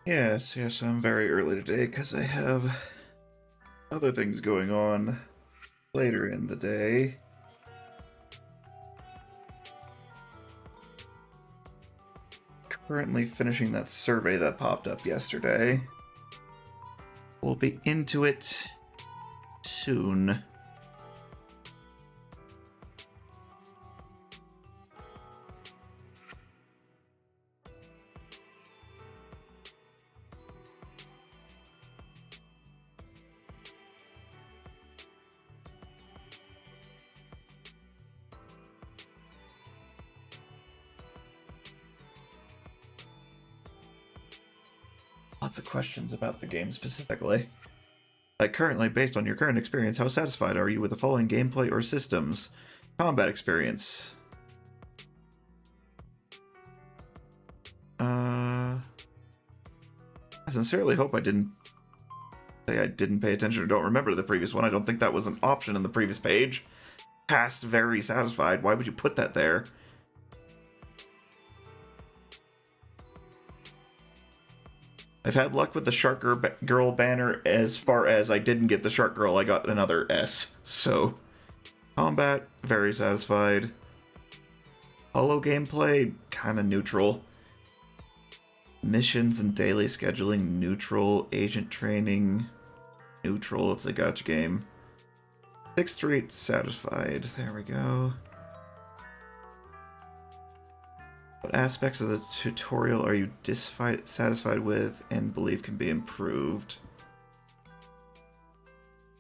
Yes, I'm very early today because I have other things going on later in the day. Currently finishing that survey that popped up yesterday. We'll be into it soon. Lots of questions about the game specifically. Currently, based on your current experience, how satisfied are you with the following gameplay or systems? Combat experience. I sincerely hope I didn't pay attention or don't remember the previous one. I don't think that was an option in the previous page. Past very satisfied. Why would you put that there? I've had luck with the Shark Girl banner as far as I didn't get the Shark Girl. I got another S. So, combat, very satisfied. Holo gameplay, kind of neutral. Missions and daily scheduling, neutral. Agent training, neutral. It's a gacha game. 6th Street, satisfied. There we go. What aspects of the tutorial are you dissatisfied with and believe can be improved?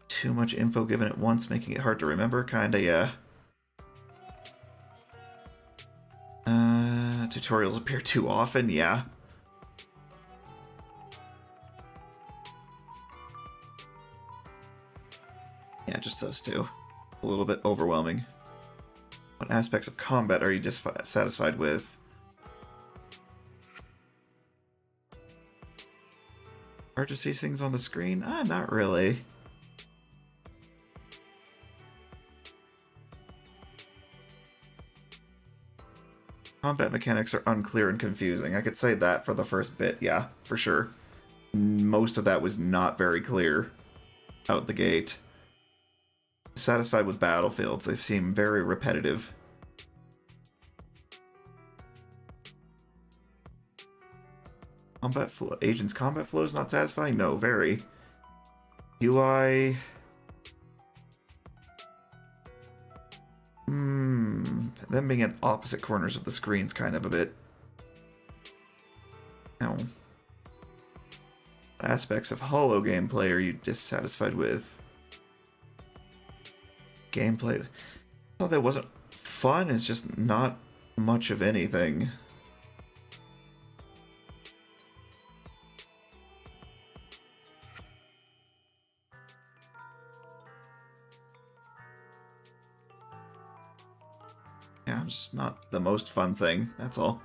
Too much info given at once, making it hard to remember? Kinda, yeah. Tutorials appear too often? Yeah. Yeah, just those two. A little bit overwhelming. What aspects of combat are you dissatisfied with? Hard to see things on the screen? Not really. Combat mechanics are unclear and confusing. I could say that for the first bit, yeah, for sure. Most of that was not very clear out the gate. Satisfied with battlefields. They seem very repetitive. Combat flow. Agent's combat flow is not satisfying? No, very. UI. Them being at opposite corners of the screen's kind of a bit. Ow. What aspects of holo gameplay are you dissatisfied with? Gameplay. Oh, that wasn't fun. It's just not much of anything. Yeah, it's just not the most fun thing, that's all.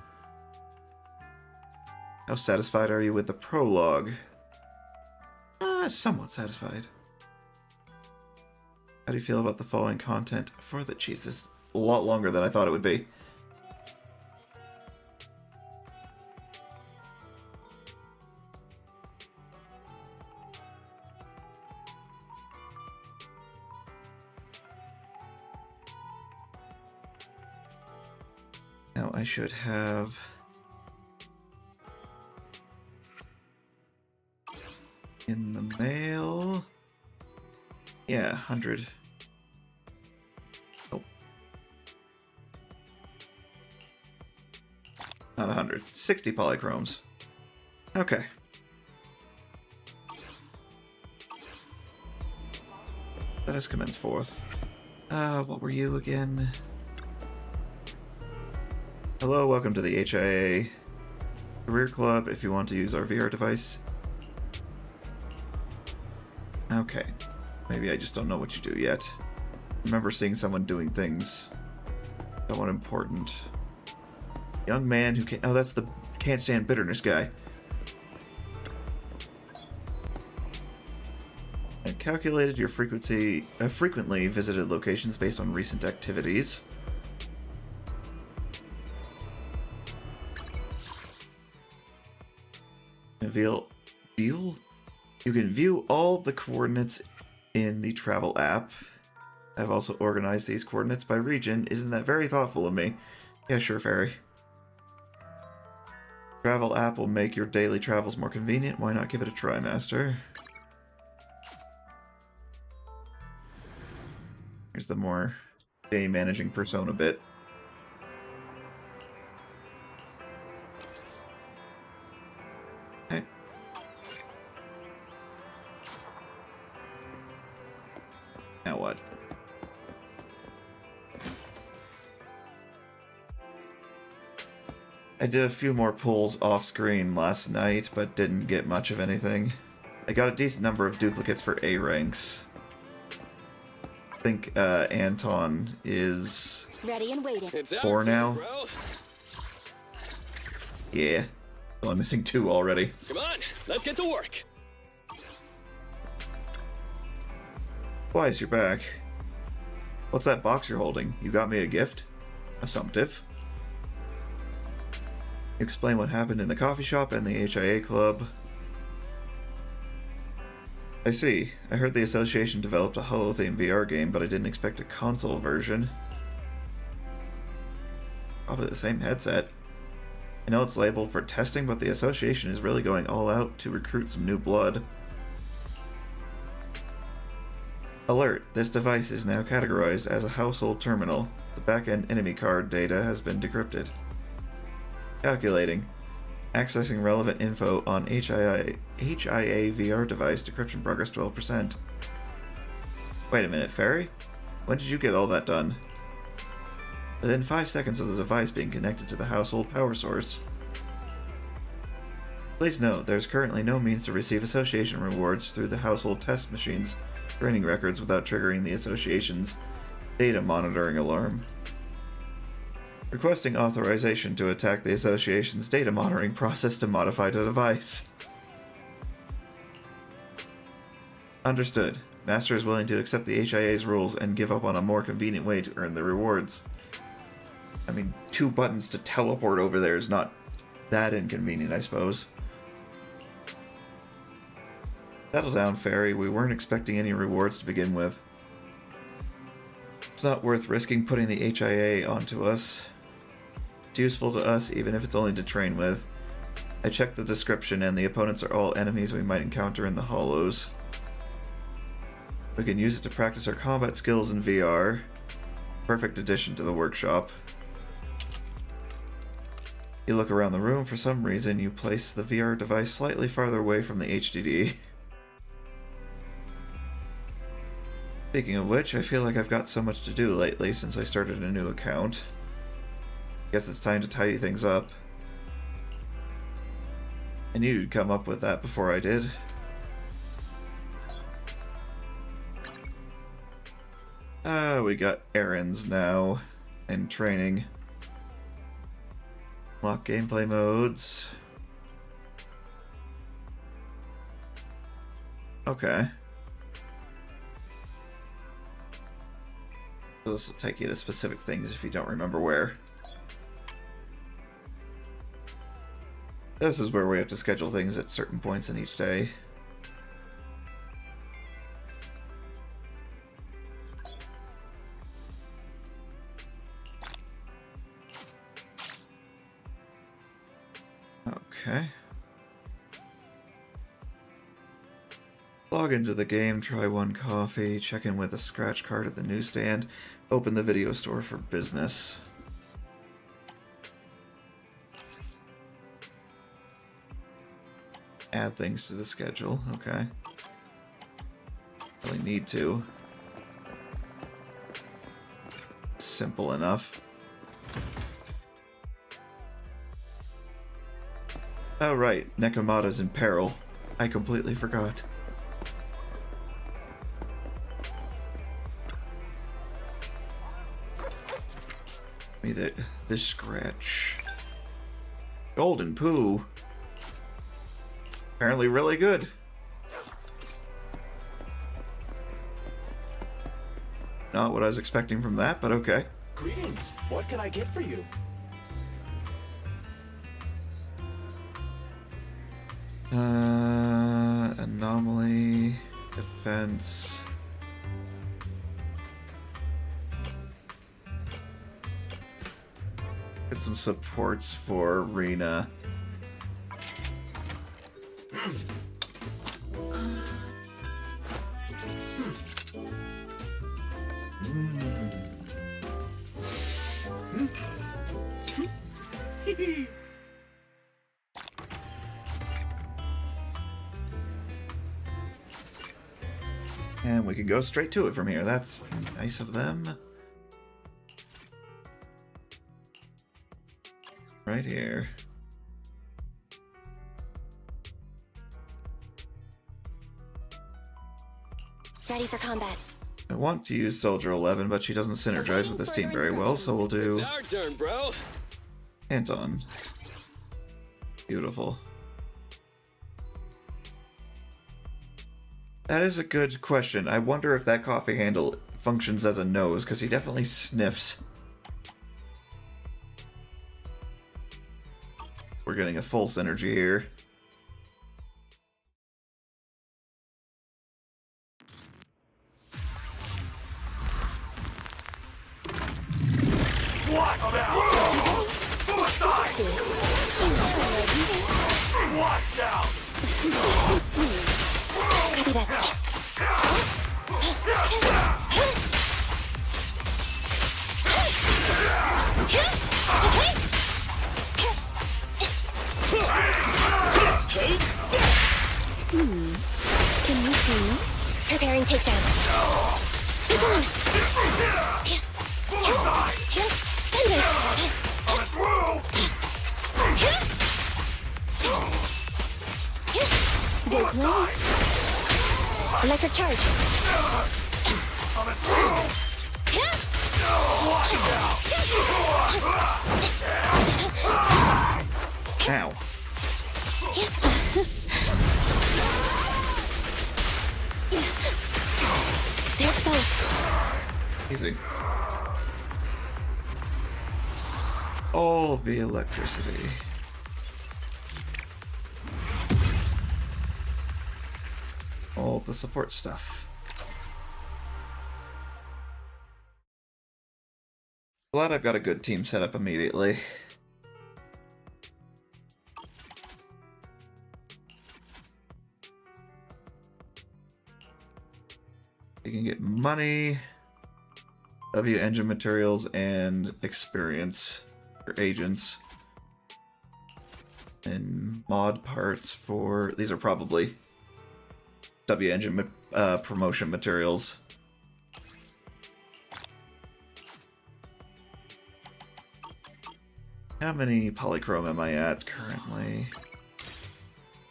How satisfied are you with the prologue? Somewhat satisfied. How do you feel about the following content for the... Jeez, this is a lot longer than I thought it would be. Now I should have... in the mail... Yeah, 100. Oh. Not 100. 60 polychromes. Okay. Let us commence forth. What were you again? Hello, welcome to the HIA Career Club if you want to use our VR device. Okay. Maybe I just don't know what you do yet. I remember seeing someone doing things somewhat important. Young man who can't... Oh, that's the can't stand bitterness guy. And calculated your frequency... frequently visited locations based on recent activities. You can view all the coordinates in the travel app. I've also organized these coordinates by region. Isn't that very thoughtful of me? Yeah, sure, Fairy. Travel app will make your daily travels more convenient. Why not give it a try, Master? Here's the more day managing persona bit. Okay. Now what? I did a few more pulls off screen last night, but didn't get much of anything. I got a decent number of duplicates for A ranks. I think Anton is ready and waiting. 4 now. Yeah. Well, I'm missing 2 already. Come on, let's get to work. Twice, you're back. What's that box you're holding? You got me a gift? Assumptive. Explain what happened in the coffee shop and the HIA club. I see. I heard the association developed a holo-themed VR game, but I didn't expect a console version. Probably the same headset. I know it's labeled for testing, but the association is really going all out to recruit some new blood. Alert! This device is now categorized as a household terminal. The back-end enemy card data has been decrypted. Calculating. Accessing relevant info on HIA VR device. Decryption progress 12%. Wait a minute, Fairy? When did you get all that done? Within 5 seconds of the device being connected to the household power source. Please note, there's currently no means to receive association rewards through the household test machine's training records without triggering the association's data monitoring alarm. Requesting authorization to attack the association's data monitoring process to modify the device. Understood. Master is willing to accept the HIA's rules and give up on a more convenient way to earn the rewards. I mean, 2 buttons to teleport over there is not that inconvenient, I suppose. Settle down, Fairy. We weren't expecting any rewards to begin with. It's not worth risking putting the HIA onto us. It's useful to us, even if it's only to train with. I checked the description, and the opponents are all enemies we might encounter in the Hollows. We can use it to practice our combat skills in VR. Perfect addition to the workshop. You look around the room. For some reason, you place the VR device slightly farther away from the HDD. Speaking of which, I feel like I've got so much to do lately since I started a new account. Guess it's time to tidy things up. I knew you'd come up with that before I did. We got errands now, and training. Lock gameplay modes. Okay. So this will take you to specific things if you don't remember where. This is where we have to schedule things at certain points in each day. Okay. Log into the game, try one coffee, check in with a scratch card at the newsstand, open the video store for business. Add things to the schedule, okay. Really need to. Simple enough. Oh right, Nekomata's in peril. I completely forgot. Me the scratch. Golden poo. Apparently really good. Not what I was expecting from that, but okay. Greetings. What can I get for you? Anomaly, defense. Get some supports for Rena. And we can go straight to it from here. That's nice of them. Right here. Ready for combat. I want to use Soldier 11, but she doesn't synergize with this team very well, so we'll do It's our turn, bro. Anton. Beautiful. That is a good question. I wonder if that coffee handle functions as a nose, because he definitely sniffs. We're getting a full synergy here. Watch out! Suicide! Watch out! Copy that. Can you see me? Preparing takedown. Electric charge. Ow. There's both. Easy. All the electricity. All the support stuff. Glad I've got a good team set up immediately. You can get money, W engine materials, and experience for agents. And mod parts for... These are probably W engine promotion materials. How many polychrome am I at currently?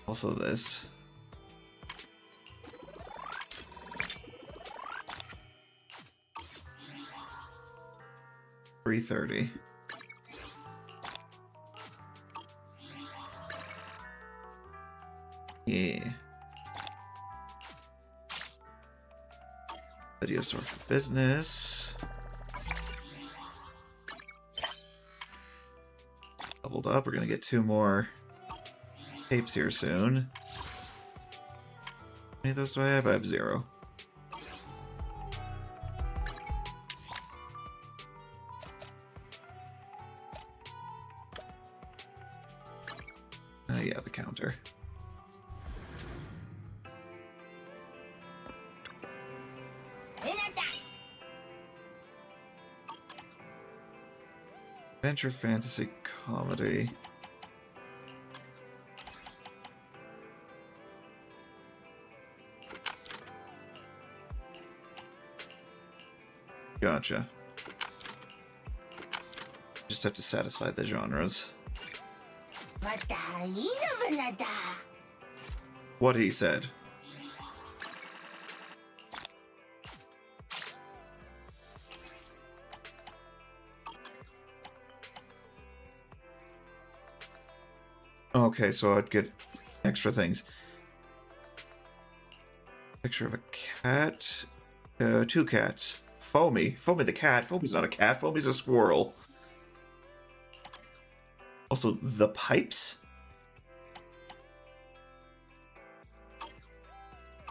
Also this. $330. Yeah. Video store for business. Doubled up. We're gonna get 2 more tapes here soon. How many of those do I have? I have 0. Yeah, the counter. Adventure, fantasy, comedy. Gotcha. Just have to satisfy the genres. What he said. Okay, so I'd get extra things. Picture of a cat. 2 cats. Foamy. Foamy the cat. Foamy's not a cat. Foamy's a squirrel. Also, the pipes?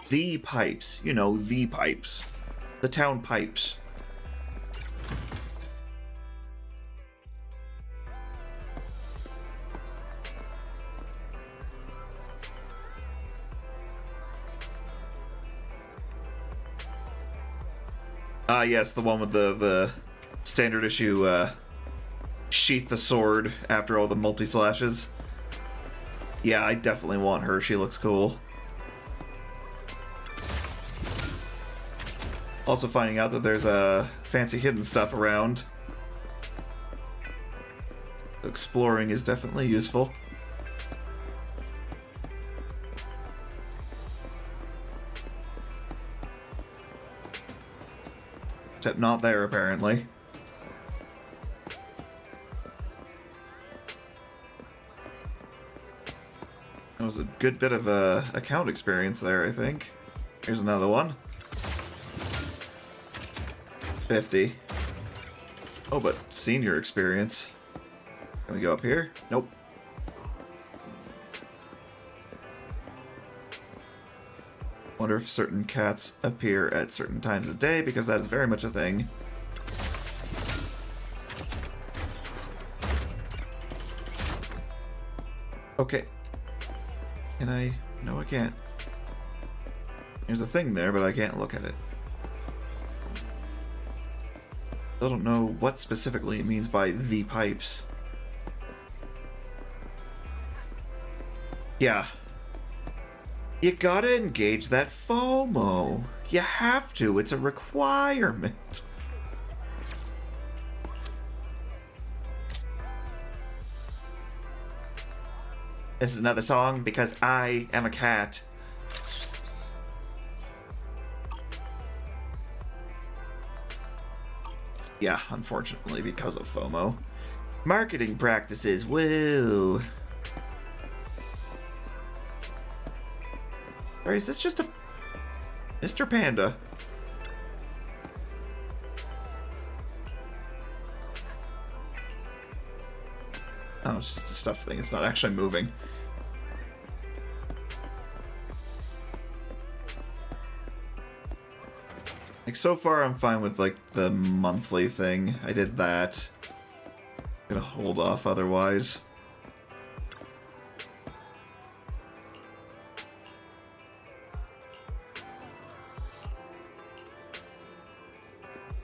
The pipes. You know, the pipes. The town pipes. Ah, yes, the one with the standard issue, sheath the sword after all the multi-slashes. Yeah, I definitely want her. She looks cool. Also finding out that there's fancy hidden stuff around. Exploring is definitely useful. Except not there, apparently. That was a good bit of account experience there, I think. Here's another one. 50. Oh, but senior experience. Can we go up here? Nope. Wonder if certain cats appear at certain times of day, because that is very much a thing. Okay. Can I? No, I can't. There's a thing there, but I can't look at it. I don't know what specifically it means by the pipes. Yeah. You gotta engage that FOMO. You have to. It's a requirement. This is another song because I am a cat. Yeah, unfortunately, because of FOMO. Marketing practices, woo. Or is this just a Mr. Panda? Oh, it's just a stuff thing. It's not actually moving. Like, so far I'm fine with, like, the monthly thing. I did that. Gonna hold off otherwise.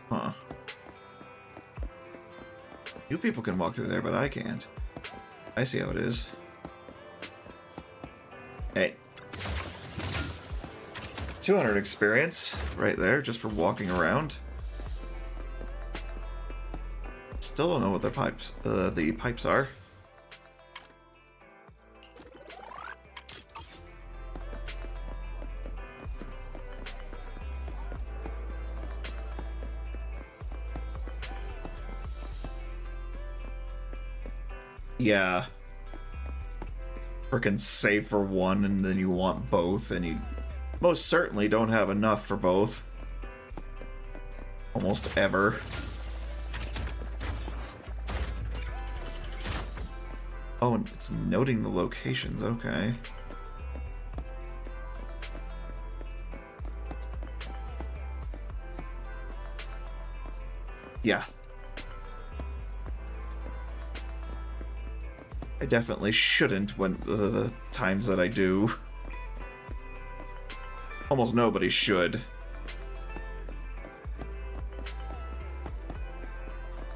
Huh. You people can walk through there, but I can't. I see how it is. Hey. It's 200 experience right there just for walking around. Still don't know what the pipes are. Yeah. Frickin' save for one and then you want both, and you most certainly don't have enough for both. Almost ever. Oh, and it's noting the locations, okay. Yeah. I definitely shouldn't when the times that I do. Almost nobody should.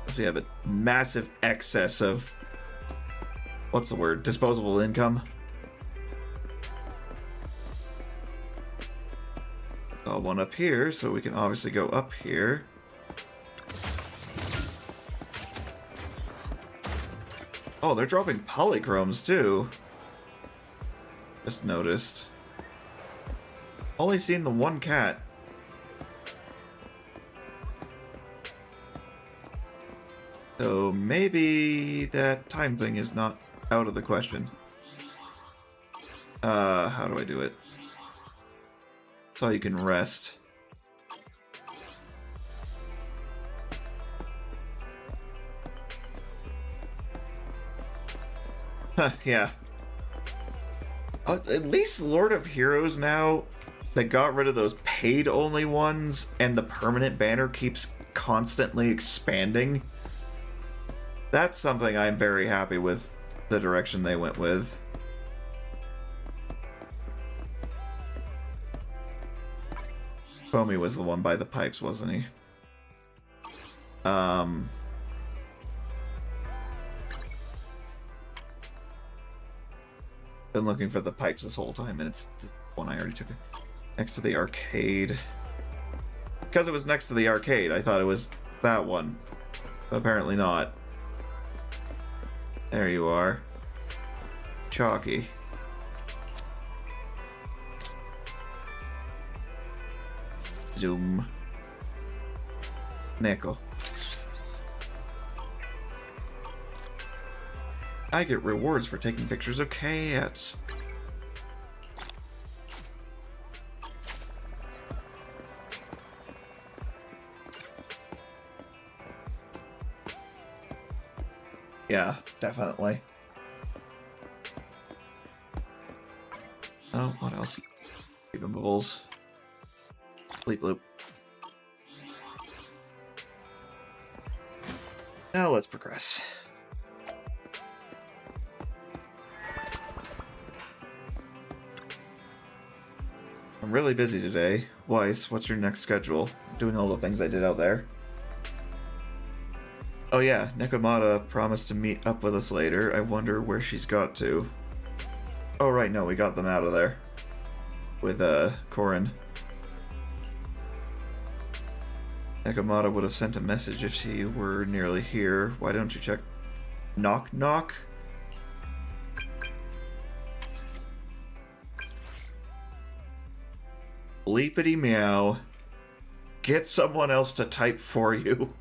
So you have a massive excess of, what's the word? Disposable income. One up here, so we can obviously go up here. Oh, they're dropping polychromes too. Just noticed. Only seen the one cat. So maybe that time thing is not out of the question. How do I do it? That's how you can rest. Huh, yeah. At least Lord of Heroes now they got rid of those paid-only ones, and the permanent banner keeps constantly expanding. That's something I'm very happy with, the direction they went with. Comey was the one by the pipes, wasn't he? Been looking for the pipes this whole time, and it's the one I already took. Next to the arcade. Because it was next to the arcade, I thought it was that one. But apparently not. There you are. Chalky. Zoom. Nickel. I get rewards for taking pictures of cats. Yeah, definitely. Oh, what else? Even bubbles. Bleep bloop. Now let's progress. I'm really busy today. Weiss, what's your next schedule? Doing all the things I did out there. Oh yeah, Nekomata promised to meet up with us later. I wonder where she's got to. Oh right, no, we got them out of there. With, Corin. Nekomata would have sent a message if she were nearly here. Why don't you check? Knock knock? Bleepity meow. Get someone else to type for you.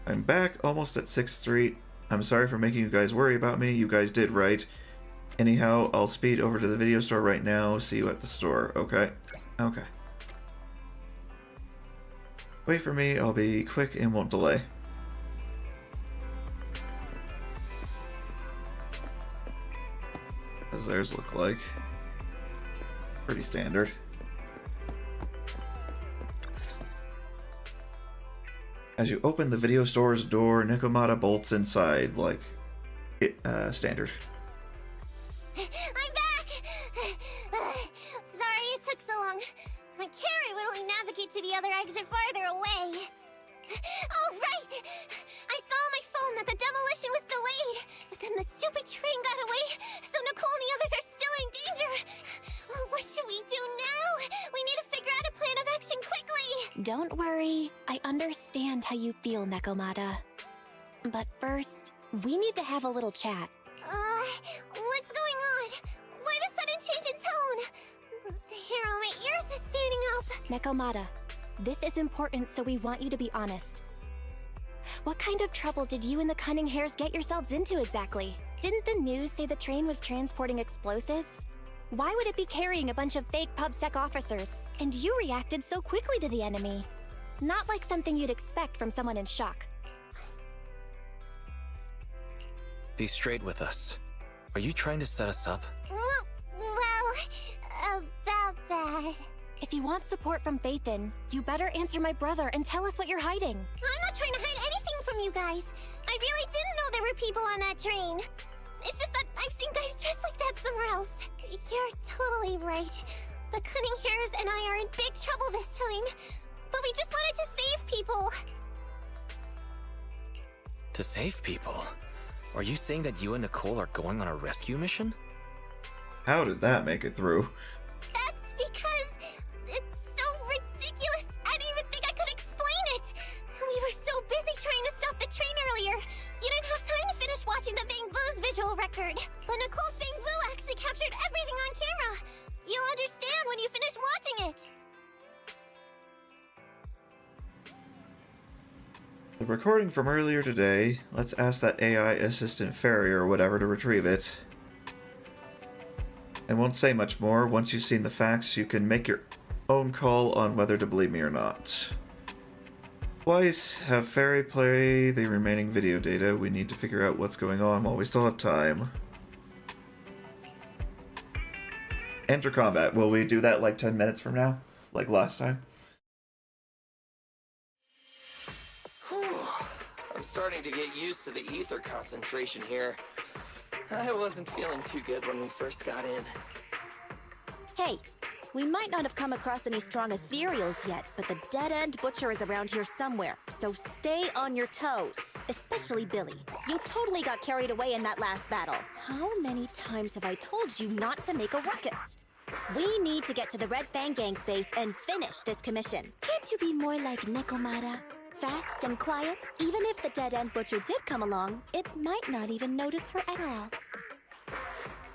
I'm back almost at 6th Street. I'm sorry for making you guys worry about me. You guys did right. Anyhow, I'll speed over to the video store right now. See you at the store, okay? Okay. Wait for me. I'll be quick and won't delay. What does theirs look like? Pretty standard. As you open the video store's door, Nekomata bolts inside, like standard. I'm back! Sorry it took so long. My carry would only navigate to the other exit farther away. Oh, right! I saw on my phone that the demolition was delayed, but then the stupid train got away, so Nicole and the others are still in danger. What should we do now? We need to figure out a plan of action quickly! Don't worry. I understand how you feel, Nekomata. But first, we need to have a little chat. What's going on? Why the sudden change in tone? The hair on my ears is standing up. Nekomata, this is important, so we want you to be honest. What kind of trouble did you and the Cunning Hares get yourselves into exactly? Didn't the news say the train was transporting explosives? Why would it be carrying a bunch of fake PubSec officers? And you reacted so quickly to the enemy. Not like something you'd expect from someone in shock. Be straight with us. Are you trying to set us up? Well, about that. If you want support from Phaethon, you better answer my brother and tell us what you're hiding. I'm not trying to hide anything from you guys. I really didn't know there were people on that train. It's just that I've seen guys dressed like that somewhere else. You're totally right. The Cunning Hares and I are in big trouble this time. But we just wanted to save people. To save people? Are you saying that you and Nicole are going on a rescue mission? How did that make it through? That's because it's so ridiculous. I didn't even think I could explain it. We were so busy trying to stop the train earlier. You didn't have time to finish watching the Bang Boo's visual record. But Nicole's Bang Boo actually captured everything on camera. You'll understand when you finish watching it. The recording from earlier today. Let's ask that AI assistant fairy or whatever to retrieve it. I won't say much more. Once you've seen the facts, you can make your own call on whether to believe me or not. Twice, have Fairy play the remaining video data. We need to figure out what's going on while we still have time. enter combat. Will we do that like 10 minutes from now? Like last time? Whew. I'm starting to get used to the ether concentration here. I wasn't feeling too good when we first got in. Hey, we might not have come across any strong ethereals yet, but the dead-end butcher is around here somewhere, so stay on your toes. Especially Billy. You totally got carried away in that last battle. How many times have I told you not to make a ruckus? We need to get to the Red Fang Gang's base and finish this commission. Can't you be more like Nekomata? Fast and quiet? Even if the dead-end butcher did come along, it might not even notice her at all.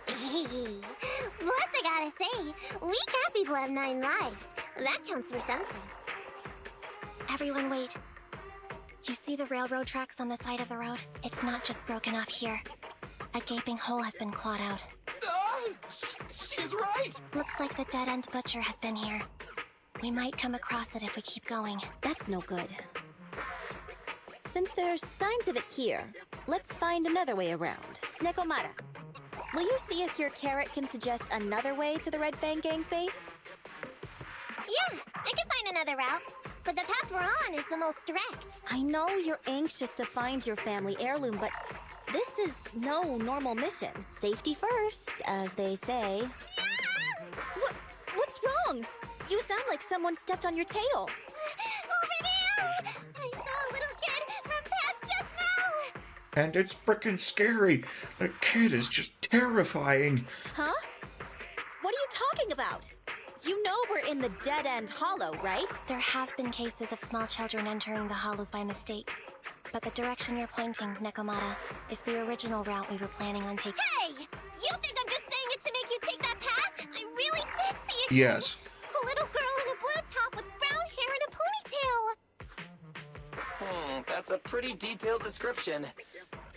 Plus, I gotta say, we cat people have 9 lives. That counts for something. Everyone wait. You see the railroad tracks on the side of the road? It's not just broken off here. A gaping hole has been clawed out. She's right! Looks like the dead-end butcher has been here. We might come across it if we keep going. That's no good. Since there's signs of it here, let's find another way around. Nekomata, will you see if your carrot can suggest another way to the Red Fang Gang's base? Yeah, I can find another route. But the path we're on is the most direct. I know you're anxious to find your family heirloom, but this is no normal mission. Safety first, as they say. Yeah! What's wrong? You sound like someone stepped on your tail. Over there! I saw a little kid run past just now! And it's frickin' scary. The kid is just terrifying. Huh? What are you talking about? You know we're in the dead-end hollow, right? There have been cases of small children entering the hollows by mistake. But the direction you're pointing, Nekomata, is the original route we were planning on taking. Hey! You think I'm just saying it to make you take that path? I really did see it! Yes. A little girl in a blue top with brown hair and a ponytail! That's a pretty detailed description.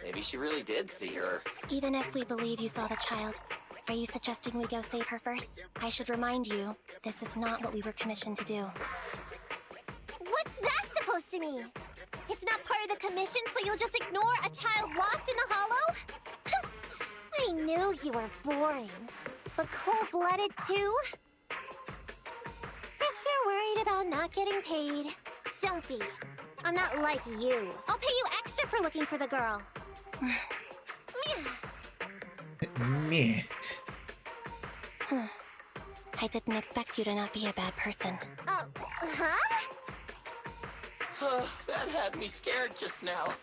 Maybe she really did see her. Even if we believe you saw the child, are you suggesting we go save her first? I should remind you, this is not what we were commissioned to do. What's that supposed to mean? It's not part of the commission, so you'll just ignore a child lost in the hollow? I knew you were boring, but cold-blooded too? If you're worried about not getting paid, don't be. I'm not like you. I'll pay you extra for looking for the girl. Meh. I didn't expect you to not be a bad person. Oh, huh? That had me scared just now.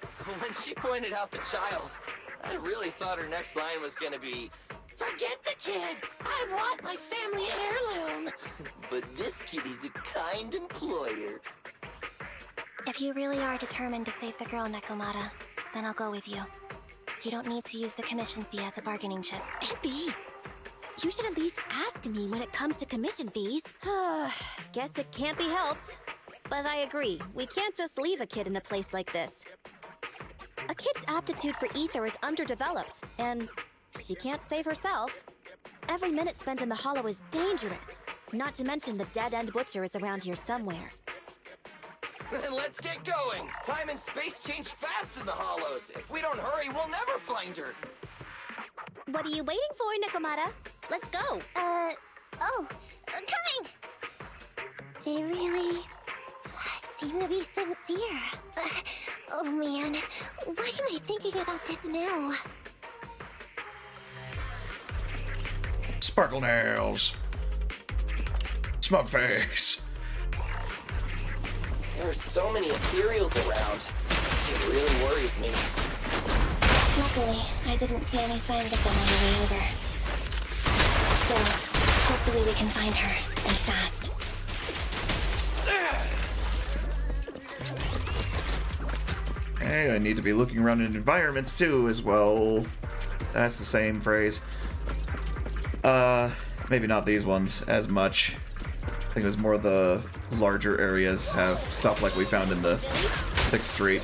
When she pointed out the child, I really thought her next line was gonna be, "Forget the kid! I want my family heirloom!" But this kid is a kind employer. If you really are determined to save the girl, Nekomata, then I'll go with you. You don't need to use the commission fee as a bargaining chip. Effie, you should at least ask me when it comes to commission fees. Guess it can't be helped. But I agree, we can't just leave a kid in a place like this. A kid's aptitude for ether is underdeveloped, and she can't save herself. Every minute spent in the hollow is dangerous, not to mention the dead-end butcher is around here somewhere. Then let's get going! Time and space change fast in the hollows. If we don't hurry, we'll never find her. What are you waiting for, Nekomata? Let's go! Coming! They really seem to be sincere. Oh man, why am I thinking about this now? Sparkle nails. Smug face. There are so many ethereals around. It really worries me. Luckily, I didn't see any signs of them on the way over. Still, hopefully we can find her, and fast. Hey, I need to be looking around in environments too, as well. That's the same phrase. Maybe not these ones as much. I think it was more the larger areas have stuff like we found in the 6th Street.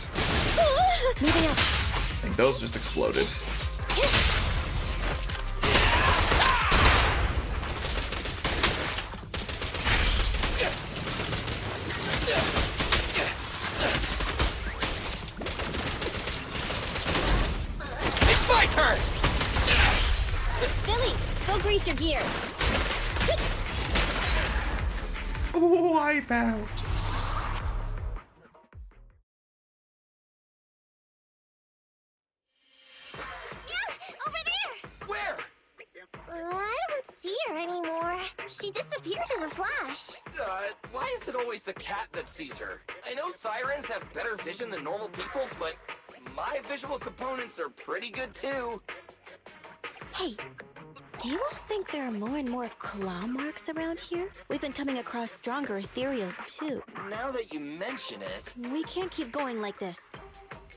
Moving up. I think those just exploded. It's my turn! Billy, go grease your gears. Wipe out. Yeah, over there! Where? I don't see her anymore. She disappeared in a flash. Why is it always the cat that sees her? I know Thyrans have better vision than normal people, but my visual components are pretty good too. Hey, do you all think there are more and more claw marks around here? We've been coming across stronger ethereals too. Now that you mention it... We can't keep going like this.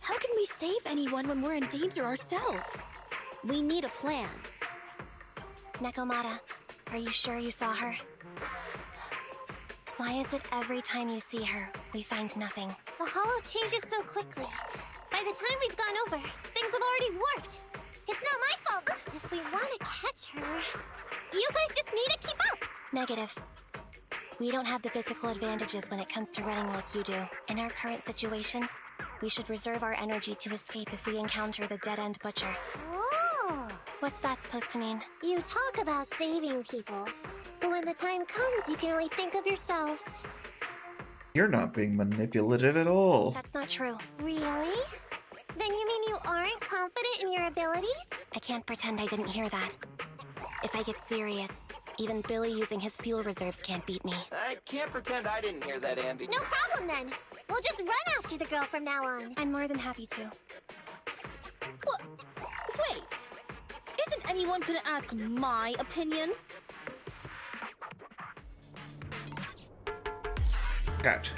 How can we save anyone when we're in danger ourselves? We need a plan. Nekomata, are you sure you saw her? Why is it every time you see her, we find nothing? The hollow changes so quickly. By the time we've gone over, things have already warped. It's not my fault. If we want to catch her, you guys just need to keep up. Negative. We don't have the physical advantages when it comes to running like you do. In our current situation, we should reserve our energy to escape if we encounter the dead-end butcher. Oh. What's that supposed to mean? You talk about saving people, but when the time comes, you can only think of yourselves. You're not being manipulative at all. That's not true. Really? Then you mean you aren't confident in your abilities? I can't pretend I didn't hear that. If I get serious, even Billy using his fuel reserves can't beat me. I can't pretend I didn't hear that, Ambi. No problem then. We'll just run after the girl from now on. I'm more than happy to. What? Wait! Isn't anyone gonna ask my opinion? Cat.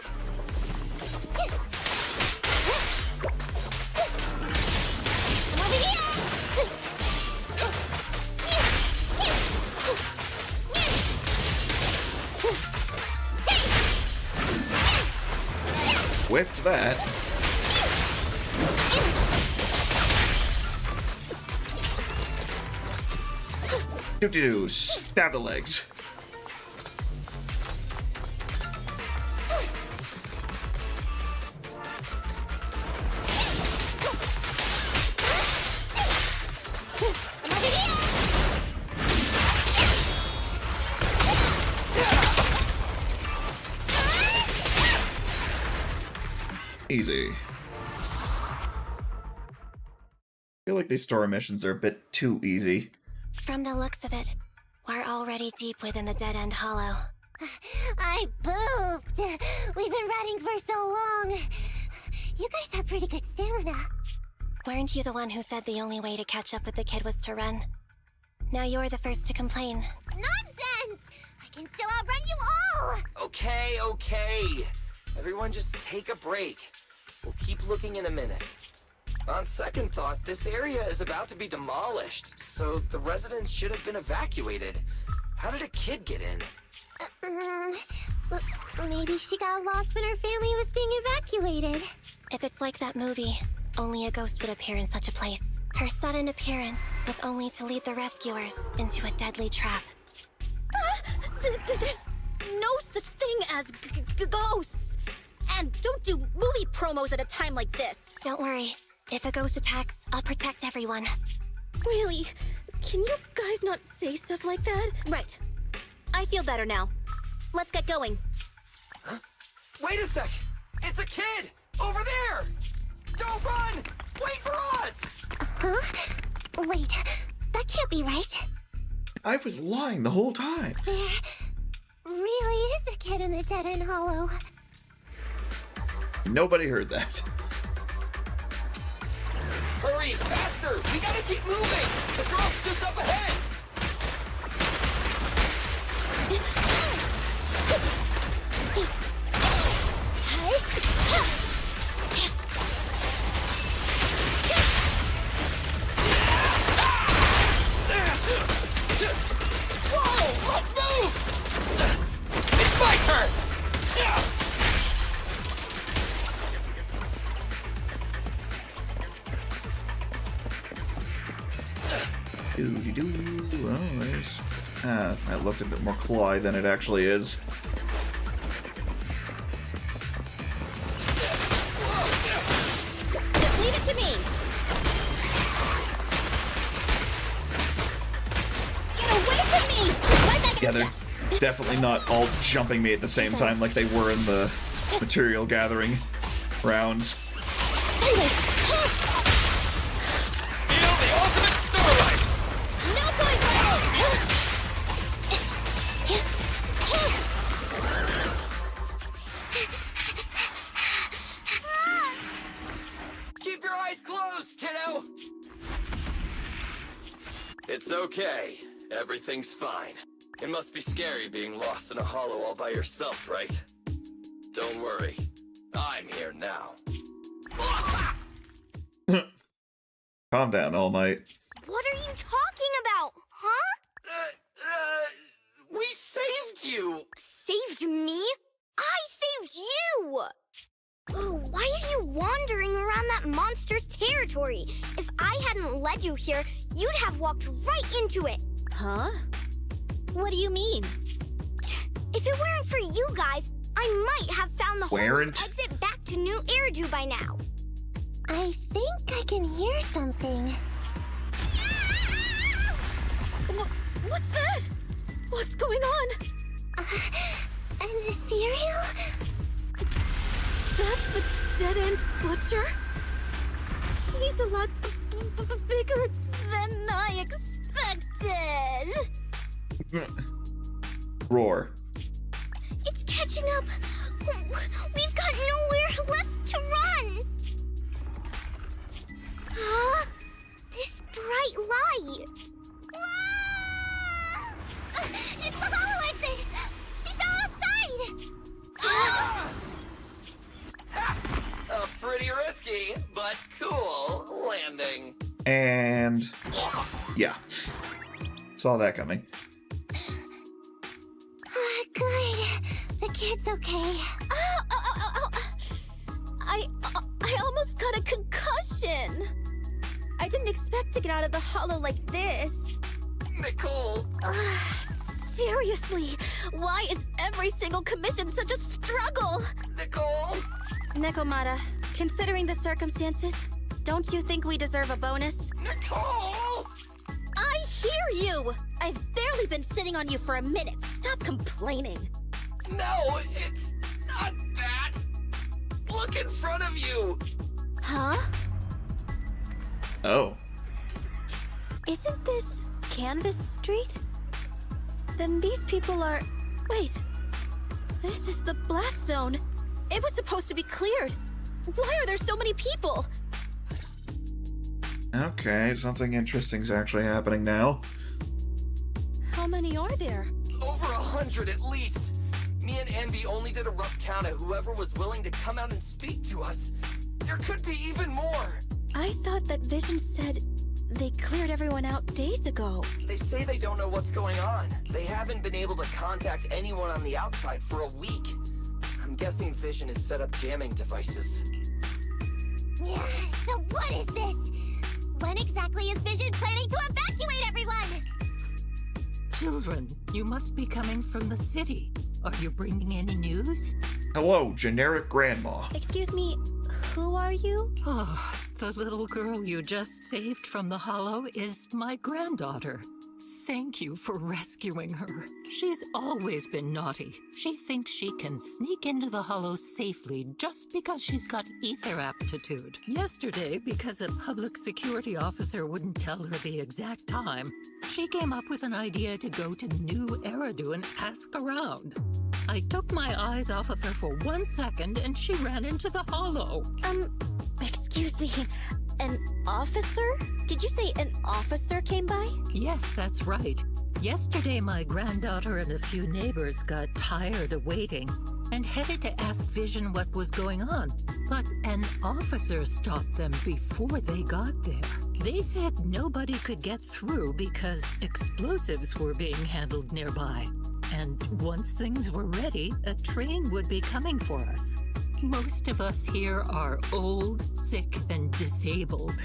Whiffed that. Do stab the legs. Easy. I feel like these story missions are a bit too easy. From the looks of it, we're already deep within the dead-end hollow. I booped. We've been running for so long. You guys have pretty good stamina. Weren't you the one who said the only way to catch up with the kid was to run? Now you're the first to complain. Nonsense! I can still outrun you all! Okay. Everyone just take a break. We'll keep looking in a minute. On second thought, this area is about to be demolished, so the residents should have been evacuated. How did a kid get in? Look, maybe she got lost when her family was being evacuated. If it's like that movie, only a ghost would appear in such a place. Her sudden appearance was only to lead the rescuers into a deadly trap. There's no such thing as ghosts! And don't do movie promos at a time like this! Don't worry. If a ghost attacks, I'll protect everyone. Really? Can you guys not say stuff like that? Right. I feel better now. Let's get going. Huh? Wait a sec! It's a kid! Over there! Don't run! Wait for us! Huh? Wait, that can't be right. I was lying the whole time. There really is a kid in the dead-end hollow. Nobody heard that. Hurry, faster! We gotta keep moving! The girl's just up ahead! Whoa! Let's move! It's my turn! Doo-dee-doo. Oh, there's... that looked a bit more clawy than it actually is. Just leave it to me! Get away from me! Where'd that Yeah, get ya? definitely not all jumping me at the same time like they were in the material gathering rounds. Feel the ultimate starlight! No point, Rebel! Keep your eyes closed, kiddo! It's okay. Everything's fine. It must be scary being lost in a hollow all by yourself, right? Don't worry. I'm here now. Calm down, All Might. What are you talking about, huh? We saved you! Saved me? I saved you! Oh, why are you wandering around that monster's territory? If I hadn't led you here, you'd have walked right into it. Huh? What do you mean? If it weren't for you guys, I might have found the Weren't? whole exit back to New Eridu by now. I think I can hear something. What's that? What's going on? An ethereal? That's the dead-end butcher? He's a lot bigger than I expected. Roar. It's catching up. We've got nowhere left to run. Huh? This bright light. Ah! It's the hollow exit. She fell outside. A pretty risky, but cool landing. And yeah. Saw that coming. Good. The kid's okay. I almost got a concussion. I didn't expect to get out of the hollow like this. Nicole! Seriously, why is every single commission such a struggle? Nicole! Nekomata, considering the circumstances, don't you think we deserve a bonus? Nicole! I hear you! I've barely been sitting on you for a minute. Stop complaining. No, it's not that! Look in front of you! Huh? Oh. Isn't this Canvas Street? Then these people are... Wait. This is the blast zone. It was supposed to be cleared. Why are there so many people? Okay, something interesting's actually happening now. How many are there? Over 100 at least! Me and Envy only did a rough count of whoever was willing to come out and speak to us. There could be even more! I thought that Vision said they cleared everyone out days ago. They say they don't know what's going on. They haven't been able to contact anyone on the outside for a week. I'm guessing Vision has set up jamming devices. Yeah, so what is this? When exactly is Vision planning to evacuate everyone? Children, you must be coming from the city. Are you bringing any news? Hello, generic grandma. Excuse me, who are you? Oh, the little girl you just saved from the hollow is my granddaughter. Thank you for rescuing her. She's always been naughty. She thinks she can sneak into the hollow safely just because she's got ether aptitude. Yesterday, because a public security officer wouldn't tell her the exact time, she came up with an idea to go to New Eridu and ask around. I took my eyes off of her for 1 second and she ran into the hollow. Excuse me, an officer? Did you say an officer came by? Yes, that's right. Yesterday, my granddaughter and a few neighbors got tired of waiting and headed to ask Vision what was going on. But an officer stopped them before they got there. They said nobody could get through because explosives were being handled nearby. And once things were ready, a train would be coming for us. Most of us here are old, sick, and disabled.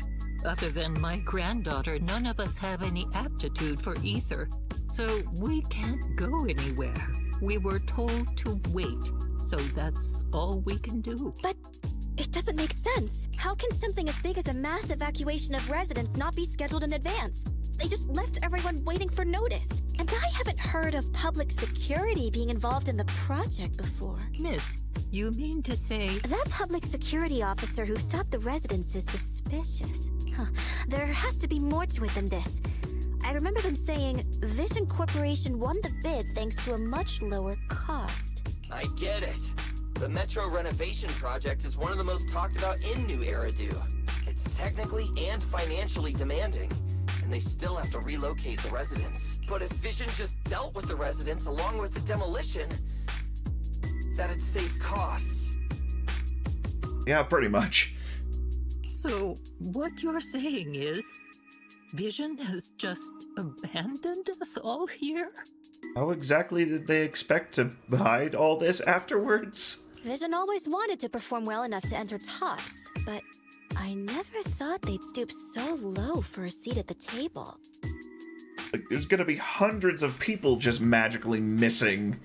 Other than my granddaughter, none of us have any aptitude for ether, so we can't go anywhere. We were told to wait, so that's all we can do. But it doesn't make sense. How can something as big as a mass evacuation of residents not be scheduled in advance? They just left everyone waiting for notice. And I haven't heard of public security being involved in the project before. Miss, you mean to say... That public security officer who stopped the residents is suspicious. Huh. There has to be more to it than this. I remember them saying Vision Corporation won the bid thanks to a much lower cost. I get it. The Metro renovation project is one of the most talked about in New Eridu. It's technically and financially demanding, and they still have to relocate the residents. But if Vision just dealt with the residents along with the demolition, that'd save costs. Yeah, pretty much. So, what you're saying is, Vision has just abandoned us all here? How exactly did they expect to hide all this afterwards? Vision always wanted to perform well enough to enter tops, but I never thought they'd stoop so low for a seat at the table. Like, there's gonna be hundreds of people just magically missing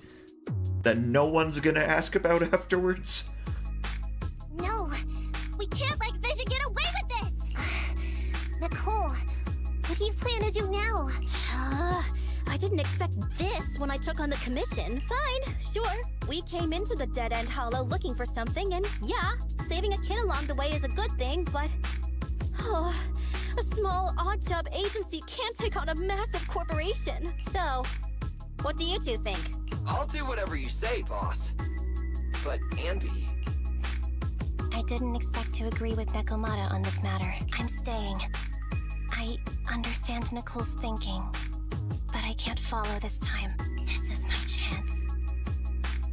that no one's gonna ask about afterwards. No, we can't let Vision get away with this! Nicole, what do you plan to do now? I didn't expect this when I took on the commission. Fine, sure. We came into the dead-end hollow looking for something, and yeah, saving a kid along the way is a good thing, but... Oh, a small, odd-job agency can't take on a massive corporation. So, what do you two think? I'll do whatever you say, boss. But, Anby... I didn't expect to agree with Nekomata on this matter. I'm staying. I understand Nicole's thinking, but I can't follow this time. This is my chance.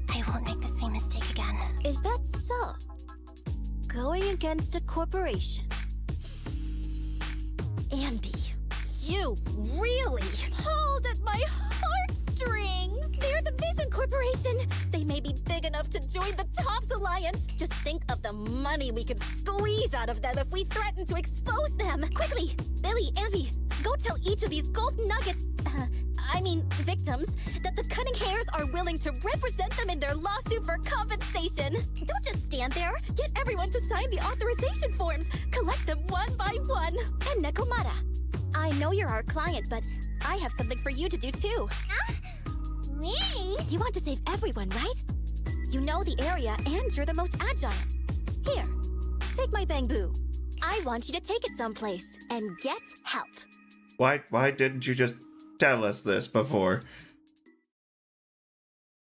I won't make the same mistake again. Is that so? Going against a corporation? Anby, you really pulled at my heartstrings! They're the Vision Corporation! They may be big enough to join the Tops Alliance! Just think of the money we could squeeze out of them if we threaten to expose them! Quickly! Billy, Anby, go tell each of these gold nuggets, victims, that the Cunning Hairs are willing to represent them in their lawsuit for compensation! Don't just stand there! Get everyone to sign the authorization forms! Collect them one by one! And Nekomata, I know you're our client, but I have something for you to do too. Me? You want to save everyone, right? You know the area, and you're the most agile. Here, take my bamboo. I want you to take it someplace and get help. Why didn't you just tell us this before?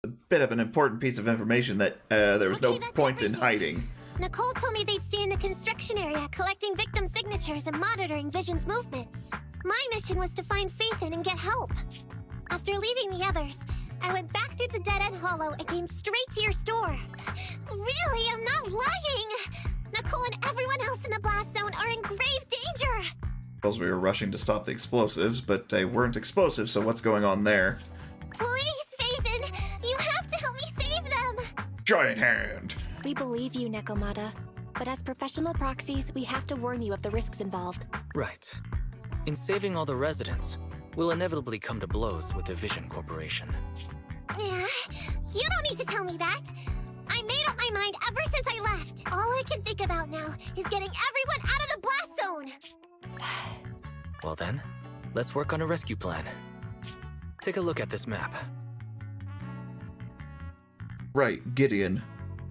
A bit of an important piece of information that there was no Okay, that's point in everything. hiding. Nicole told me they'd stay in the construction area, collecting victim signatures and monitoring Vision's movements. My mission was to find Faithin and get help. After leaving the others, I went back through the dead-end hollow and came straight to your store. Really, I'm not lying! Nicole and everyone else in the blast zone are in grave danger! Suppose we were rushing to stop the explosives, but they weren't explosive, so what's going on there? Please, Faithin, you have to help me save them! Giant hand! We believe you, Nekomata, but as professional proxies, we have to warn you of the risks involved. Right. In saving all the residents, we'll inevitably come to blows with the Vision Corporation. Yeah, you don't need to tell me that. I made up my mind ever since I left. All I can think about now is getting everyone out of the blast zone. Well then, let's work on a rescue plan. Take a look at this map. Right, Gideon.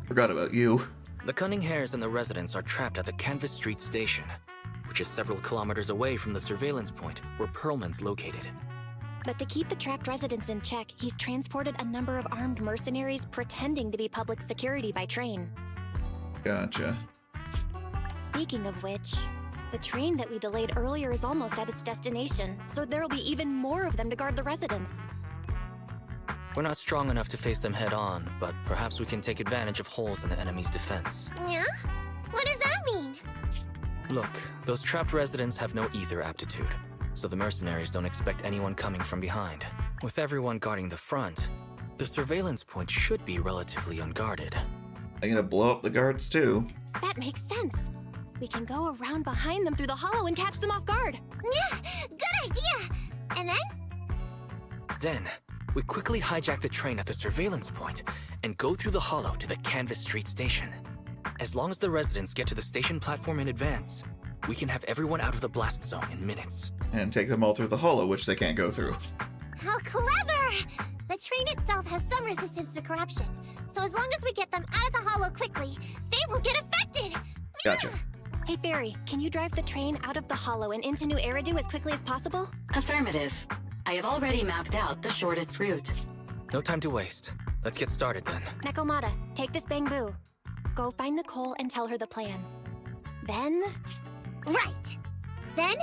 Forgot about you. The Cunning Hairs and the residents are trapped at the Canvas Street station, which is several kilometers away from the surveillance point where Perlman's located. But to keep the trapped residents in check, he's transported a number of armed mercenaries pretending to be public security by train. Gotcha. Speaking of which, the train that we delayed earlier is almost at its destination, so there'll be even more of them to guard the residents. We're not strong enough to face them head-on, but perhaps we can take advantage of holes in the enemy's defense. Yeah? What does that mean? Look, those trapped residents have no ether aptitude, so the mercenaries don't expect anyone coming from behind. With everyone guarding the front, the surveillance point should be relatively unguarded. I'm gonna blow up the guards too. That makes sense. We can go around behind them through the hollow and catch them off guard. Yeah, good idea! And then? Then, we quickly hijack the train at the surveillance point and go through the hollow to the Canvas Street station. As long as the residents get to the station platform in advance, we can have everyone out of the blast zone in minutes. and take them all through the hollow, which they can't go through. How clever! The train itself has some resistance to corruption, so as long as we get them out of the hollow quickly, they won't get affected! Gotcha. Hey, Fairy, can you drive the train out of the hollow and into New Eridu as quickly as possible? Affirmative. I have already mapped out the shortest route. No time to waste. Let's get started then. Nekomata, take this bamboo. Go find Nicole and tell her the plan. Then... Right! Then,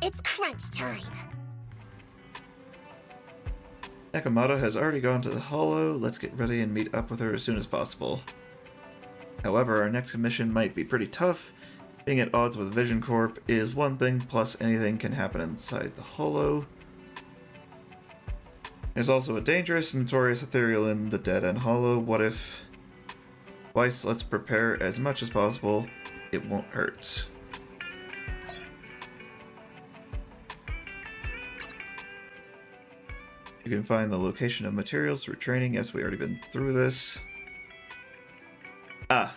it's crunch time! Nakamata has already gone to the hollow. Let's get ready and meet up with her as soon as possible. However, our next mission might be pretty tough. Being at odds with Vision Corp is one thing, plus anything can happen inside the hollow. There's also a dangerous, notorious ethereal in the Dead End Hollow. What if... Twice, let's prepare as much as possible. It won't hurt. You can find the location of materials through training. Yes, we already been through this. Ah,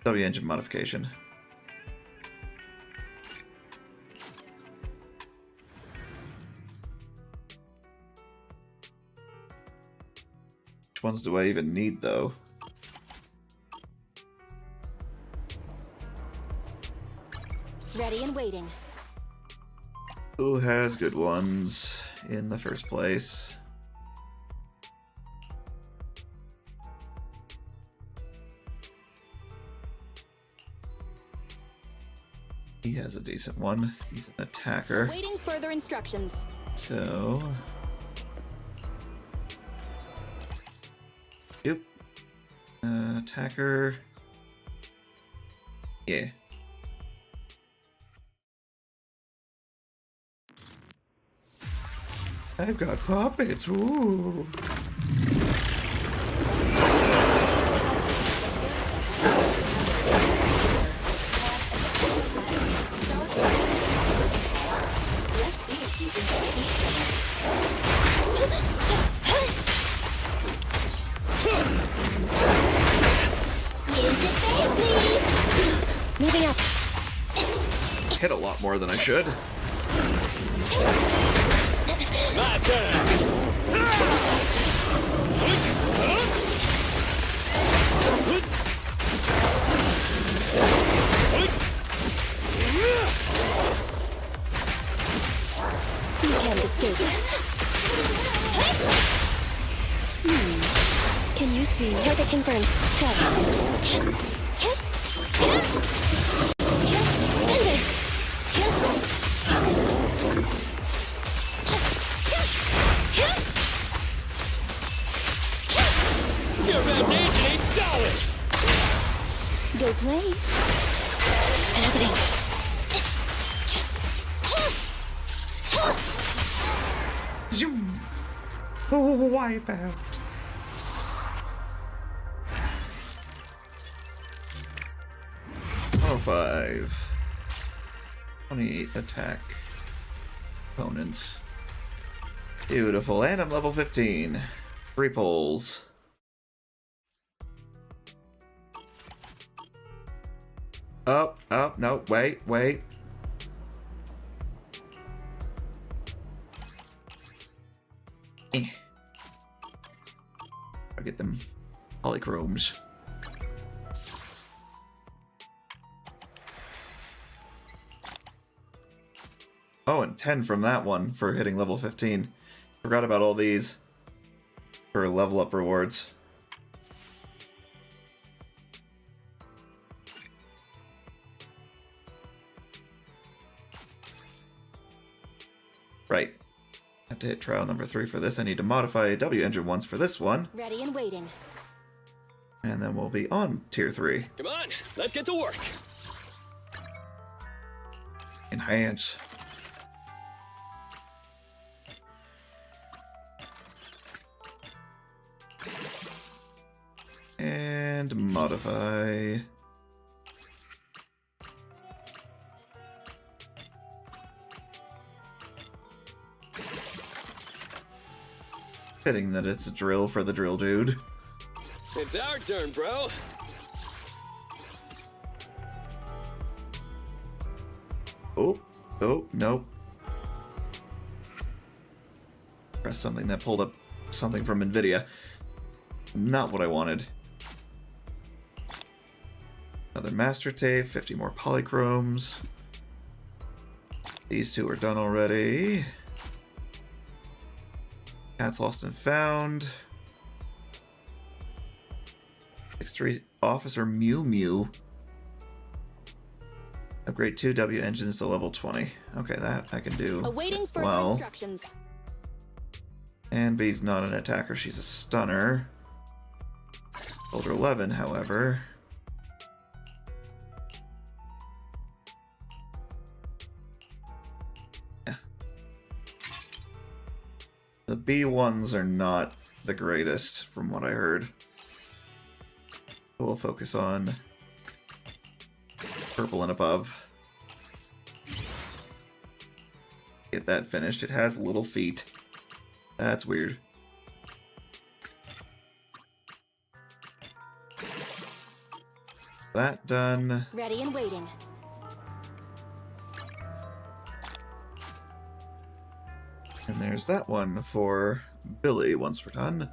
W engine modification. Which ones do I even need, though? Ready and waiting. Who has good ones in the first place? He has a decent one. He's an attacker. Waiting further instructions. So... Yep. Attacker. Yeah. I've got puppets. Ooh. Moving up. Hit a lot more than I should. My turn! You can't escape. Can you see? Target confirmed. Go. Your foundation ain't solid! Go play. Happening. Zoom. Oh, wipe out. Oh, 5. 28 attack opponents. Beautiful, and I'm level 15. 3 pulls. Up, no, wait. I'll get them polychromes. Oh, and 10 from that one for hitting level 15. Forgot about all these for level up rewards. Right. Have to hit trial number 3 for this. I need to modify W engine once for this one. Ready and waiting. And then we'll be on tier 3. Come on, let's get to work! Enhance. And modify. Fitting that it's a drill for the drill dude. It's our turn, bro! Oh, nope. Press something that pulled up something from NVIDIA. Not what I wanted. Another master tape, 50 more polychromes. These two are done already. Cats lost and found. 6-3 Officer Mew Mew. Upgrade 2 W engines to level 20. Okay, that I can do. Awaiting as further well. instructions. And B's not an attacker, she's a stunner. Soldier 11, however. Yeah. The B1s are not the greatest, from what I heard. We'll focus on purple and above. Get that finished. It has little feet. That's weird. That done. Ready and waiting. And there's that one for Billy once we're done.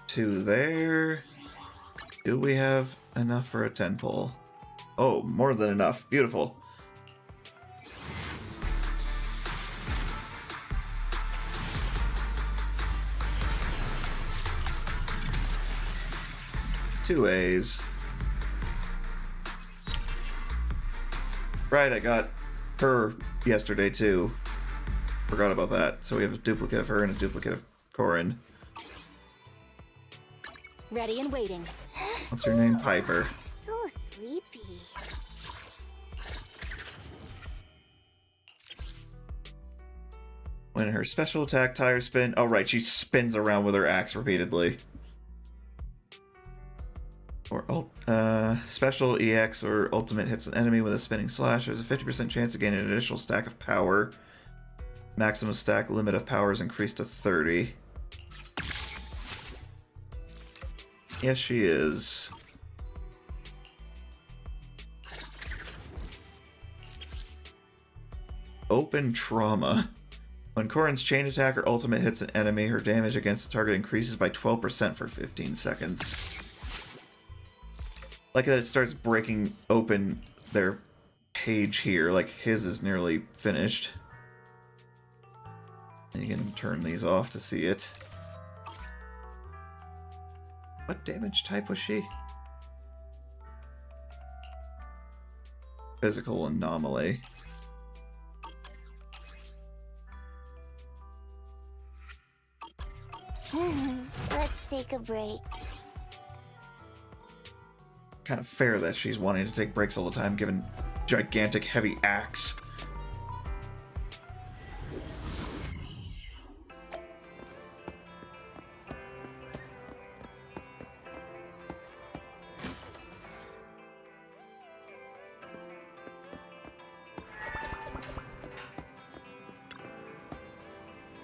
Two there. Do we have enough for a 10 pole? Oh, more than enough. Beautiful. Two A's. Right, I got her yesterday too. Forgot about that. So we have a duplicate of her and a duplicate of Corin. Ready and waiting. What's her name? Piper. So sleepy. When her special attack tire spin. Oh, right, she spins around with her axe repeatedly. Or special EX or ultimate hits an enemy with a spinning slash. There's a 50% chance to gain an additional stack of power. Maximum stack limit of power is increased to 30. Yes, she is. Open trauma. When Corin's chain attack or ultimate hits an enemy, her damage against the target increases by 12% for 15 seconds. Like that it starts breaking open their page here, like his is nearly finished. And you can turn these off to see it. What damage type was she? Physical anomaly. Let's take a break. Kind of fair that she's wanting to take breaks all the time, given gigantic heavy axe.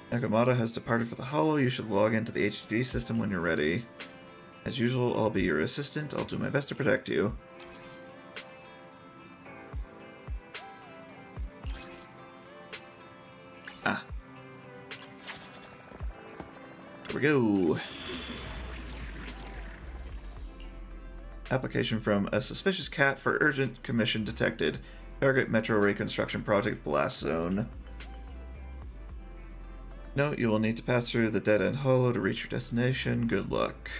Nakamata has departed for the Hollow. You should log into the HDD system when you're ready. As usual, I'll be your assistant. I'll do my best to protect you. Ah. Here we go. Application from a suspicious cat for urgent commission detected. Target Metro Reconstruction Project Blast Zone. Note, you will need to pass through the dead-end hollow to reach your destination. Good luck.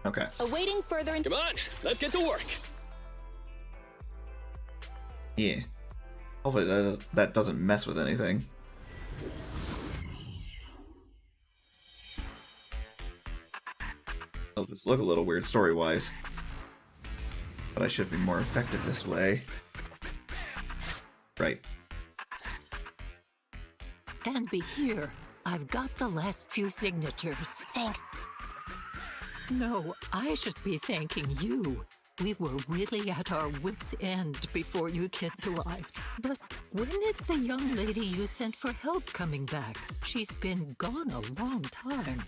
Okay. Awaiting further. Come on, let's get to work. Yeah. Hopefully that doesn't mess with anything. It'll just look a little weird story-wise. But I should be more effective this way. Right. And be here. I've got the last few signatures. Thanks. No, I should be thanking you. We were really at our wits' end before you kids arrived. But when is the young lady you sent for help coming back? She's been gone a long time.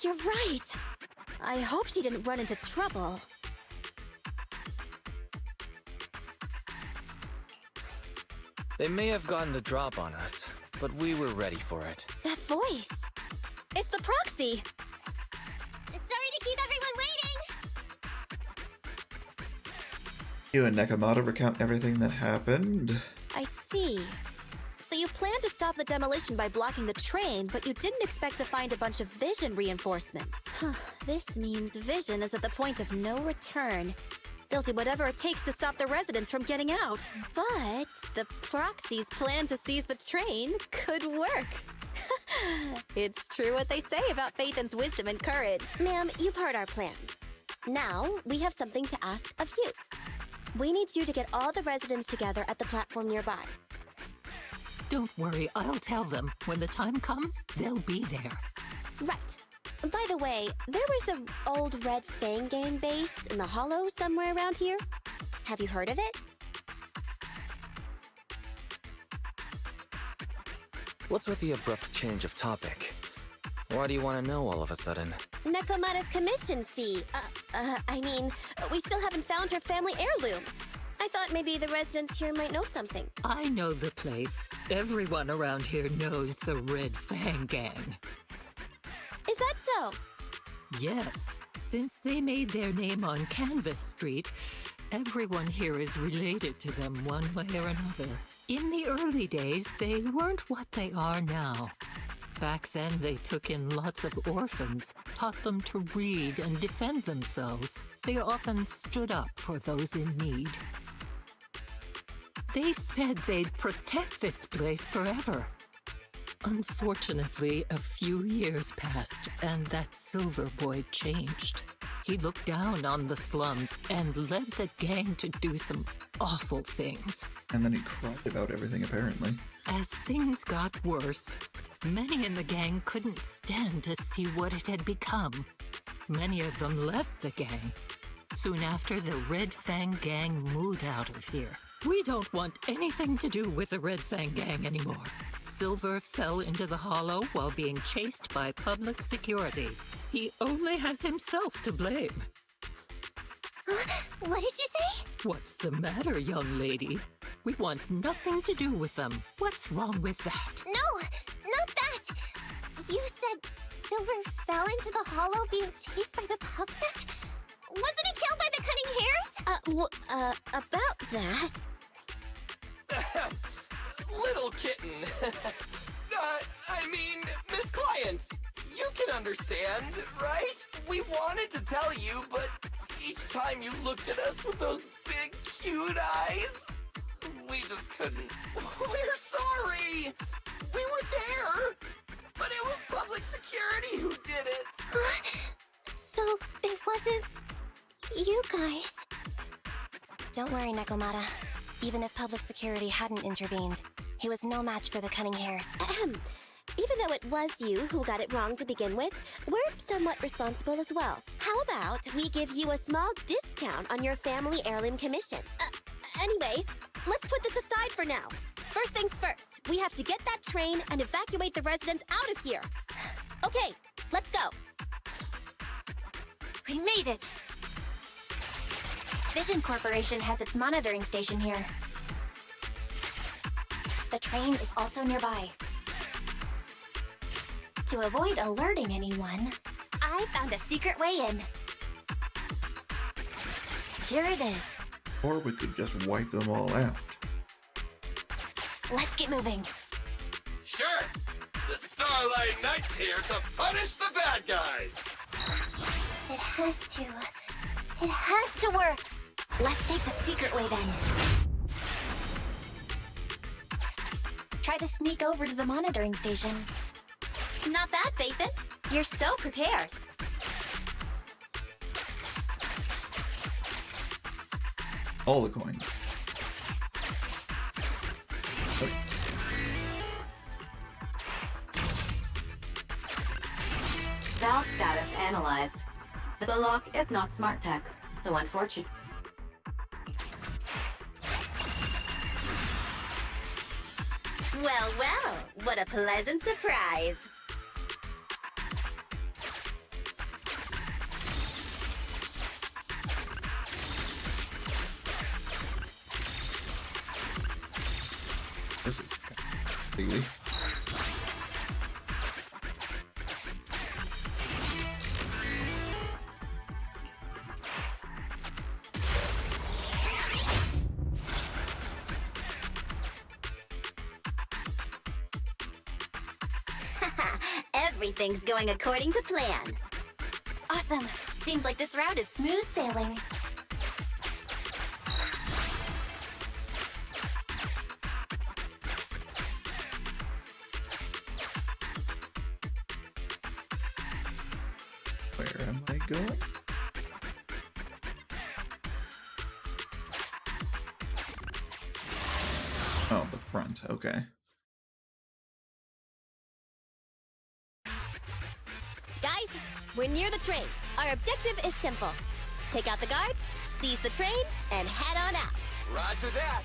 You're right. I hope she didn't run into trouble. They may have gotten the drop on us, but we were ready for it. That voice. It's the proxy. Sorry to keep everyone waiting! You and Nekomata recount everything that happened. I see. So you planned to stop the demolition by blocking the train, but you didn't expect to find a bunch of vision reinforcements. This means vision is at the point of no return. They'll do whatever it takes to stop the residents from getting out. But the proxy's plan to seize the train could work. It's true what they say about Phaethon's wisdom and courage. Ma'am, you've heard our plan. Now, we have something to ask of you. We need you to get all the residents together at the platform nearby. Don't worry, I'll tell them. When the time comes, they'll be there. Right. By the way, there was an old Red Fang Gang base in the Hollow somewhere around here. Have you heard of it? What's with the abrupt change of topic? Why do you want to know all of a sudden? Nekomata's commission fee. We still haven't found her family heirloom. I thought maybe the residents here might know something. I know the place. Everyone around here knows the Red Fang Gang. Is that so? Yes. Since they made their name on Canvas Street, everyone here is related to them one way or another. In the early days, they weren't what they are now. Back then, they took in lots of orphans, taught them to read and defend themselves. They often stood up for those in need. They said they'd protect this place forever. Unfortunately, a few years passed, and that Silver Boy changed. He looked down on the slums and led the gang to do some awful things. And then he cried about everything, apparently. As things got worse, many in the gang couldn't stand to see what it had become. Many of them left the gang. Soon after, the Red Fang Gang moved out of here. We don't want anything to do with the Red Fang Gang anymore. Silver fell into the Hollow while being chased by public security. He only has himself to blame. What did you say? What's the matter, young lady? We want nothing to do with them. What's wrong with that? No, not that! You said Silver fell into the Hollow being chased by the public? Wasn't he killed by the cunning hairs? About that... Little kitten. Miss Client, you can understand, right? We wanted to tell you, but each time you looked at us with those big, cute eyes, we just couldn't. We're sorry. We were there, but it was public security who did it. So it wasn't you guys. Don't worry, Nekomata. Even if public security hadn't intervened, he was no match for the cunning hairs. Even though it was you who got it wrong to begin with, we're somewhat responsible as well. How about we give you a small discount on your family heirloom commission? Anyway, let's put this aside for now. First things first, we have to get that train and evacuate the residents out of here. Okay, let's go. We made it! Vision Corporation has its monitoring station here. The train is also nearby. To avoid alerting anyone, I found a secret way in. Here it is. Or we could just wipe them all out. Let's get moving. Sure! The Starlight Knight's here to punish the bad guys! It has to work. Let's take the secret way then. Try to sneak over to the monitoring station. Not bad, Phaethon. You're so prepared. All the coins. status analyzed. The lock is not smart tech, so unfortunate. Well, well, what a pleasant surprise. This is kind of bigly. Everything's going according to plan. Awesome. Seems like this route is smooth sailing. Where am I going? Oh, the front. Okay. Guys, we're near the train. Our objective is simple. Take out the guards, seize the train, and head on out. Roger that.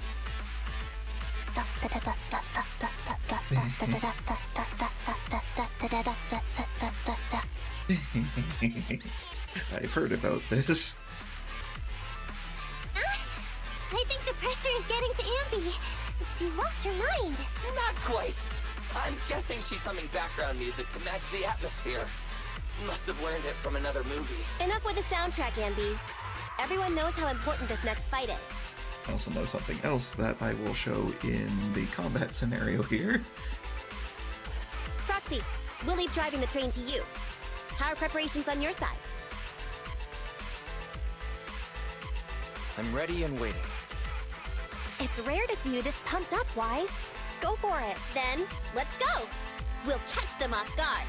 I've heard about this. I think the pressure is getting to Ambi. She's lost her mind. Not quite. I'm guessing she's humming background music to match the atmosphere. Must have learned it from another movie. Enough with the soundtrack, Anby. Everyone knows how important this next fight is. I also know something else that I will show in the combat scenario here. Proxy, we'll leave driving the train to you. How are preparations on your side? I'm ready and waiting. It's rare to see you this pumped up, Wise. Go for it. Then, let's go! We'll catch them off guard.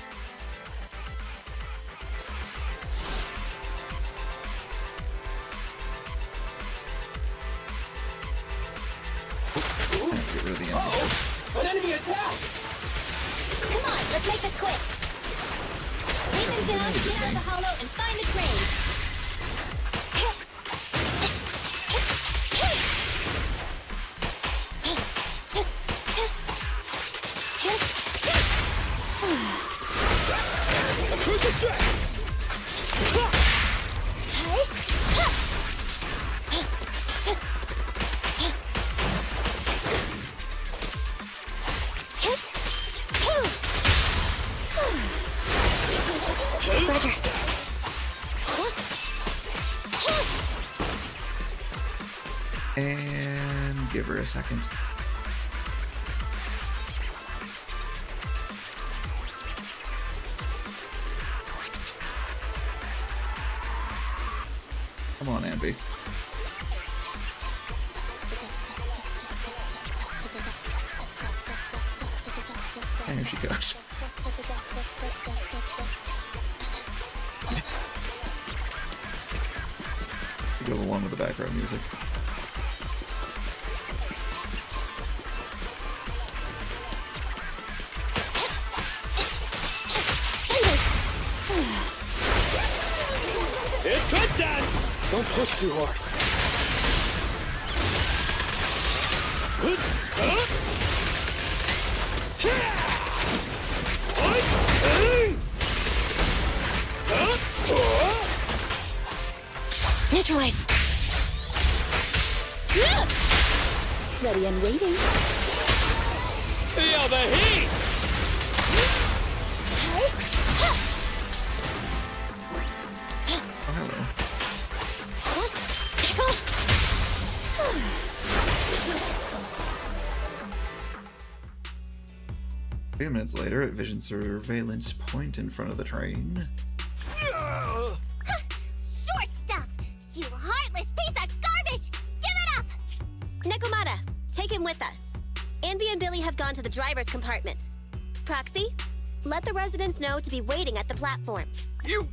Get rid of the enemy. An enemy attack! Come on, let's make this quick. Bring them down, get out of the hollow, and find the train. A crucial strike! Roger. And give her a second. Come on, Ambi. And here she goes. It goes along with the background music. It's crunch time! Don't push too hard. Neutralize. Ready and waiting. Feel the heat! Oh, hello. A few minutes later, at Vision surveillance point in front of the train. Short stuff! You heartless piece of garbage! Give it up! Nekomata, take him with us. Anby and Billy have gone to the driver's compartment. Proxy, let the residents know to be waiting at the platform. You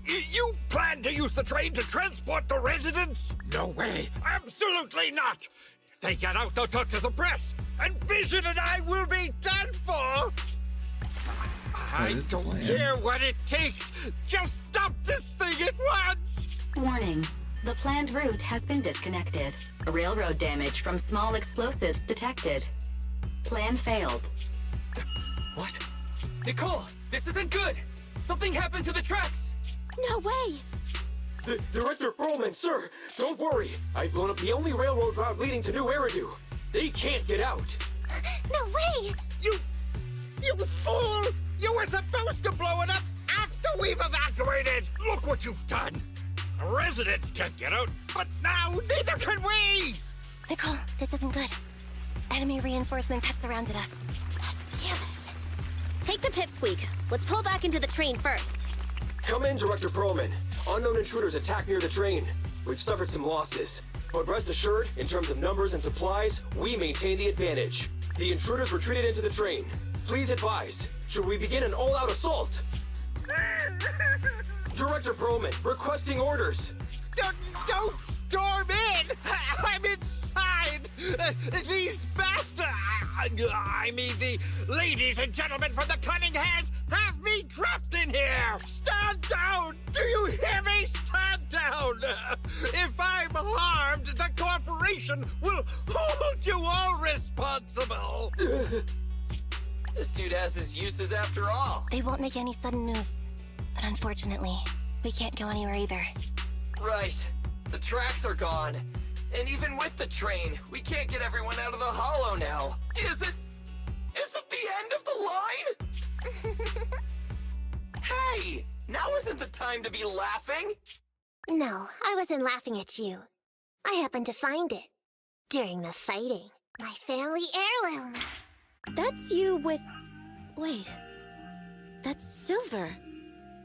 plan to use the train to transport the residents? No way! Absolutely not! If they get out, they'll talk to the press, and Vision and I will be done for! I is the don't plan. care what it takes. Just stop this thing at once! Warning. The planned route has been disconnected. Railroad damage from small explosives detected. Plan failed. What? Nicole, this isn't good! Something happened to the tracks! No way! Director Perlman, sir, don't worry. I've blown up the only railroad route leading to New Eridu. They can't get out. No way! You fool! You were supposed to blow it up after we've evacuated! Look what you've done! Residents can't get out, but now neither can we! Nicole, this isn't good. Enemy reinforcements have surrounded us. God damn it. Take the pipsqueak. Let's pull back into the train first. Come in, Director Perlman. Unknown intruders attacked near the train. We've suffered some losses. But rest assured, in terms of numbers and supplies, we maintain the advantage. The intruders retreated into the train. Please advise, should we begin an all-out assault? Director Perlman, requesting orders. Don't storm in! I'm inside! These bastards! I mean, the ladies and gentlemen from the Cunning Hands have me trapped in here! Stand down! Do you hear me? Stand down! If I'm harmed, the corporation will hold you all responsible! This dude has his uses after all. They won't make any sudden moves. But unfortunately, we can't go anywhere either. Right. The tracks are gone. And even with the train, we can't get everyone out of the hollow now. Is it the end of the line? Hey! Now isn't the time to be laughing! No, I wasn't laughing at you. I happened to find it. During the fighting. My family heirloom. That's you with... Wait. That's Silver.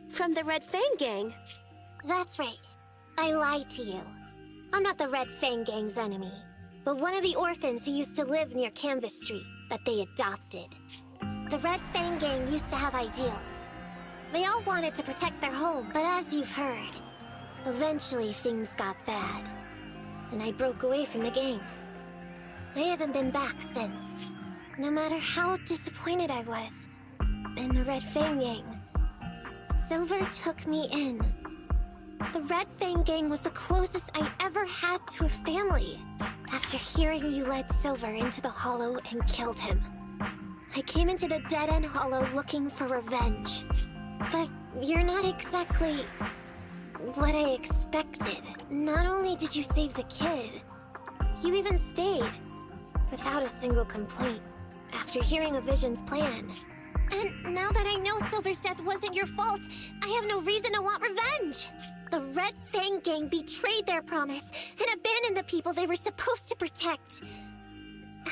From the Red Fang Gang. That's right. I lied to you. I'm not the Red Fang Gang's enemy, but one of the orphans who used to live near Canvas Street that they adopted. The Red Fang Gang used to have ideals. They all wanted to protect their home, but as you've heard, eventually things got bad, and I broke away from the gang. I haven't been back since. No matter how disappointed I was in the Red Fang Gang, Silver took me in. The Red Fang Gang was the closest I ever had to a family. After hearing you led Silver into the Hollow and killed him, I came into the dead-end Hollow looking for revenge. But you're not exactly what I expected. Not only did you save the kid, you even stayed without a single complaint after hearing a Vision's plan. And now that I know Silver's death wasn't your fault, I have no reason to want revenge. The Red Fang Gang betrayed their promise and abandoned the people they were supposed to protect.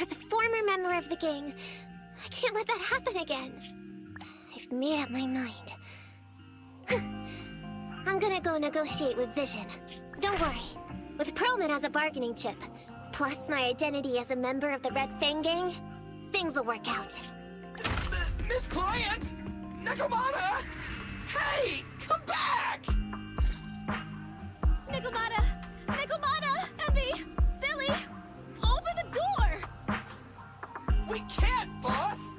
As a former member of the gang, I can't let that happen again. I've made up my mind. I'm gonna go negotiate with Vision. Don't worry. With Perlman as a bargaining chip, plus my identity as a member of the Red Fang Gang, things will work out. Miss Client! Nekomata! Hey! Come back! Nekomata! Nekomata! Envy! Billy! Open the door! We can't, boss!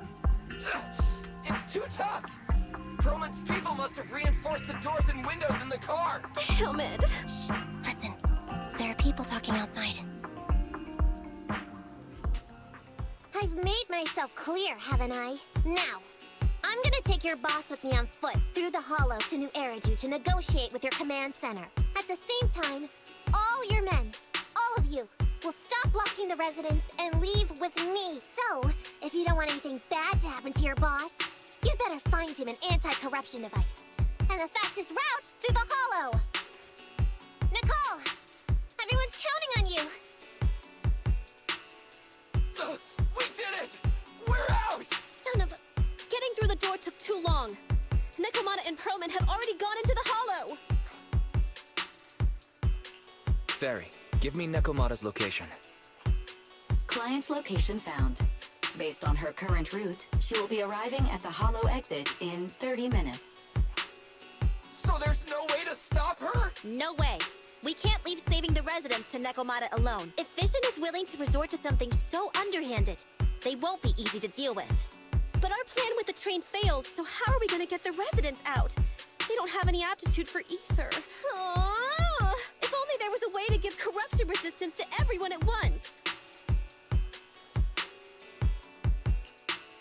It's too tough! Perlman's people must have reinforced the doors and windows in the car! Damn it! Shh, listen. There are people talking outside. I've made myself clear, haven't I? Now, I'm gonna take your boss with me on foot through the Hollow to New Eridu to negotiate with your command center. At the same time, all your men, all of you, will stop blocking the residents and leave with me. So, if you don't want anything bad to happen to your boss, you better find him an anti-corruption device. And the fastest route through the Hollow. Nicole! Everyone's counting on you! We did it! We're out! Son of a... Getting through the door took too long. Nekomata and Perlman have already gone into the Hollow! Fairy, give me Nekomata's location. Client location found. Based on her current route, she will be arriving at the Hollow exit in 30 minutes. So there's no way to stop her? No way. We can't leave saving the residents to Nekomata alone. If Vision is willing to resort to something so underhanded, they won't be easy to deal with. But our plan with the train failed, so how are we gonna get the residents out? They don't have any aptitude for ether. Aww. If only there was a way to give corruption resistance to everyone at once.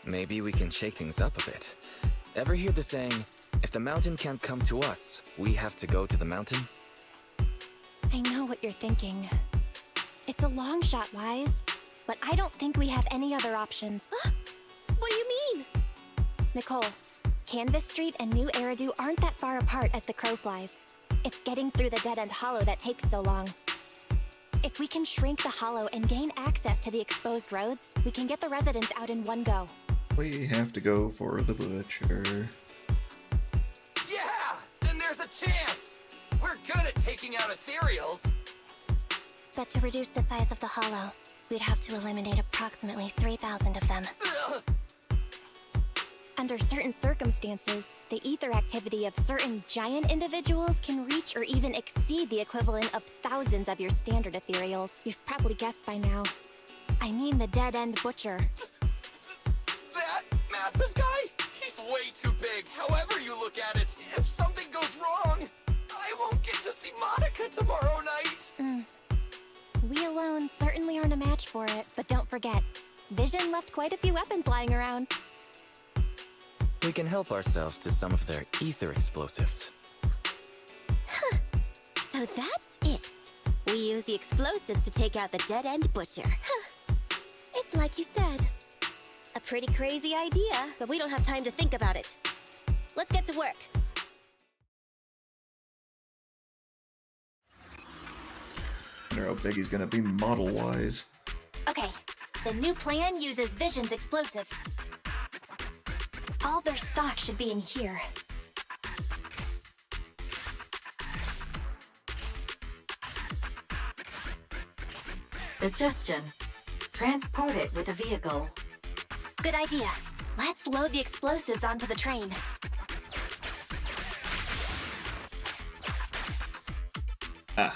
Maybe we can shake things up a bit. Ever hear the saying, if the mountain can't come to us, we have to go to the mountain? I know what you're thinking. It's a long shot, Wise, but I don't think we have any other options. Huh? What do you mean? Nicole, Canvas Street and New Eridu aren't that far apart as the crow flies. It's getting through the dead-end hollow that takes so long. If we can shrink the hollow and gain access to the exposed roads, we can get the residents out in one go. We have to go for the butcher. Yeah! Then there's a chance! We're good at taking out ethereals! But to reduce the size of the hollow, we'd have to eliminate approximately 3,000 of them. Ugh. Under certain circumstances, the ether activity of certain giant individuals can reach or even exceed the equivalent of thousands of your standard ethereals. You've probably guessed by now. I mean the dead-end butcher. That massive guy? He's way too big, however you look at it. If something goes wrong, I won't get to see Monica tomorrow night. We alone certainly aren't a match for it, but don't forget, Vision left quite a few weapons lying around. We can help ourselves to some of their ether explosives. Huh. So that's it. We use the explosives to take out the dead-end butcher. Huh. It's like you said. A pretty crazy idea, but we don't have time to think about it. Let's get to work. I wonder how big he's gonna be model-wise. Okay, the new plan uses Vision's explosives. All their stock should be in here. Suggestion. Transport it with a vehicle. Good idea. Let's load the explosives onto the train. Ah.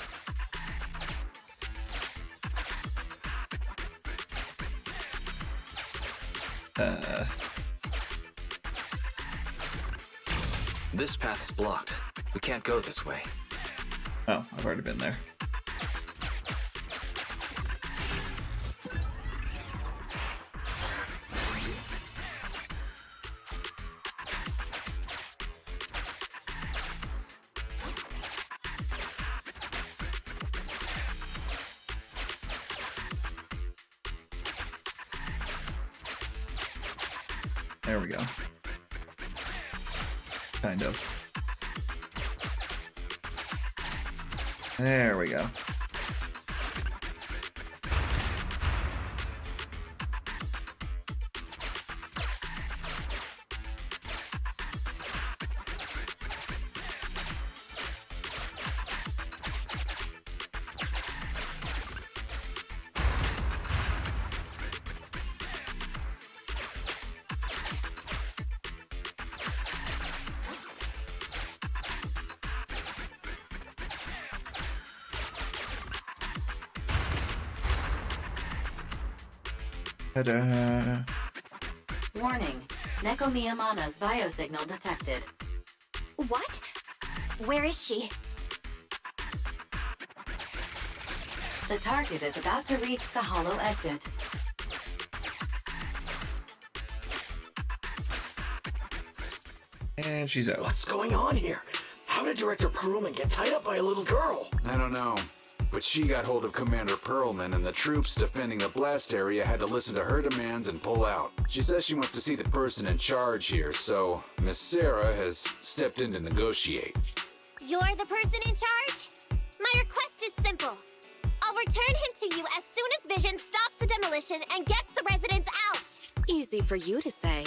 This path's blocked. We can't go this way. Oh, I've already been there. There we go. Kind of. There we go. Ta-da! Warning. Neko Miyamana's biosignal detected. What? Where is she? The target is about to reach the hollow exit. And she's out. What's going on here? How did Director Perlman get tied up by a little girl? I don't know, but she got hold of Commander Perlman, and the troops defending the blast area had to listen to her demands and pull out. She says she wants to see the person in charge here, so Miss Sarah has stepped in to negotiate. You're the person in charge? My request is simple. I'll return him to you as soon as Vision stops the demolition and gets the residents out. Easy for you to say.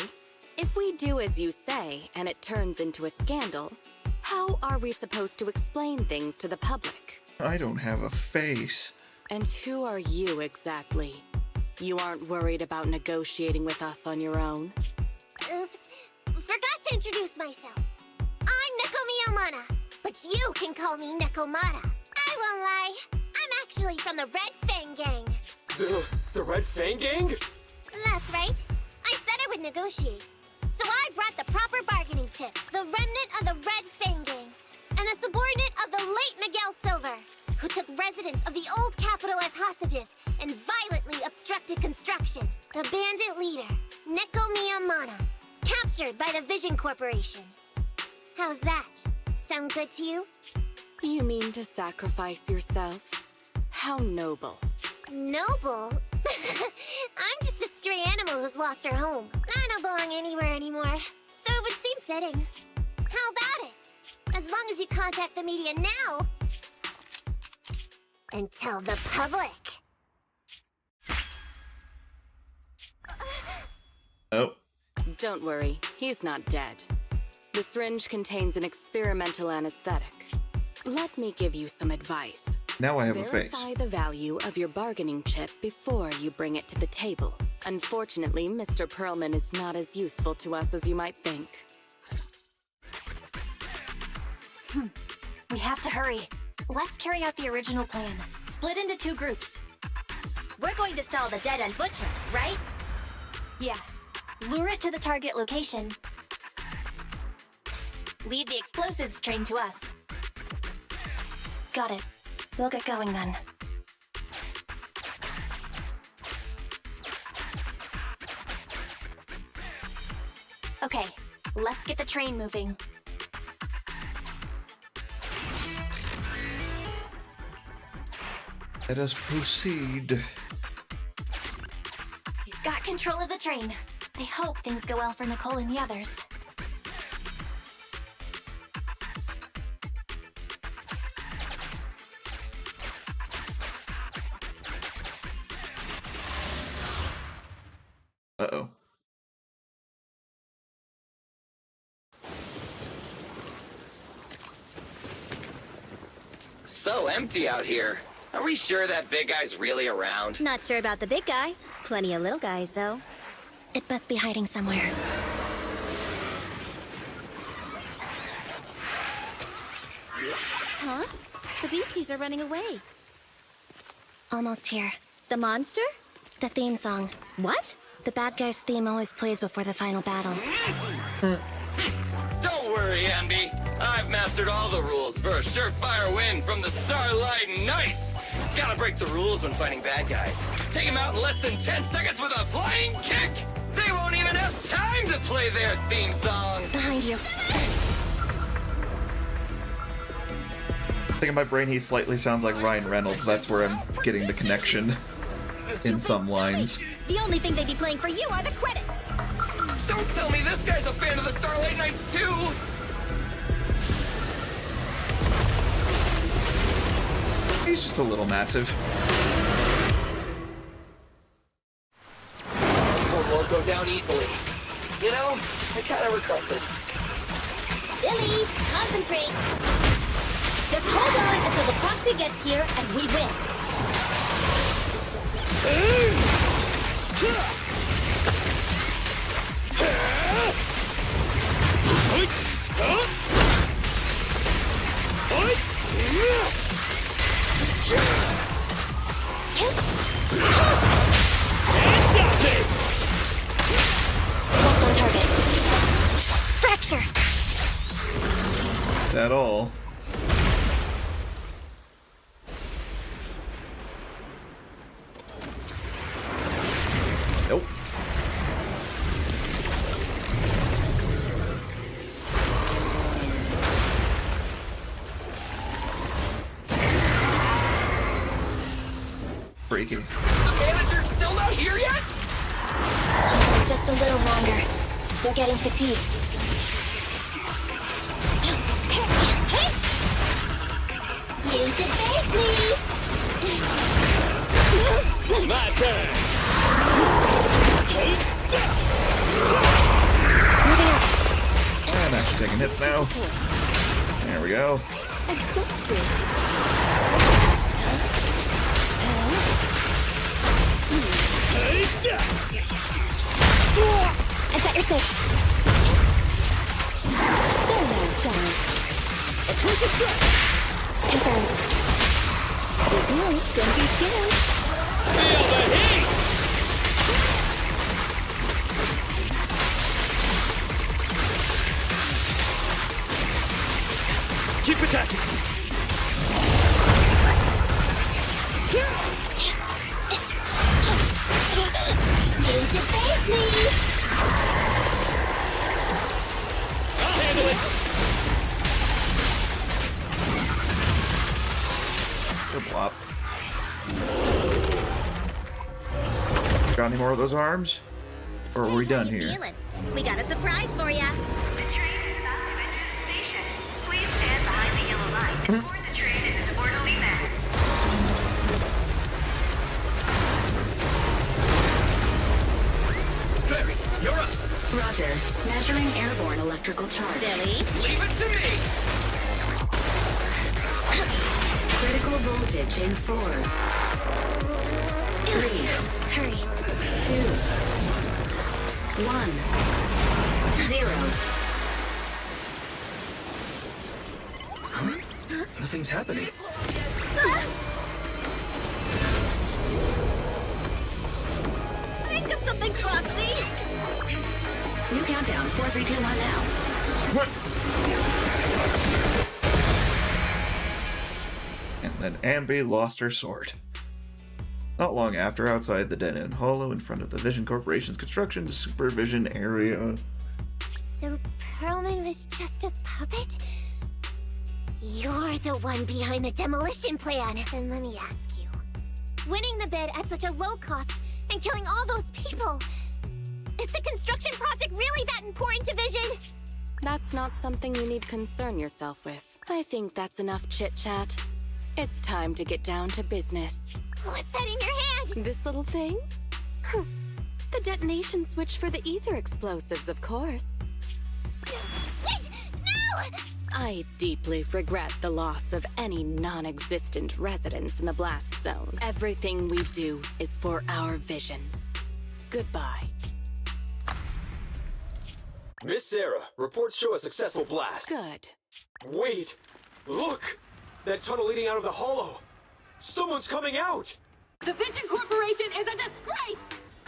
If we do as you say, and it turns into a scandal, how are we supposed to explain things to the public? I don't have a face. And who are you exactly? You aren't worried about negotiating with us on your own? Oops. Forgot to introduce myself. I'm Neko Miyamana, but you can call me Nekomata. I won't lie. I'm actually from the Red Fang Gang. The Red Fang Gang? That's right. I said I would negotiate. So I brought the proper bargaining chips, the remnant of the Red Fang Gang, and a subordinate of the late Miguel Silver, who took residents of the old capital as hostages and violently obstructed construction. The bandit leader, Neko Miyamana, captured by the Vision Corporation. How's that? Sound good to you? You mean to sacrifice yourself? How noble. Noble? I'm just a stray animal who's lost her home. I don't belong anywhere anymore, so it would seem fitting. How about it? As long as you contact the media now and tell the public. Oh. Don't worry, he's not dead. The syringe contains an experimental anesthetic. Let me give you some advice. Now I have a face. Verify the value of your bargaining chip before you bring it to the table. Unfortunately, Mr. Perlman is not as useful to us as you might think. We have to hurry. Let's carry out the original plan. Split into 2 groups. We're going to stall the dead-end butcher, right? Yeah. Lure it to the target location. Lead the explosives train to us. Got it. We'll get going then. Okay, let's get the train moving. Let us proceed. We've got control of the train. I hope things go well for Nicole and the others. Uh-oh. So empty out here. Are we sure that big guy's really around? Not sure about the big guy. Plenty of little guys, though. It must be hiding somewhere. Huh? The beasties are running away. Almost here. The monster? The theme song. What? The bad guy's theme always plays before the final battle. Don't worry, Ambi. I've mastered all the rules for a surefire win from the Starlight Knights. Gotta break the rules when fighting bad guys. Take them out in less than 10 seconds with a flying kick. They won't even have time to play their theme song. Behind you. I think in my brain he slightly sounds like Ryan Reynolds. That's where I'm getting the connection in some lines. The only thing they'd be playing for you are the credits. Don't tell me this guy's a fan of the Starlight Knights too. He's just a little massive. This one won't go down easily. You know, I kind of regret this. Billy, concentrate. Just hold on until the proxy gets here and we win. Locked on target. Fracture! Is that all? Nope. Breaking. The manager's still not here yet? Just a little longer. They're getting fatigued. You should thank me! My turn! Moving up. I'm actually taking hits now. There we go. Accept this. I got your six. Go now, child. A crucial strike! Confirmed. Good night. Don't be scared. Feel the heat! attacking! You should thank me! I'll handle it! Good blop. Got any more of those arms? Or are we done here? Feeling? We got a surprise for ya. The train is about to enter the station. Please stand behind the yellow line and board the train in an orderly manner. Fairy, you're up! Roger. Measuring airborne electrical charge. Billy? Leave it to me! Critical voltage in 4, 3, Hurry. 2, 1, 0. Nothing's happening. Think of something, Foxy! New countdown. 4, 3, 2, 1 now. And then Ambi lost her sword. Not long after, outside the Dead End Hollow, in front of the Vision Corporation's construction supervision area. So Perlman was just a puppet? You're the one behind the demolition plan. Then let me ask you. Winning the bid at such a low cost and killing all those people. Is the construction project really that important to Vision? That's not something you need concern yourself with. I think that's enough chit-chat. It's time to get down to business. What's that in your hand? This little thing? The detonation switch for the ether explosives, of course. Wait! No! I deeply regret the loss of any non-existent residents in the blast zone. Everything we do is for our vision. Goodbye. Miss Sarah, reports show a successful blast. Good. Wait! Look! That tunnel leading out of the hollow! Someone's coming out! The Vision Corporation is a disgrace!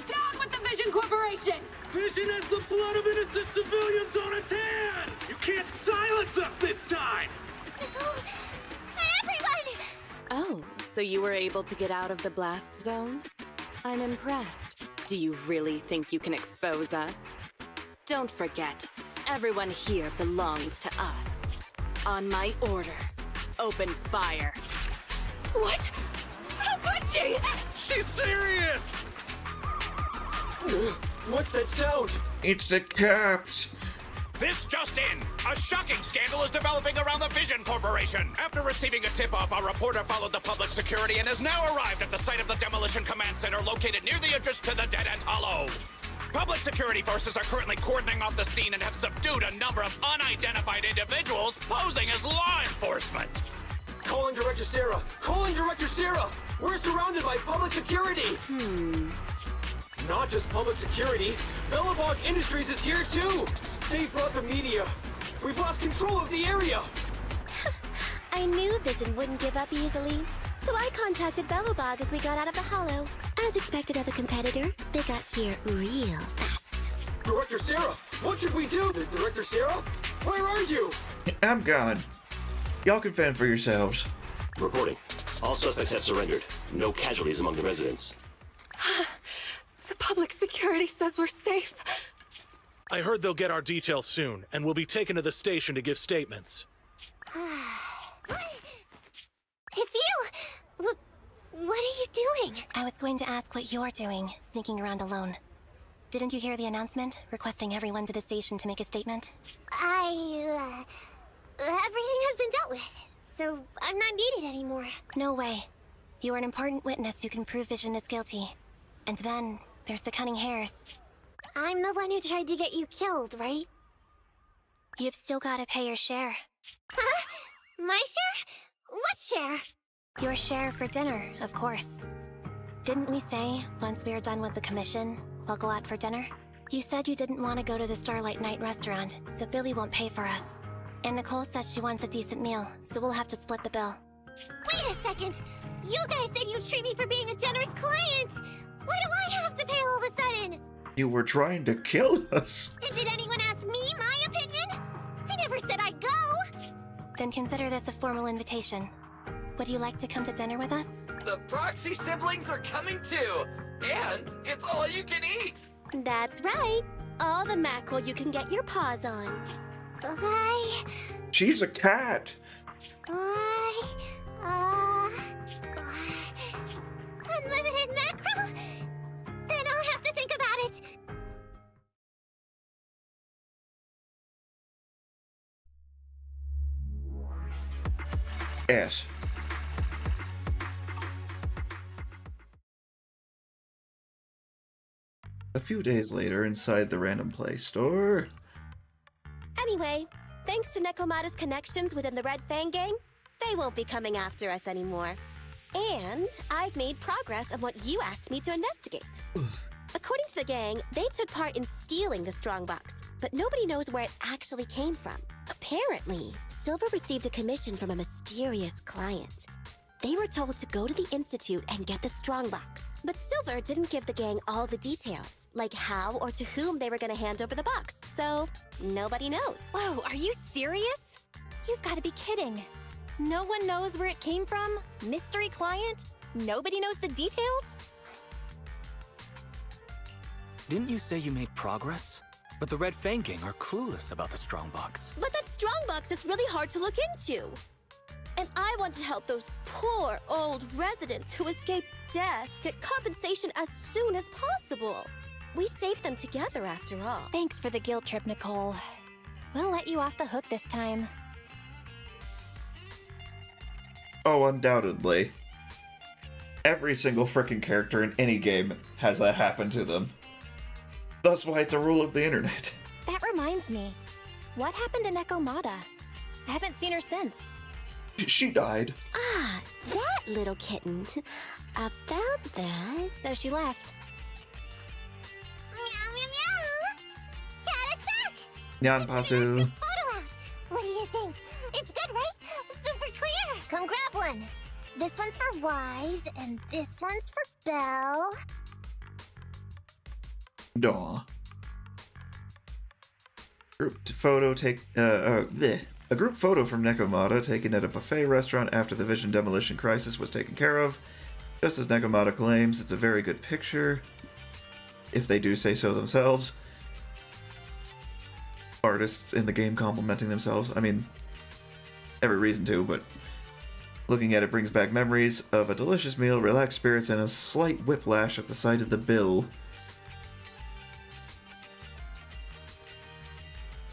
Down with the Vision Corporation! Vision has the blood of innocent civilians on its hands! You can't silence us this time! Everyone! Oh, so you were able to get out of the blast zone? I'm impressed. Do you really think you can expose us? Don't forget, everyone here belongs to us. On my order, open fire. What? How could she? She's serious! What's that sound? It's the cops! This just in! A shocking scandal is developing around the Vision Corporation! After receiving a tip-off, our reporter followed the public security and has now arrived at the site of the Demolition Command Center located near the entrance to the Dead End Hollow. Public security forces are currently cordoning off the scene and have subdued a number of unidentified individuals posing as law enforcement. Calling Director Sarah! Calling Director Sarah! We're surrounded by public security! Not just public security. Bellabog Industries is here too! They brought the media. We've lost control of the area! I knew Vision wouldn't give up easily, so I contacted Bellabog as we got out of the hollow. As expected of a competitor, they got here real fast. Director Sarah! What should we do? Director Sarah? Where are you? I'm gone. Y'all can fend for yourselves. Reporting. All suspects have surrendered. No casualties among the residents. The public security says we're safe. I heard they'll get our details soon, and we'll be taken to the station to give statements. It's you! What are you doing? I was going to ask what you're doing, sneaking around alone. Didn't you hear the announcement, requesting everyone to the station to make a statement? Everything has been dealt with, so I'm not needed anymore. No way. You are an important witness who can prove Vision is guilty. And then, there's the Cunning Hares. I'm the one who tried to get you killed, right? You've still gotta pay your share. Huh? My share? What share? Your share for dinner, of course. Didn't we say, once we are done with the commission, we'll go out for dinner? You said you didn't want to go to the Starlight Night restaurant, so Billy won't pay for us. And Nicole says she wants a decent meal, so we'll have to split the bill. Wait a second! You guys said you'd treat me for being a generous client! Why do I have to pay all of a sudden? You were trying to kill us. And did anyone ask me my opinion? I never said I'd go! Then consider this a formal invitation. Would you like to come to dinner with us? The Proxy siblings are coming too! And it's all you can eat! That's right. All the mackerel you can get your paws on. She's a cat. Unlimited mackerel? Then I'll have to think about it. Yes. A few days later, inside the Random Play store... Anyway, thanks to Nekomata's connections within the Red Fang gang, they won't be coming after us anymore. And I've made progress on what you asked me to investigate. According to the gang, they took part in stealing the strongbox, but nobody knows where it actually came from. Apparently, Silver received a commission from a mysterious client. They were told to go to the Institute and get the strongbox, but Silver didn't give the gang all the details, like how or to whom they were going to hand over the box, so nobody knows. Whoa, are you serious? You've got to be kidding. No one knows where it came from? Mystery client? Nobody knows the details? Didn't you say you made progress? But the Red Fang gang are clueless about the strongbox. But that strongbox is really hard to look into. And I want to help those poor old residents who escaped death get compensation as soon as possible. We saved them together after all. Thanks for the guilt trip, Nicole. We'll let you off the hook this time. Oh, undoubtedly. Every single frickin' character in any game has that happen to them. That's why it's a rule of the internet. That reminds me. What happened to Nekomata? I haven't seen her since. She died. Ah, that little kitten. About that... So she left. Meow, meow, meow! Cat attack! Nyan Pasu. Photo out! What do you think? It's good, right? Super clear! Come grab one. This one's for Wise, and this one's for Belle. Daw. Group photo A group photo from Nekomata taken at a buffet restaurant after the Vision demolition crisis was taken care of. Just as Nekomata claims, it's a very good picture. If they do say so themselves. Artists in the game complimenting themselves. I mean, every reason to, but looking at it brings back memories of a delicious meal, relaxed spirits, and a slight whiplash at the sight of the bill.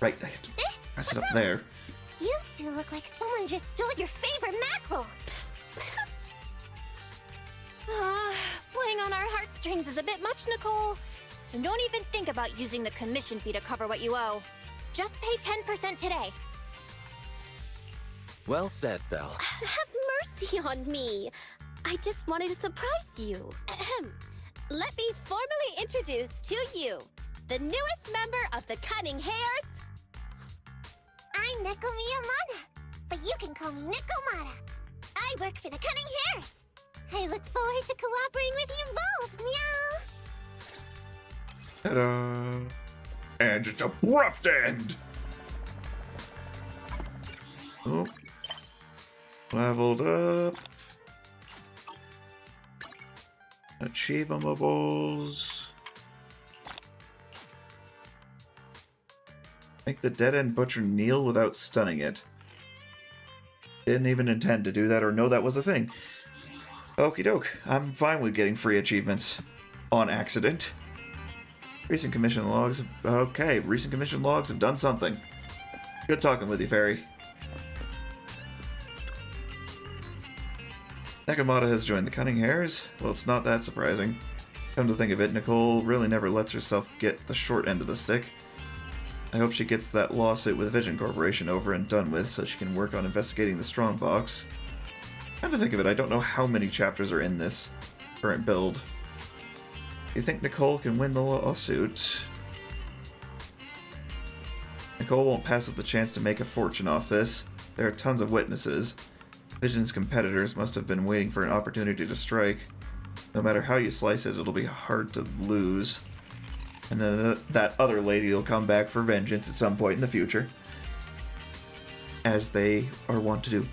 Right, I have to press it up there. You two look like someone just stole your favorite mackerel. Playing on our heartstrings is a bit much, Nicole. And don't even think about using the commission fee to cover what you owe. Just pay 10% today. Well said, Belle. Have mercy on me. I just wanted to surprise you. Let me formally introduce to you the newest member of the Cunning Hares. I'm Neko Miyamada, but you can call me Nekomata. I work for the Cunning Hares. I look forward to cooperating with you both, meow! Ta-da! And it's abrupt end! Oh. Leveled up. Achievables. Make the dead-end butcher kneel without stunning it. Didn't even intend to do that or know that was a thing. Okie doke. I'm fine with getting free achievements. On accident. Recent commission logs. Okay, recent commission logs have done something. Good talking with you, Fairy. Nekomata has joined the Cunning Hares. Well, it's not that surprising. Come to think of it, Nicole really never lets herself get the short end of the stick. I hope she gets that lawsuit with Vision Corporation over and done with so she can work on investigating the strongbox. Come to think of it, I don't know how many chapters are in this current build. You think Nicole can win the lawsuit? Nicole won't pass up the chance to make a fortune off this. There are tons of witnesses. Vision's competitors must have been waiting for an opportunity to strike. No matter how you slice it, it'll be hard to lose. And then that other lady will come back for vengeance at some point in the future. as they are wont to do.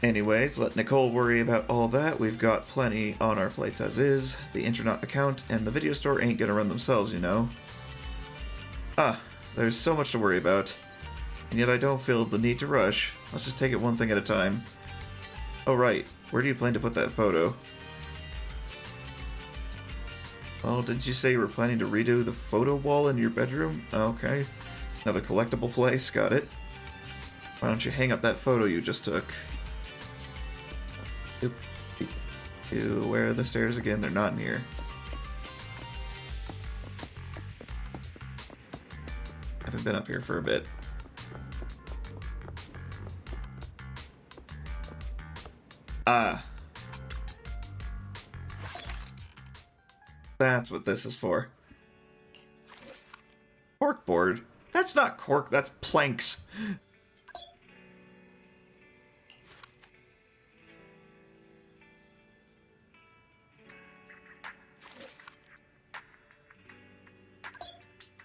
Anyways, let Nicole worry about all that. We've got plenty on our plates as is. The internet account and the video store ain't gonna run themselves, you know. There's so much to worry about. And yet I don't feel the need to rush. Let's just take it one thing at a time. Oh right, where do you plan to put that photo? Well, didn't you say you were planning to redo the photo wall in your bedroom? Okay. Another collectible place, got it. Why don't you hang up that photo you just took? Where are the stairs again? They're not near. Haven't been up here for a bit. That's what this is for. Corkboard? That's not cork, that's planks.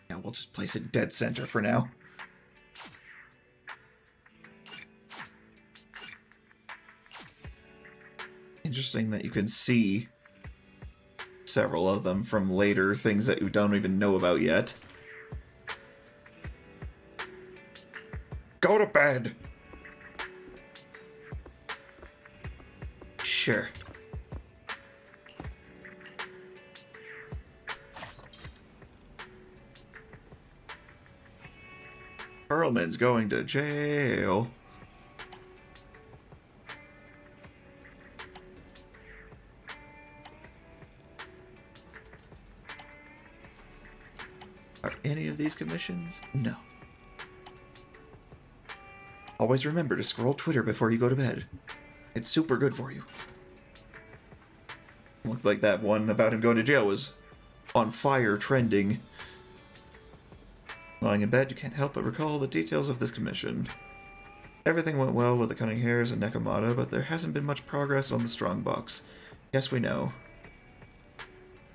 Yeah, we'll just place it dead center for now. Interesting that you can see several of them from later, things that you don't even know about yet. Go to bed! Sure. Perlman's going to jail. Are any of these commissions? No. Always remember to scroll Twitter before you go to bed. It's super good for you. Looked like that one about him going to jail was on fire trending. Lying in bed, you can't help but recall the details of this commission. Everything went well with the Cunning Hares and Nekomata, but there hasn't been much progress on the Strongbox. Yes, we know.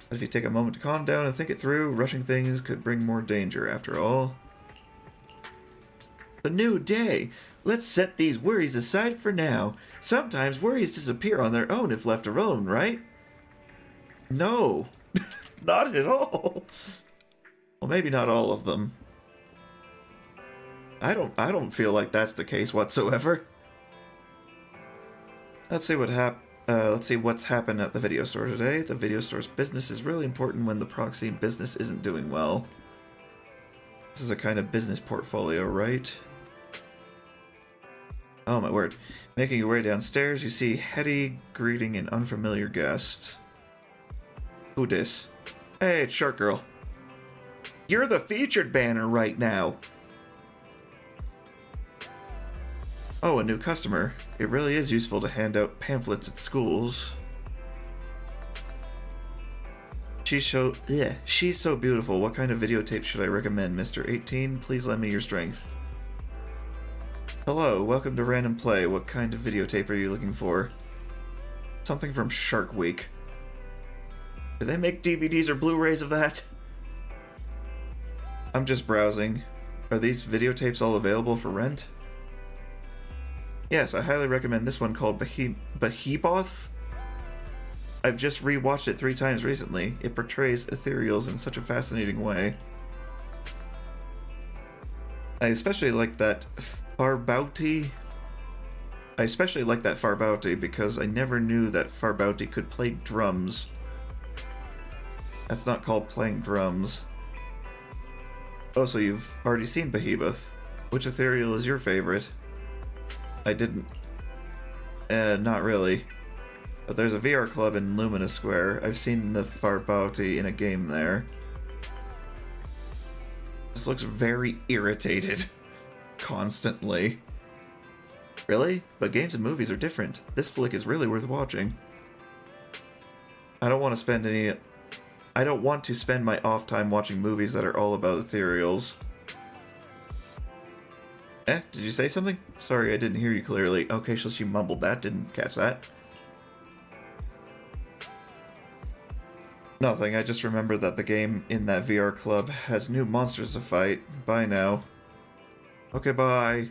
But if you take a moment to calm down and think it through, rushing things could bring more danger after all. The new day! Let's set these worries aside for now. Sometimes worries disappear on their own if left alone, right? No. Not at all. Well, maybe not all of them. I don't feel like that's the case whatsoever. Let's see what's happened at the video store today. The video store's business is really important when the proxy business isn't doing well. This is a kind of business portfolio, right? Oh my word. Making your way downstairs, you see Hetty greeting an unfamiliar guest. Who dis? Hey, it's Shark Girl. You're the featured banner right now. Oh, a new customer. It really is useful to hand out pamphlets at schools. She's so beautiful. What kind of videotape should I recommend, Mr. 18? Please lend me your strength. Hello, welcome to Random Play. What kind of videotape are you looking for? Something from Shark Week. Do they make DVDs or Blu-rays of that? I'm just browsing. Are these videotapes all available for rent? Yes, I highly recommend this one called Behemoth. I've just rewatched it 3 times recently. It portrays ethereals in such a fascinating way. I especially like that Farbauti. Because I never knew that Farbauti could play drums. That's not called playing drums. Oh, so you've already seen Behemoth. Which ethereal is your favorite? I didn't. Not really. But there's a VR club in Lumina Square. I've seen the Farbauti in a game there. This looks very irritated. Constantly. Really? But games and movies are different. This flick is really worth watching. I don't want to spend my off time watching movies that are all about ethereals. Did you say something? Sorry, I didn't hear you clearly. Okay, so she mumbled that. Didn't catch that. Nothing, I just remember that the game in that VR club has new monsters to fight. Bye now. Okay, bye.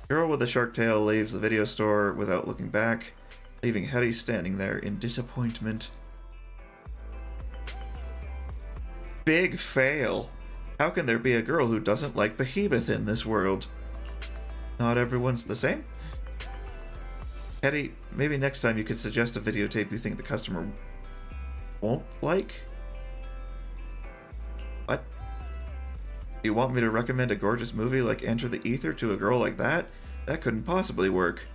Girl with the shark tail leaves the video store without looking back, leaving Hetty standing there in disappointment. Big fail. How can there be a girl who doesn't like Behemoth in this world? Not everyone's the same? Hetty, maybe next time you could suggest a videotape you think the customer won't like? What? You want me to recommend a gorgeous movie like Enter the Ether to a girl like that? That couldn't possibly work.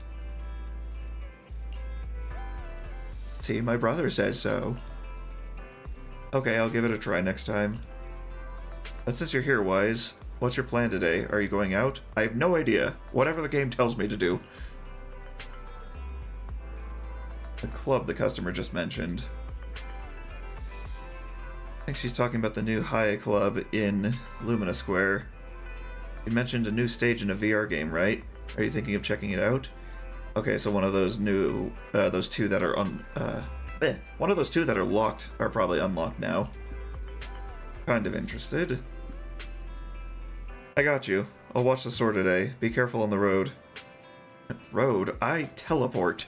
See, my brother says so. Okay, I'll give it a try next time. But since you're here, Wise, what's your plan today? Are you going out? I have no idea. Whatever the game tells me to do. The club the customer just mentioned. I think she's talking about the new Haya Club in Lumina Square. You mentioned a new stage in a VR game, right? Are you thinking of checking it out? Okay, so one of those new, those two that are one of those two that are locked are probably unlocked now. Kind of interested. I got you. I'll watch the store today. Be careful on the road. Road? I teleport.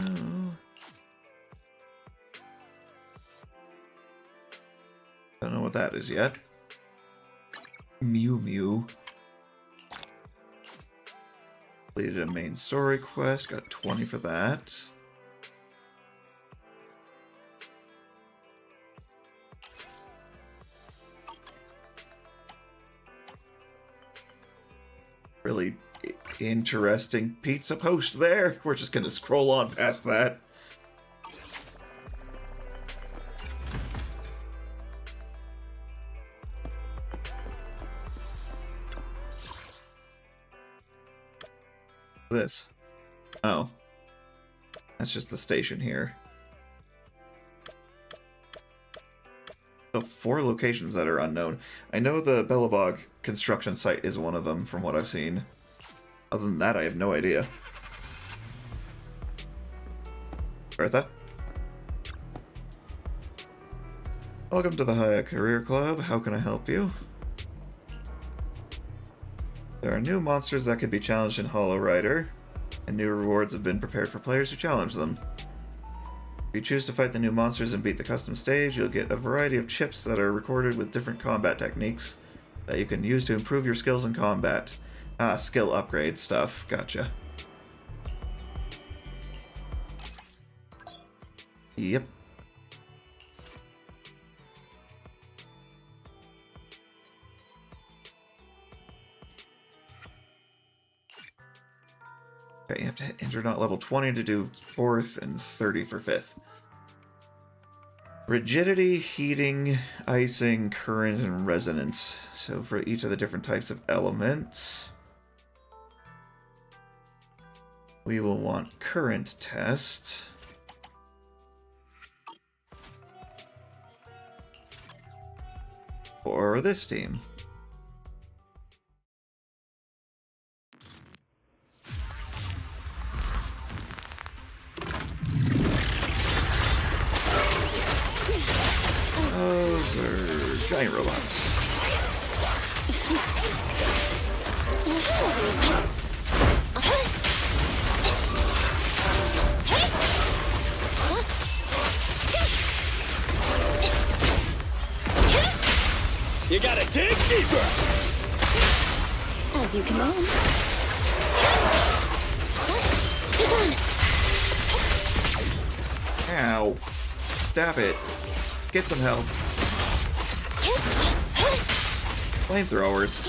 Oh. Don't know what that is yet. Mew Mew. Completed a main story quest, got 20 for that. Really interesting pizza post there. We're just gonna scroll on past that. This. Oh. That's just the station here. So 4 locations that are unknown. I know the Bellabog construction site is one of them from what I've seen. Other than that, I have no idea. Bertha? Welcome to the Haya Career Club. How can I help you? There are new monsters that can be challenged in Hollow Rider, and new rewards have been prepared for players who challenge them. If you choose to fight the new monsters and beat the custom stage, you'll get a variety of chips that are recorded with different combat techniques that you can use to improve your skills in combat. Ah, skill upgrade stuff. Gotcha. Yep. Okay, you have to hit Internet level 20 to do 4th and 30 for 5th. Rigidity, heating, icing, current, and resonance. So for each of the different types of elements, we will want current test. For this team. Those are giant robots. You gotta dig deeper! As you command. Ow. Stop it. Get some help. Flamethrowers.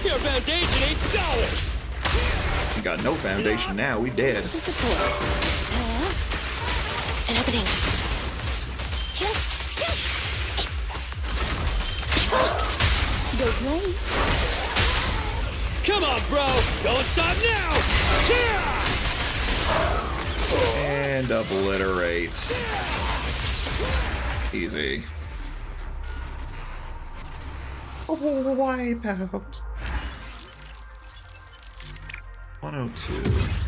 Your foundation ain't solid! We got no foundation now, we dead. To support. An opening. Go play. Come on, bro! Don't stop now! And obliterate. Easy. Wipe out. 102.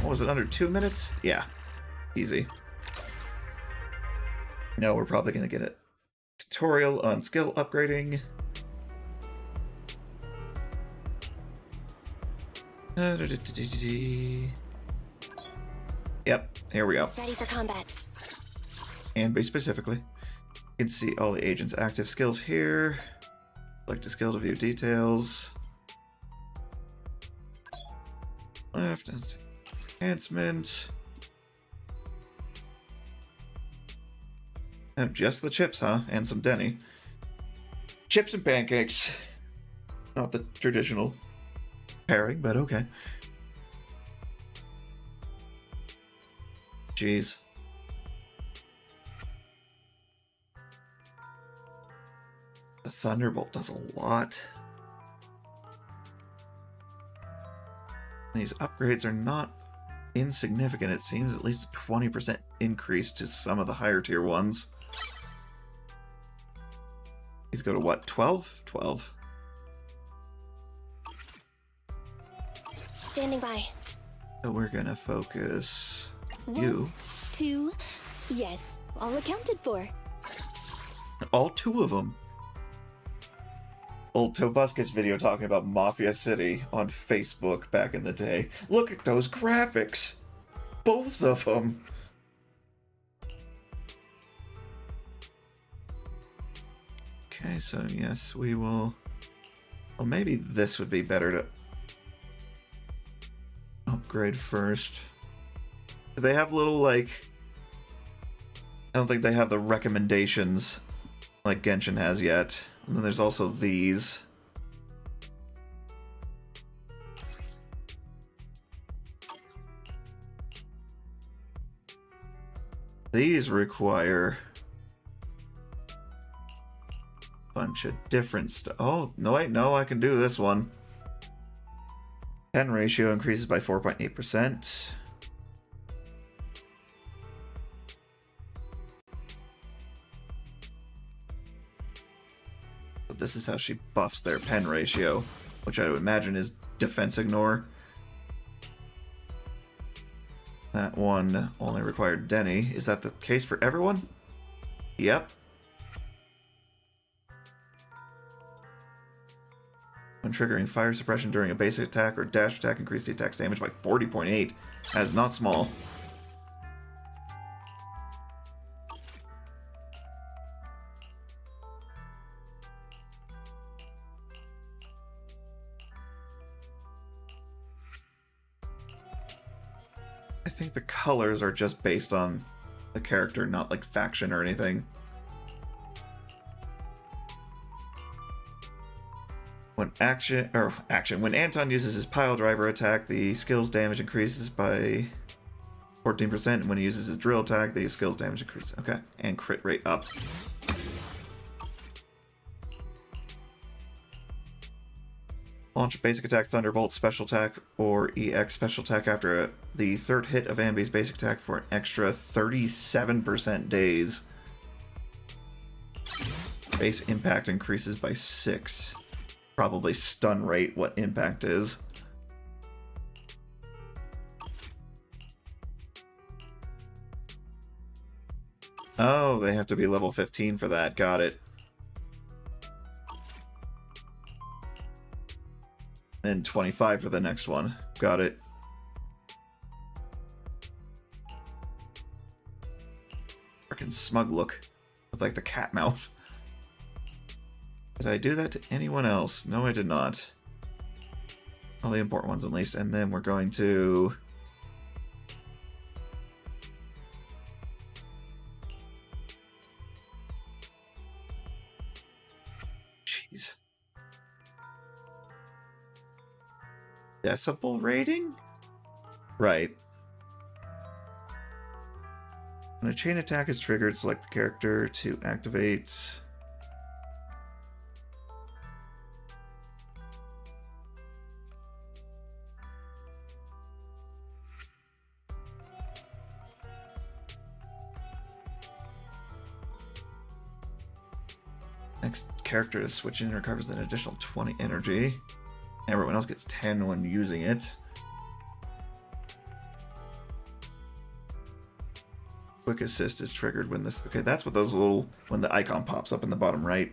What was it, under 2 minutes? Yeah. Easy. No, we're probably going to get a tutorial on skill upgrading. Yep, here we go. Ready for combat. And be specifically. You can see all the agent's active skills here. Select a skill to view details. Left, enhancement. Oh, just the chips, huh? And some Denny. Chips and pancakes. Not the traditional pairing, but okay. Jeez. The Thunderbolt does a lot. These upgrades are not insignificant, it seems. At least a 20% increase to some of the higher tier ones. These go to what? 12? 12. Standing by. So we're gonna focus 1, you. 2, yes, all accounted for. All 2 of them. Old Tobuscus video talking about Mafia City on Facebook back in the day. Look at those graphics. Both of them. Okay, so yes, we will... Well, maybe this would be better to upgrade first. Do they have little, like... I don't think they have the recommendations like Genshin has yet. And then there's also these. These require a bunch of different stuff. Oh, no, wait, no, I can do this one. Pen ratio increases by 4.8%. This is how she buffs their pen ratio, which I would imagine is defense ignore. That one only required Denny. Is that the case for everyone? Yep. When triggering fire suppression during a basic attack or dash attack, increase the attack's damage by 40.8. That is not small. I think the colors are just based on the character, not like faction or anything. When when Anton uses his pile driver attack, the skill's damage increases by 14%. When he uses his drill attack, the skill's damage increases. Okay, and crit rate up. Launch a basic attack, Thunderbolt, special attack, or EX special attack after the third hit of Ambi's basic attack for an extra 37% days. Base impact increases by 6. Probably stun rate, what impact is. Oh, they have to be level 15 for that. Got it. And 25 for the next one. Got it. Frickin' smug look. With like the cat mouth. Did I do that to anyone else? No, I did not. All the important ones at least. And then we're going to... Jeez. Decibel rating? Right. When a chain attack is triggered, select the character to activate. Next character to switch in recovers an additional 20 energy. Everyone else gets 10 when using it. Quick assist is triggered when this... Okay, that's what those little... When the icon pops up in the bottom right.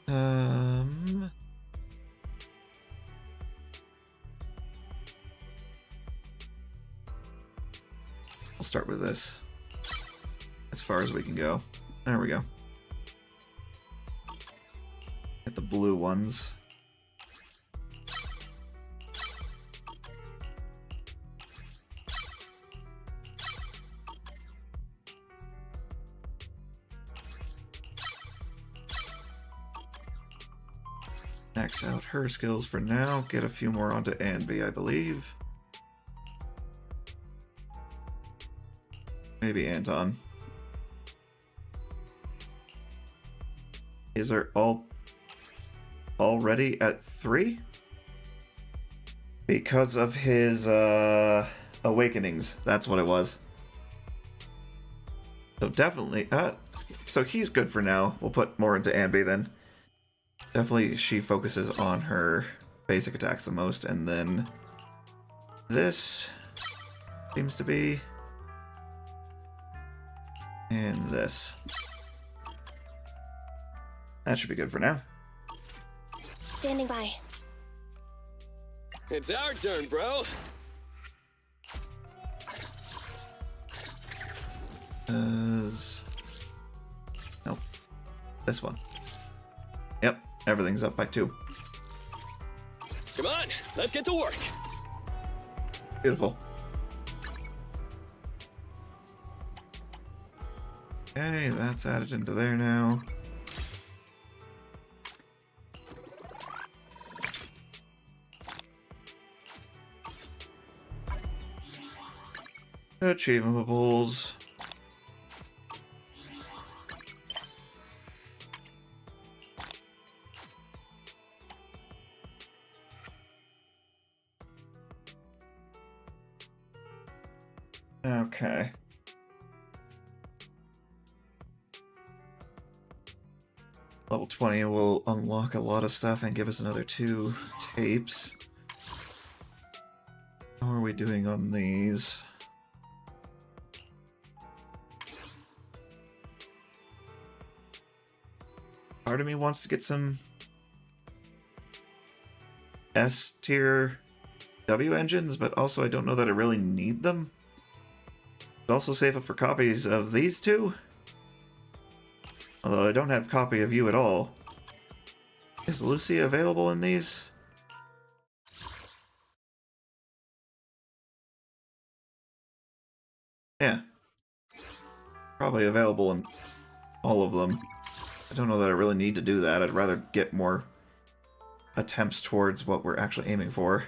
I'll start with this. As far as we can go. There we go. Get the blue ones. Max out her skills for now. Get a few more onto Anby, I believe. Maybe Anton. Is are all already at 3? Because of his awakenings. That's what it was. So definitely so he's good for now. We'll put more into Anby then. Definitely she focuses on her basic attacks the most, and then this seems to be, and this. That should be good for now. Standing by. It's our turn, bro. Nope. This one. Yep, everything's up by 2. Come on, let's get to work. Beautiful. Okay, that's added into there now. Achievables. Okay. Level 20 will unlock a lot of stuff and give us another 2 tapes. How are we doing on these? Part of me wants to get some S tier W engines, but also I don't know that I really need them. But also save up for copies of these 2. Although I don't have copy of you at all. Is Lucy available in these? Yeah. Probably available in all of them. I don't know that I really need to do that. I'd rather get more attempts towards what we're actually aiming for.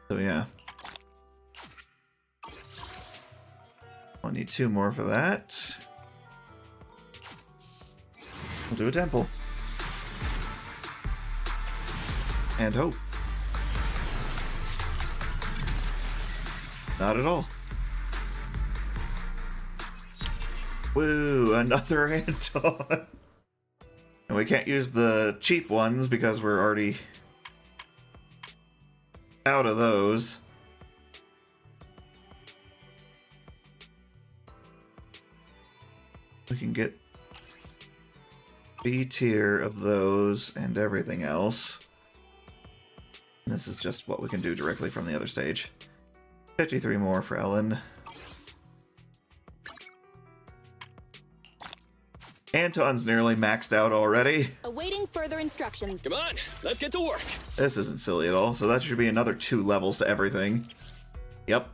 So yeah. I'll need 2 more for that. We'll do a temple. And hope. Not at all. Woo, another Anton. And we can't use the cheap ones because we're already out of those. We can get B tier of those and everything else. And this is just what we can do directly from the other stage. 53 more for Ellen. Anton's nearly maxed out already. Awaiting further instructions. Come on, let's get to work. This isn't silly at all, so that should be another 2 levels to everything. Yep.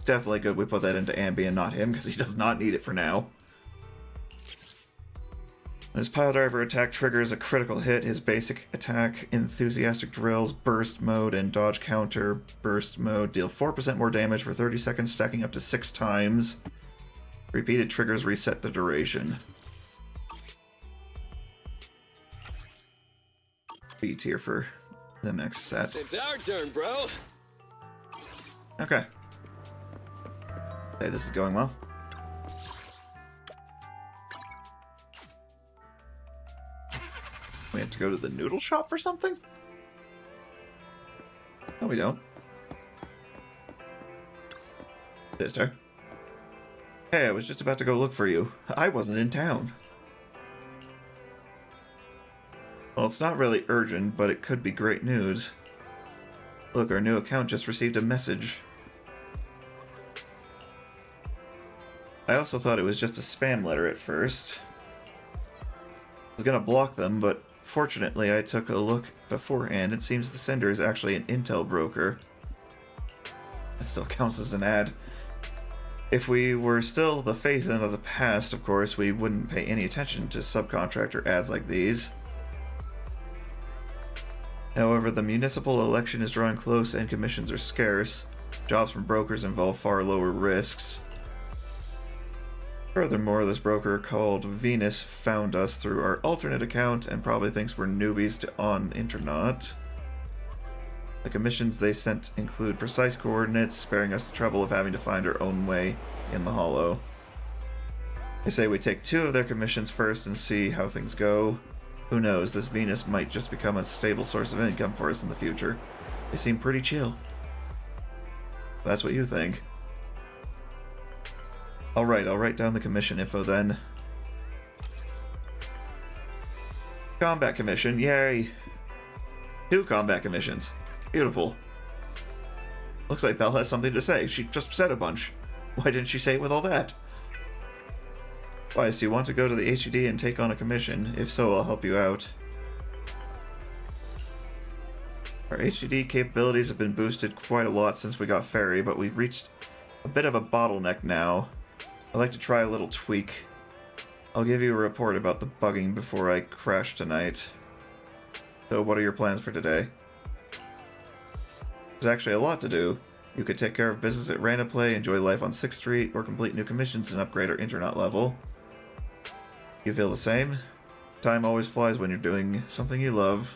Definitely good we put that into Anby and not him, because he does not need it for now. When his pile driver attack triggers a critical hit, his basic attack, enthusiastic drills, burst mode, and dodge counter burst mode deal 4% more damage for 30 seconds, stacking up to 6 times. Repeated triggers reset the duration. B tier for the next set. It's our turn, bro. Okay. Hey, this is going well. We have to go to the noodle shop for something? No, we don't. Sister. Hey, I was just about to go look for you. I wasn't in town. Well, it's not really urgent, but it could be great news. Look, our new account just received a message. I also thought it was just a spam letter at first. I was gonna block them, but fortunately I took a look beforehand. It seems the sender is actually an intel broker. That still counts as an ad. If we were still the Phaethon of the past, of course, we wouldn't pay any attention to subcontractor ads like these. However, the municipal election is drawing close and commissions are scarce. Jobs from brokers involve far lower risks. Furthermore, this broker called Venus found us through our alternate account and probably thinks we're newbies to on-internet. The commissions they sent include precise coordinates, sparing us the trouble of having to find our own way in the hollow. They say we take 2 of their commissions first and see how things go. Who knows, this Venus might just become a stable source of income for us in the future. They seem pretty chill. That's what you think. Alright, I'll write down the commission info then. Combat commission, yay! 2 combat commissions. Beautiful. Looks like Belle has something to say. She just said a bunch. Why didn't she say it with all that? Wise, do you want to go to the HED and take on a commission? If so, I'll help you out. Our HED capabilities have been boosted quite a lot since we got Fairy, but we've reached a bit of a bottleneck now. I'd like to try a little tweak. I'll give you a report about the bugging before I crash tonight. So what are your plans for today? There's actually a lot to do. You could take care of business at Random Play, enjoy life on 6th Street, or complete new commissions and upgrade our internet level. You feel the same? Time always flies when you're doing something you love.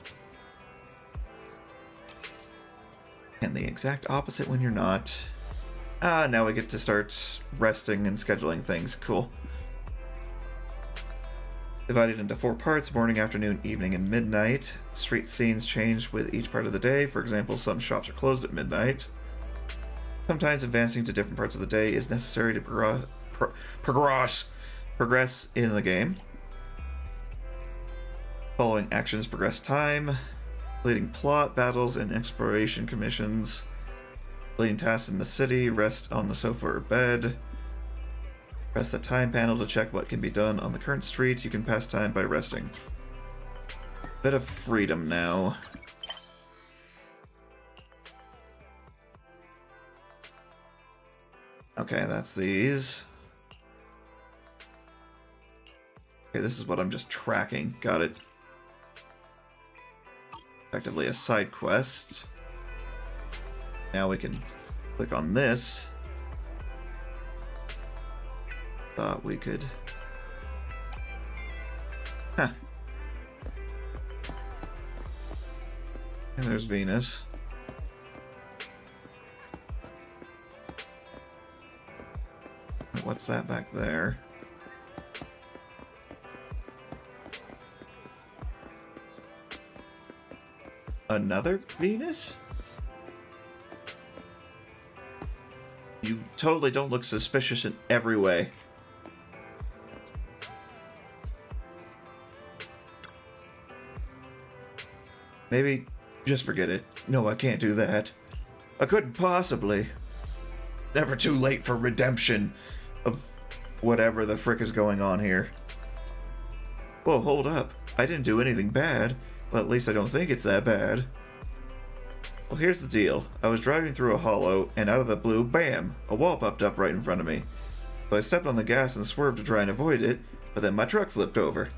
And the exact opposite when you're not. Now we get to start resting and scheduling things. Cool. Divided into 4 parts, morning, afternoon, evening, and midnight. Street scenes change with each part of the day. For example, some shops are closed at midnight. Sometimes advancing to different parts of the day is necessary to progress in the game. Following actions progress time. Leading plot, battles, and exploration commissions. Leading tasks in the city, rest on the sofa or bed. Press the time panel to check what can be done on the current street. You can pass time by resting. Bit of freedom now. Okay, that's these. Okay, this is what I'm just tracking. Got it. Effectively a side quest. Now we can click on this. Thought we could... Huh. And there's Venus. What's that back there? Another Venus? You totally don't look suspicious in every way. Maybe just forget it. No, I can't do that. I couldn't possibly. Never too late for redemption of whatever the frick is going on here. Whoa, hold up. I didn't do anything bad. Well, at least I don't think it's that bad. Well, here's the deal. I was driving through a hollow, and out of the blue, bam! A wall popped up right in front of me. So I stepped on the gas and swerved to try and avoid it, but then my truck flipped over.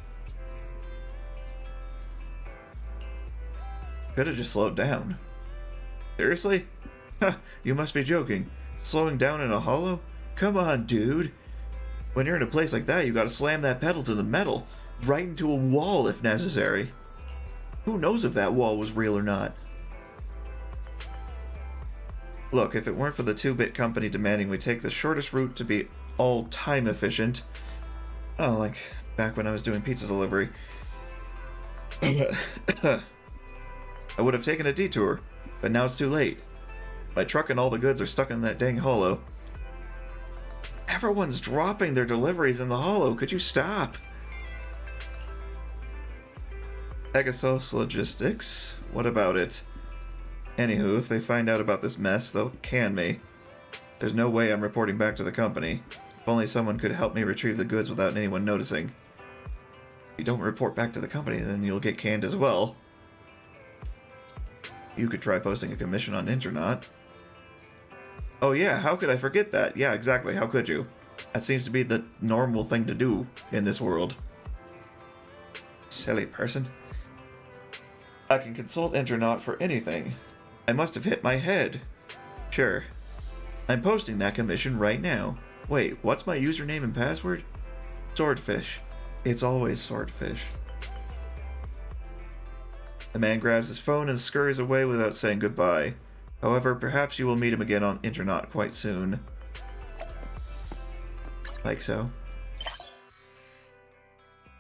Could have just slowed down. Seriously? Ha, you must be joking. Slowing down in a hollow? Come on, dude. When you're in a place like that, you gotta slam that pedal to the metal, right into a wall if necessary. Who knows if that wall was real or not? Look, if it weren't for the 2-bit company demanding we take the shortest route to be all time efficient... Oh, like back when I was doing pizza delivery. I would have taken a detour, but now it's too late. My truck and all the goods are stuck in that dang hollow. Everyone's dropping their deliveries in the holo. Could you stop? Pegasus Logistics. What about it? Anywho, if they find out about this mess, they'll can me. There's no way I'm reporting back to the company. If only someone could help me retrieve the goods without anyone noticing. If you don't report back to the company, then you'll get canned as well. You could try posting a commission on Internet. Oh yeah, how could I forget that? Yeah, exactly, how could you? That seems to be the normal thing to do in this world. Silly person. I can consult Internet for anything. I must have hit my head. Sure. I'm posting that commission right now. Wait, what's my username and password? Swordfish. It's always Swordfish. The man grabs his phone and scurries away without saying goodbye. However, perhaps you will meet him again on Internet quite soon. Like so.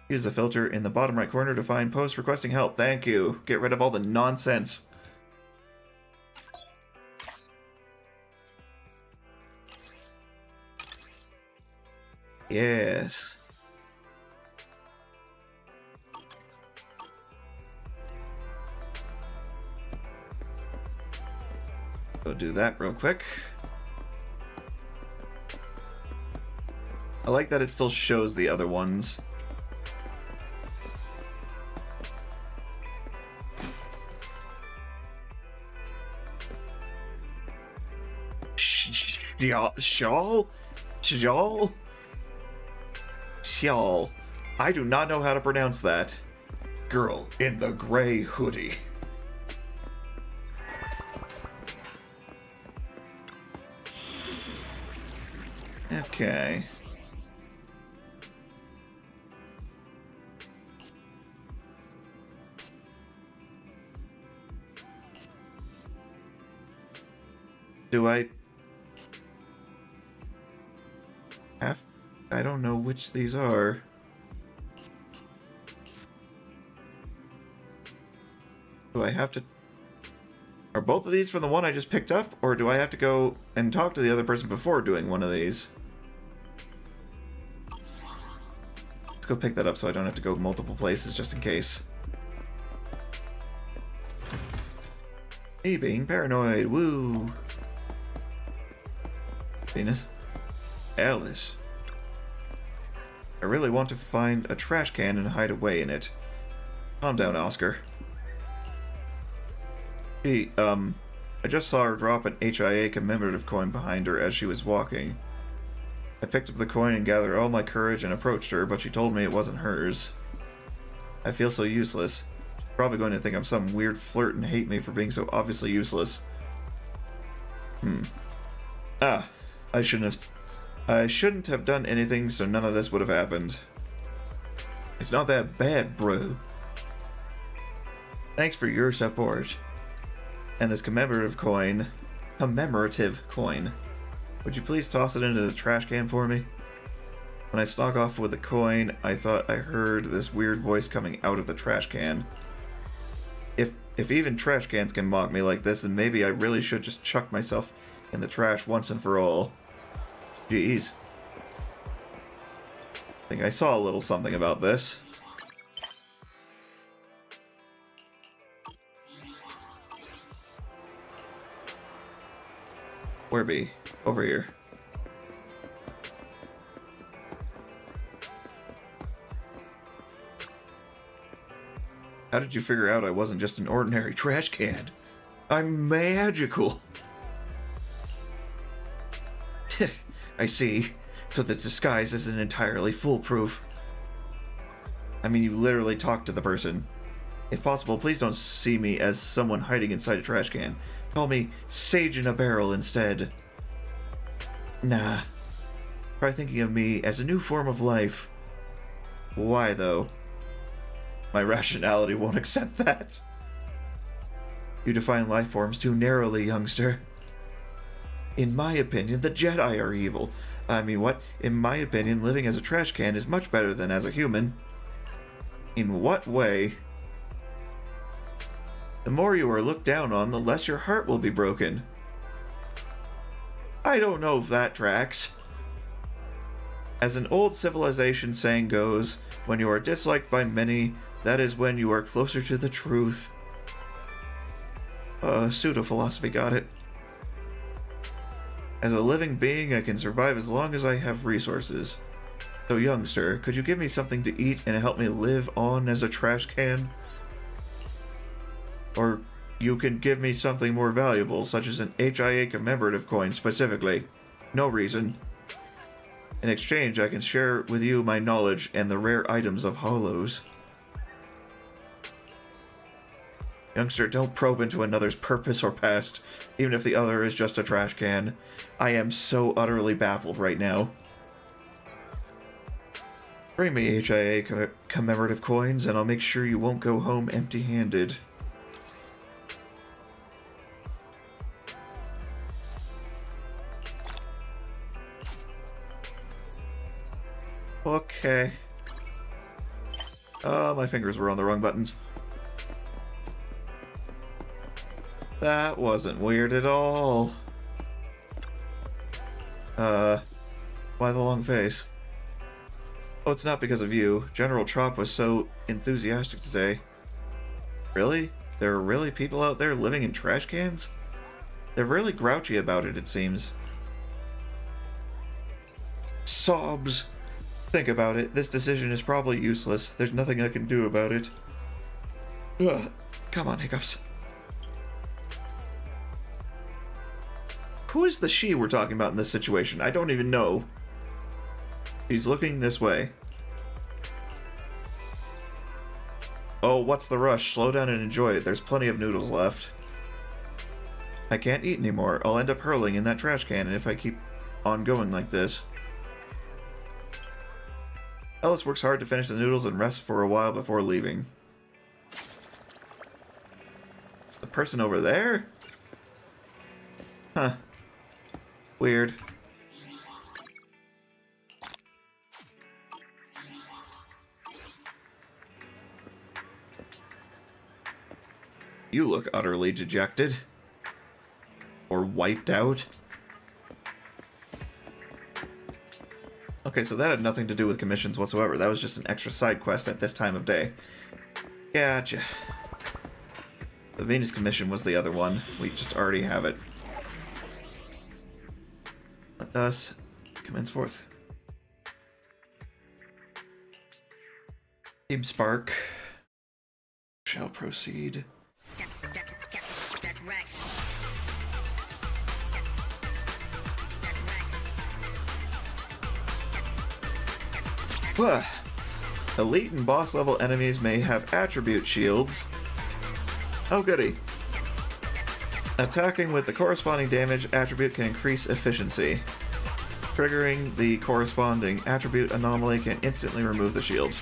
Use the filter in the bottom right corner to find posts requesting help. Thank you. Get rid of all the nonsense. Yes. Go do that real quick. I like that it still shows the other ones. Shawl? I do not know how to pronounce that. Girl in the gray hoodie. Okay. Do I have... I don't know which these are. Do I have to... Are both of these from the one I just picked up? Or do I have to go and talk to the other person before doing one of these? Let's go pick that up so I don't have to go multiple places just in case. Me being paranoid, woo! Venus. Alice. I really want to find a trash can and hide away in it. Calm down, Oscar. Gee, I just saw her drop an HIA commemorative coin behind her as she was walking. I picked up the coin and gathered all my courage and approached her, but she told me it wasn't hers. I feel so useless. She's probably going to think I'm some weird flirt and hate me for being so obviously useless. I shouldn't have done anything, so none of this would have happened. It's not that bad, bro. Thanks for your support. And this commemorative coin. Would you please toss it into the trash can for me? When I stalk off with the coin, I thought I heard this weird voice coming out of the trash can. If even trash cans can mock me like this, then maybe I really should just chuck myself in the trash once and for all. Jeez. I think I saw a little something about this. Where be? Over here. How did you figure out I wasn't just an ordinary trash can? I'm magical. I see. So the disguise isn't entirely foolproof. I mean, you literally talked to the person. If possible, please don't see me as someone hiding inside a trash can. Call me Sage in a Barrel instead. Nah. Try thinking of me as a new form of life. Why, though? My rationality won't accept that. You define life forms too narrowly, youngster. In my opinion, the Jedi are evil. I mean, what? In my opinion, living as a trash can is much better than as a human. In what way? The more you are looked down on, the less your heart will be broken. I don't know if that tracks. As an old civilization saying goes, when you are disliked by many, that is when you are closer to the truth. Pseudo-philosophy got it. As a living being, I can survive as long as I have resources. So, youngster, could you give me something to eat and help me live on as a trash can? Or you can give me something more valuable, such as an HIA commemorative coin specifically. No reason. In exchange, I can share with you my knowledge and the rare items of hollows. Youngster, don't probe into another's purpose or past, even if the other is just a trash can. I am so utterly baffled right now. Bring me HIA commemorative coins, and I'll make sure you won't go home empty-handed. Okay. Oh, my fingers were on the wrong buttons. That wasn't weird at all. Why the long face? Oh, it's not because of you. General Trop was so enthusiastic today. Really? There are really people out there living in trash cans? They're really grouchy about it, it seems. Sobs. Think about it. This decision is probably useless. There's nothing I can do about it. Ugh. Come on, hiccups. Who is the she we're talking about in this situation? I don't even know. She's looking this way. Oh, what's the rush? Slow down and enjoy it. There's plenty of noodles left. I can't eat anymore. I'll end up hurling in that trash can if I keep on going like this. Ellis works hard to finish the noodles and rests for a while before leaving. The person over there? Huh. Weird. You look utterly dejected. Or wiped out. Okay, so that had nothing to do with commissions whatsoever. That was just an extra side quest at this time of day. Gotcha. The Venus commission was the other one. We just already have it. Let us commence forth. Team Spark shall proceed. Elite and boss level enemies may have attribute shields. Oh goody. Attacking with the corresponding damage attribute can increase efficiency. Triggering the corresponding attribute anomaly can instantly remove the shield.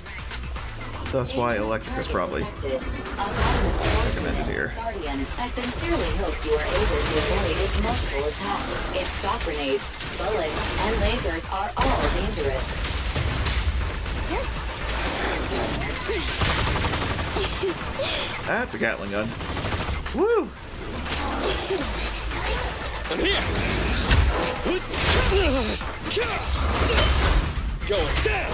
Thus why electric is probably recommended here. Guardian, I sincerely hope you are able to avoid its multiple attacks. Its shock grenades, bullets, and lasers are all dangerous. That's a Gatling gun. Woo! I'm here! Going down!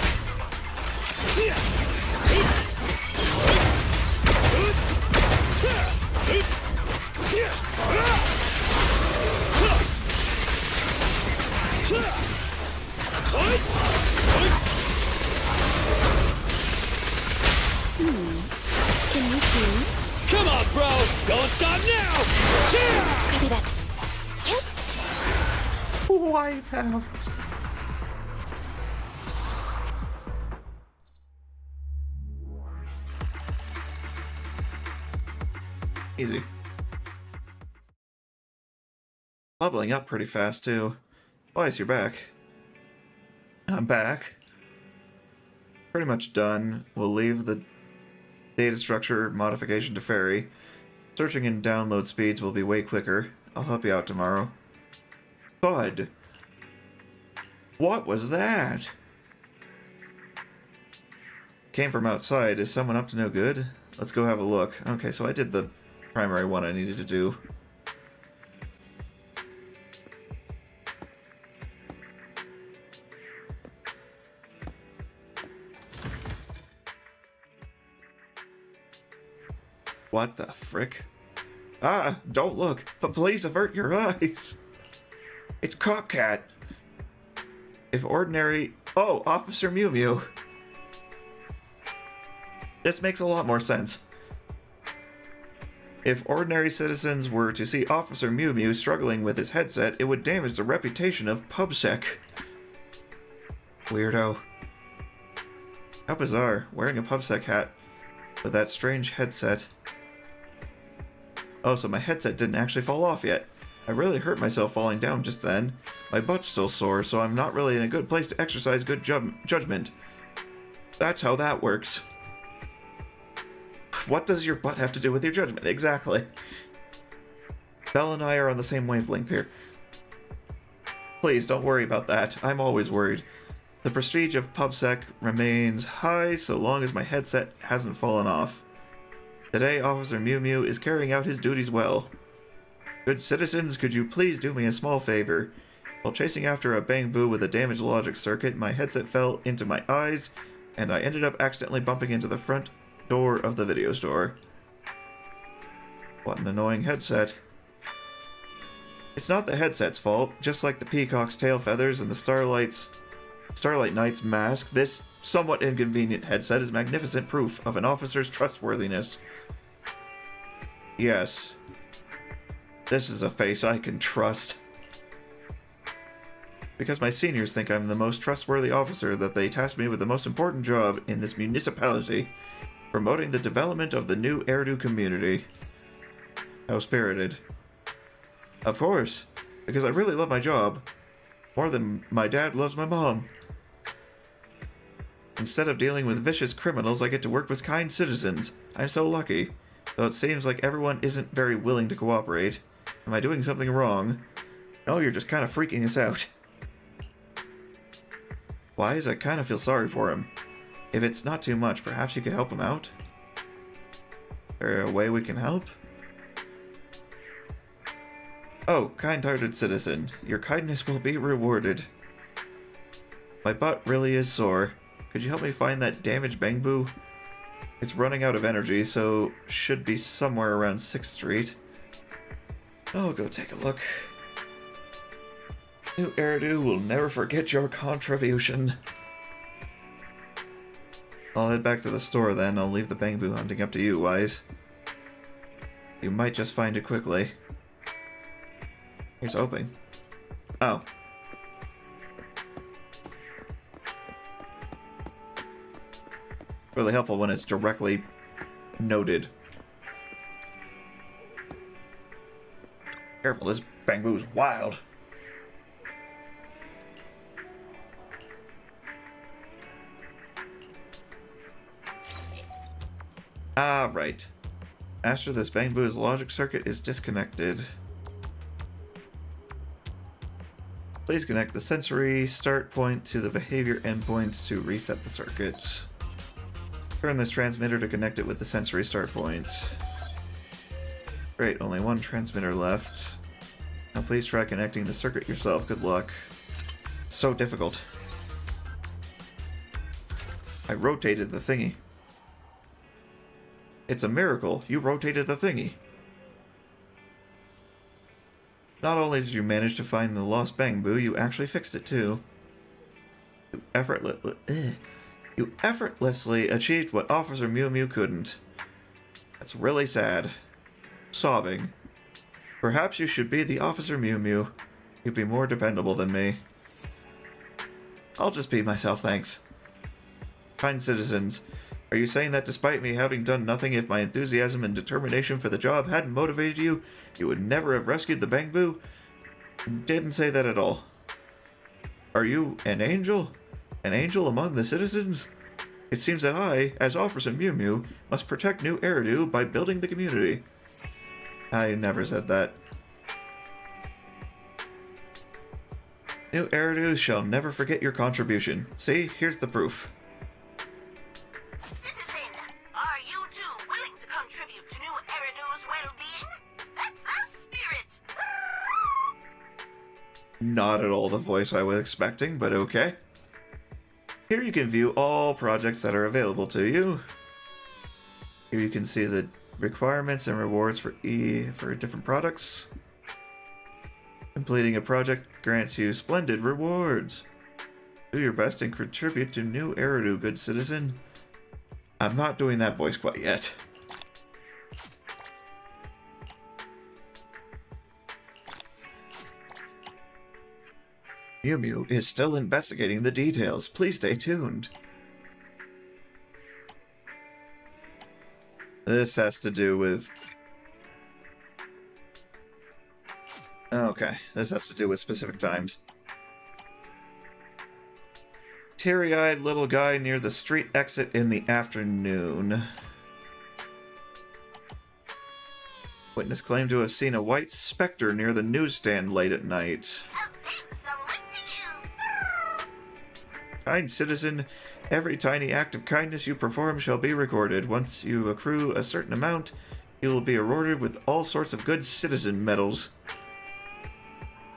Can you see? Come on, bro! Don't stop now! Copy that. Wipe out. Easy. Leveling up pretty fast, too. Twice, you're back. I'm back. Pretty much done. We'll leave the data structure modification to Fairy. Searching and download speeds will be way quicker. I'll help you out tomorrow. Thud. What was that? Came from outside. Is someone up to no good? Let's go have a look. Okay, so I did the primary one I needed to do. What the frick? Ah, don't look, but please avert your eyes. It's Cop Cat. If ordinary... Oh, Officer Mew Mew. This makes a lot more sense. If ordinary citizens were to see Officer Mew Mew struggling with his headset, it would damage the reputation of PubSec. Weirdo. How bizarre, wearing a PubSec hat with that strange headset. Oh, so my headset didn't actually fall off yet. I really hurt myself falling down just then. My butt's still sore, so I'm not really in a good place to exercise good judgment. That's how that works. What does your butt have to do with your judgment? Exactly. Belle and I are on the same wavelength here. Please, don't worry about that. I'm always worried. The prestige of PubSec remains high so long as my headset hasn't fallen off. Today, Officer Mew Mew is carrying out his duties well. Good citizens, could you please do me a small favor? While chasing after a Bang Boo with a damaged logic circuit, my headset fell into my eyes, and I ended up accidentally bumping into the front door of the video store. What an annoying headset. It's not the headset's fault. Just like the peacock's tail feathers and the Starlight Knight's mask, this somewhat inconvenient headset is magnificent proof of an officer's trustworthiness. Yes. This is a face I can trust. Because my seniors think I'm the most trustworthy officer that they tasked me with the most important job in this municipality, promoting the development of the new Eridu community. How spirited. Of course, because I really love my job. More than my dad loves my mom. Instead of dealing with vicious criminals, I get to work with kind citizens. I'm so lucky. Though it seems like everyone isn't very willing to cooperate. Am I doing something wrong? No, you're just kind of freaking us out. Wise, I kind of feel sorry for him. If it's not too much, perhaps you could help him out? Is there a way we can help? Oh, kind-hearted citizen. Your kindness will be rewarded. My butt really is sore. Could you help me find that damaged Bang Boo? It's running out of energy, so should be somewhere around 6th Street. I'll go take a look. New Eridu will never forget your contribution. I'll head back to the store then. I'll leave the Bang Boo hunting up to you, Wise. You might just find it quickly. Here's hoping. Oh. Really helpful when it's directly noted. Careful, this Bang Boo's wild. Ah, right. After this Bang Boo's logic circuit is disconnected. Please connect the sensory start point to the behavior endpoint to reset the circuit. Turn this transmitter to connect it with the sensory start point. Great, only one transmitter left. Now please try connecting the circuit yourself. Good luck. It's so difficult. I rotated the thingy. It's a miracle. You rotated the thingy. Not only did you manage to find the lost Bang Boo, you actually fixed it too. You effortlessly achieved what Officer Mew Mew couldn't. That's really sad. Sobbing. Perhaps you should be the Officer Mew Mew. You'd be more dependable than me. I'll just be myself, thanks. Kind citizens, are you saying that despite me having done nothing, if my enthusiasm and determination for the job hadn't motivated you, you would never have rescued the Bang Boo? Didn't say that at all. Are you an angel? An angel among the citizens? It seems that I, as Officer Mew Mew, must protect New Eridu by building the community. I never said that. New Eridu shall never forget your contribution. See, here's the proof. Are you two willing to contribute to New Eridu's well-being? That's the spirit! Not at all the voice I was expecting, but okay. Here you can view all projects that are available to you. Here you can see the requirements and rewards for different products. Completing a project grants you splendid rewards. Do your best and contribute to new Eridu, good citizen. I'm not doing that voice quite yet. Mew Mew is still investigating the details. Please stay tuned. This has to do with... Okay, this has to do with specific times. Teary-eyed little guy near the street exit in the afternoon. Witness claimed to have seen a white specter near the newsstand late at night. Kind citizen, every tiny act of kindness you perform shall be recorded. Once you accrue a certain amount, you will be awarded with all sorts of good citizen medals.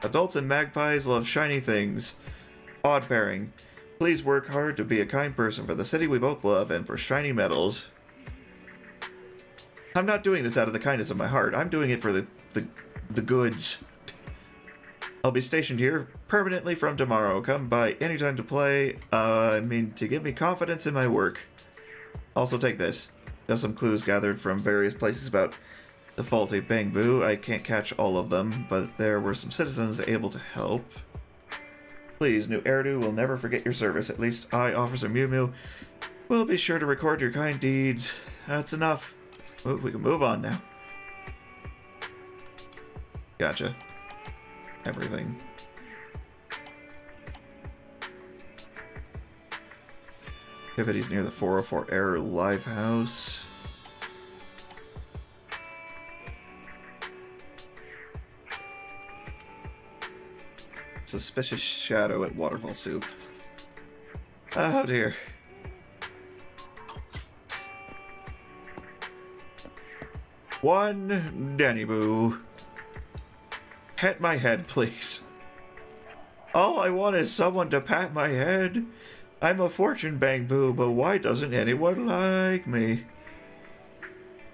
Adults and magpies love shiny things. Odd pairing. Please work hard to be a kind person for the city we both love and for shiny medals. I'm not doing this out of the kindness of my heart. I'm doing it for the goods. I'll be stationed here permanently from tomorrow. Come by anytime to play. To give me confidence in my work. Also take this. Just some clues gathered from various places about the faulty Bangbu. I can't catch all of them, but there were some citizens able to help. Please, New Eridu will never forget your service. At least I, Officer Mew Mew, will be sure to record your kind deeds. That's enough. We can move on now. Gotcha. Everything. Activities near the 404 Error Live House. Suspicious shadow at Waterfall Soup. Oh dear. One Denny Boo. Pet my head, please. All I want is someone to pat my head. I'm a fortune bang boo, but why doesn't anyone like me?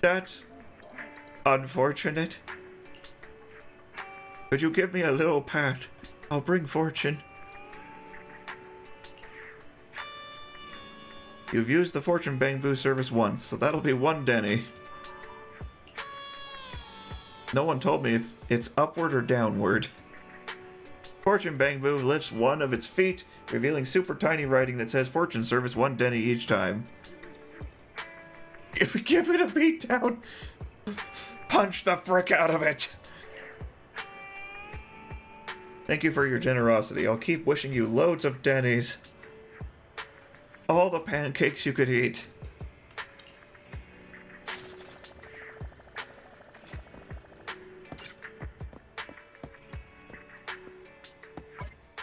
That's unfortunate. Could you give me a little pat? I'll bring fortune. You've used the Fortune Bang Boo service once, so that'll be one Denny. No one told me if it's upward or downward. Fortune Bang Boo lifts one of its feet, revealing super tiny writing that says Fortune service one Denny each time. If we give it a beatdown, punch the frick out of it. Thank you for your generosity. I'll keep wishing you loads of Denny's. All the pancakes you could eat.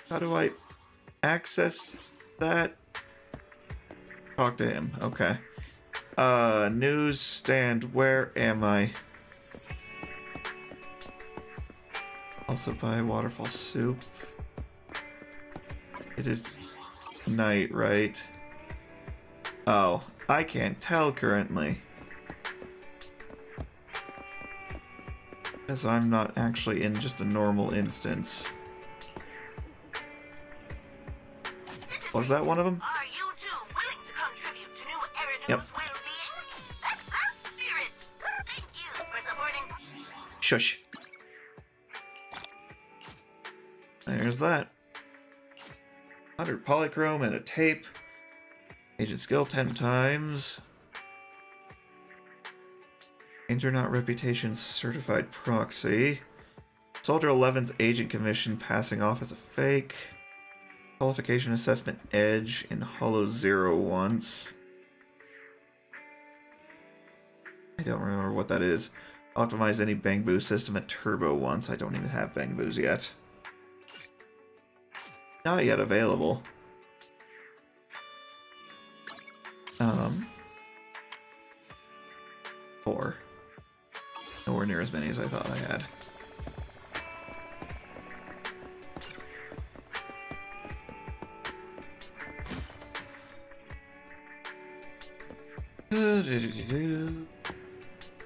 How do I access that? Talk to him. Okay. Newsstand. Where am I? Also buy Waterfall Soup. It is night, right? Oh, I can't tell currently. Because I'm not actually in just a normal instance. Was that one of them? Are you two willing to contribute to New Eridu's Yep. well-being? That's the spirit. Thank you for supporting. Shush. There's that. 100 polychrome and a tape. Agent skill 10 times. Internet reputation certified proxy. Soldier 11's agent commission passing off as a fake. Qualification assessment edge in Hollow Zero once. I don't remember what that is. Optimize any Bang Boo system at Turbo once. I don't even have Bang Boos yet. Not yet available. 4. Nowhere near as many as I thought I had.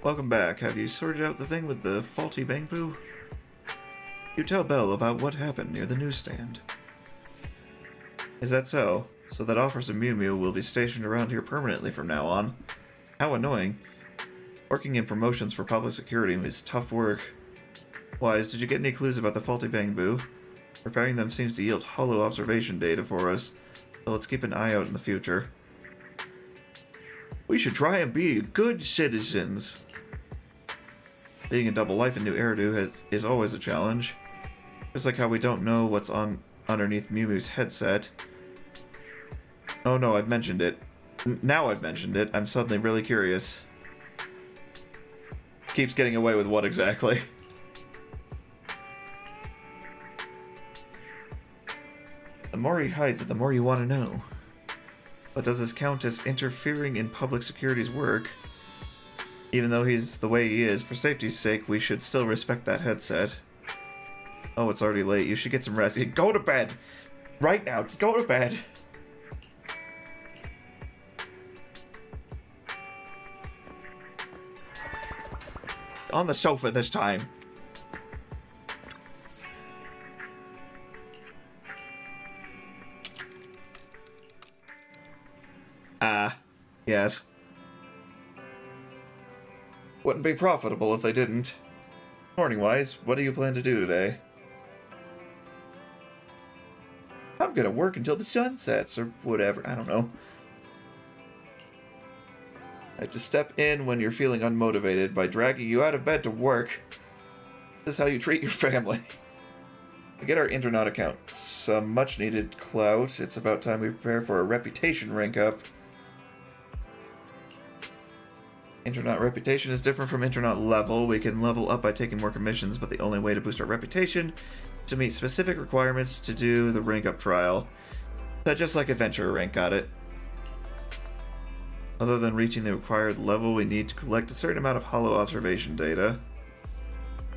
Welcome back. Have you sorted out the thing with the faulty Bangpoo? You tell Belle about what happened near the newsstand. Is that so? So that Officer Mew Mew will be stationed around here permanently from now on. How annoying. Working in promotions for public security is tough work. Wise, did you get any clues about the faulty Bangpoo? Repairing them seems to yield hollow observation data for us, so let's keep an eye out in the future. We should try and be good citizens. Leading a double life in New Eridu is always a challenge. Just like how we don't know what's underneath Mew Mew's headset. Oh no, I've mentioned it. Now I've mentioned it, I'm suddenly really curious. Keeps getting away with what exactly? The more he hides it, the more you want to know. But does this count as interfering in public security's work? Even though he's the way he is, for safety's sake, we should still respect that headset. Oh, it's already late. You should get some rest. Go to bed! Right now, go to bed! On the sofa this time. Yes. Wouldn't be profitable if they didn't. Morning-wise, what do you plan to do today? I'm gonna work until the sun sets, or whatever, I don't know. I have to step in when you're feeling unmotivated by dragging you out of bed to work. This is how you treat your family. To get our Internet account some much-needed clout, it's about time we prepare for a reputation rank up. Internet reputation is different from Internet level. We can level up by taking more commissions, but the only way to boost our reputation is to meet specific requirements to do the rank up trial. That's just like Adventurer rank, got it? Other than reaching the required level, we need to collect a certain amount of hollow observation data.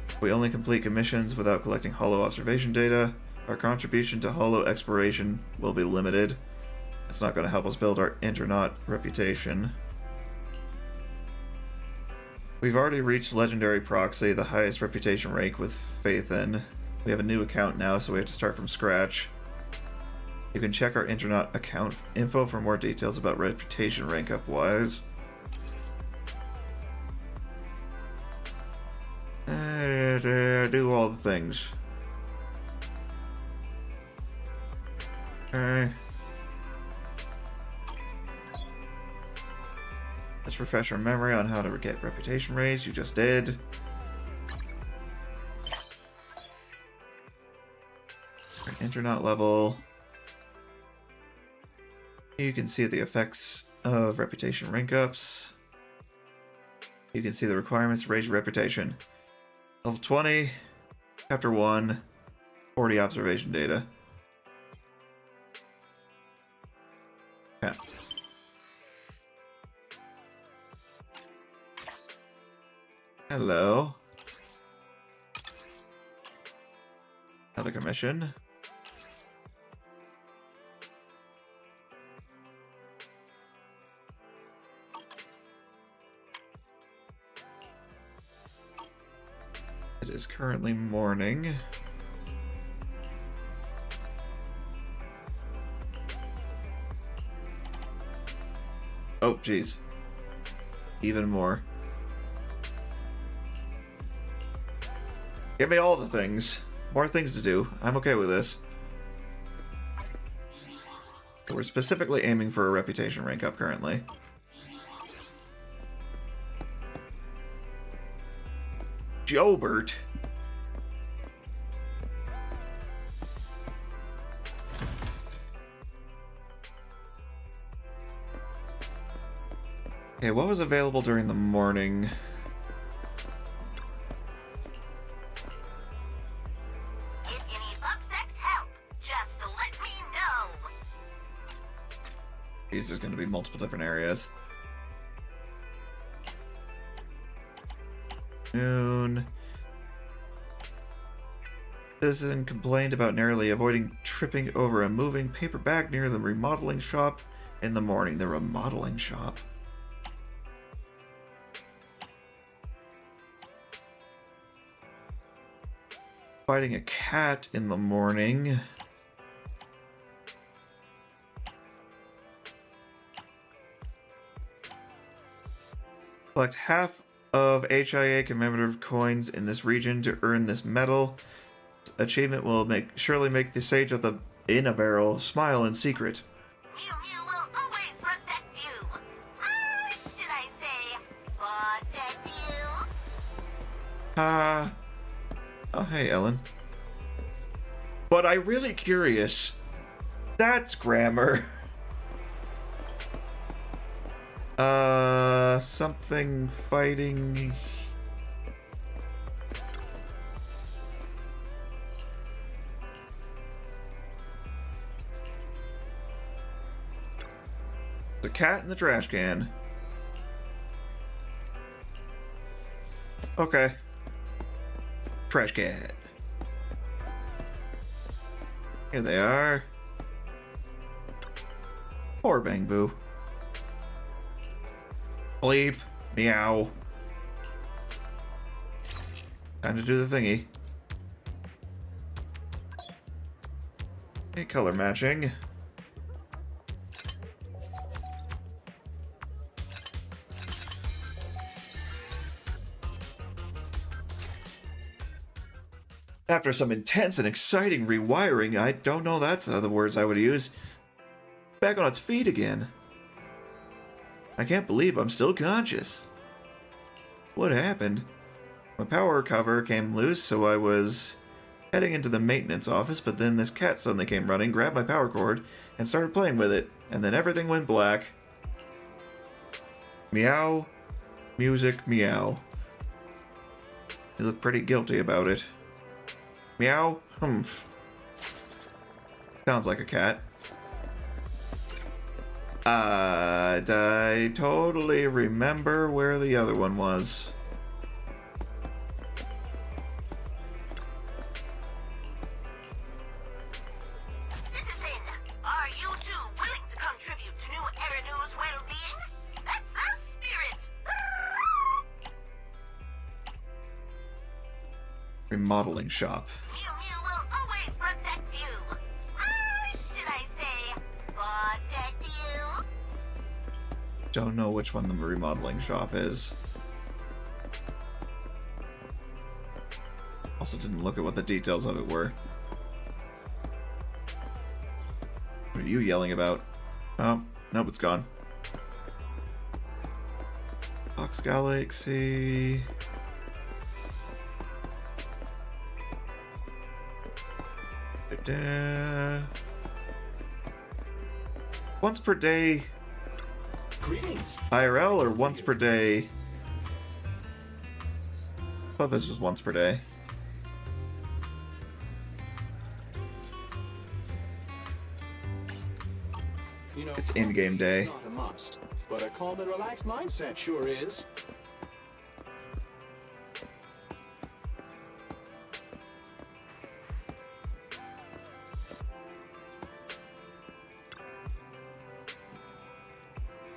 If we only complete commissions without collecting hollow observation data, our contribution to hollow exploration will be limited. It's not going to help us build our Internet reputation. We've already reached Legendary Proxy, the highest reputation rank with faith in. We have a new account now, so we have to start from scratch. You can check our Internet account info for more details about reputation rank up wise. Do all the things. Okay. Let's refresh our memory on how to get reputation raised. You just did. Internet level. You can see the effects of reputation rank ups. You can see the requirements to raise your reputation. Level 20, Chapter 1, 40 observation data. Okay. Hello. Another commission. It is currently morning. Oh, jeez. Even more. Give me all the things. More things to do. I'm okay with this. We're specifically aiming for a reputation rank up currently. Jobert. Okay, what was available during the morning? If you need Upsec's help, just let me know. These is going to be multiple different areas. Noon. Citizen complained about narrowly avoiding tripping over a moving paper bag near the remodeling shop in the morning. The remodeling shop. Fighting a cat in the morning. Collect half of HIA commemorative coins in this region to earn this medal. Achievement will surely make the sage of the in a barrel smile in secret. Mew Mew will always protect you. Or should I say, protect you? Oh, hey, Ellen. But I'm really curious. That's grammar. Something fighting. The cat in the trash can. Okay. Trash cat. Here they are. Poor Bangbu. Bleep. Meow. Time to do the thingy. Okay, color matching. After some intense and exciting rewiring, I don't know that's the words I would use. Back on its feet again. I can't believe I'm still conscious. What happened? My power cover came loose, so I was heading into the maintenance office, but then this cat suddenly came running, grabbed my power cord, and started playing with it, and then everything went black. Meow. Music, meow. You look pretty guilty about it. Meow. Humph. Sounds like a cat. I totally remember where the other one was. Citizen, are you two willing to contribute to New Eridu's well-being? That's the spirit. Remodeling shop. Mew Mew will always protect you. Or should I say, protect you? Don't know which one the remodeling shop is. Also didn't look at what the details of it were. What are you yelling about? Oh, nope, it's gone. Fox Galaxy. Once per day. Greetings. IRL or once per day? I thought this was once per day. You know, It's in-game day. It's not a must, but a calm and relaxed mindset sure is.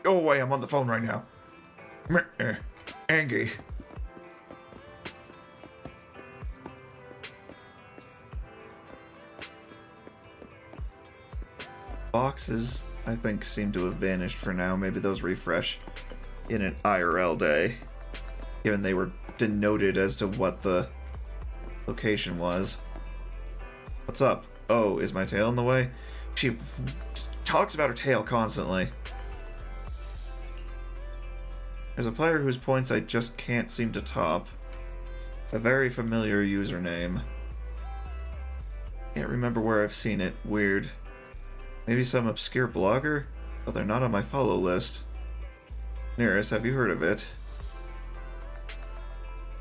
Go away, I'm on the phone right now. Angie. Boxes, I think, seem to have vanished for now. Maybe those refresh in an IRL day, given they were denoted as to what the location was. What's up? Oh, is my tail in the way? She talks about her tail constantly. There's a player whose points I just can't seem to top. A very familiar username. Can't remember where I've seen it. Weird. Maybe some obscure blogger? But they're not on my follow list. Nyris, have you heard of it?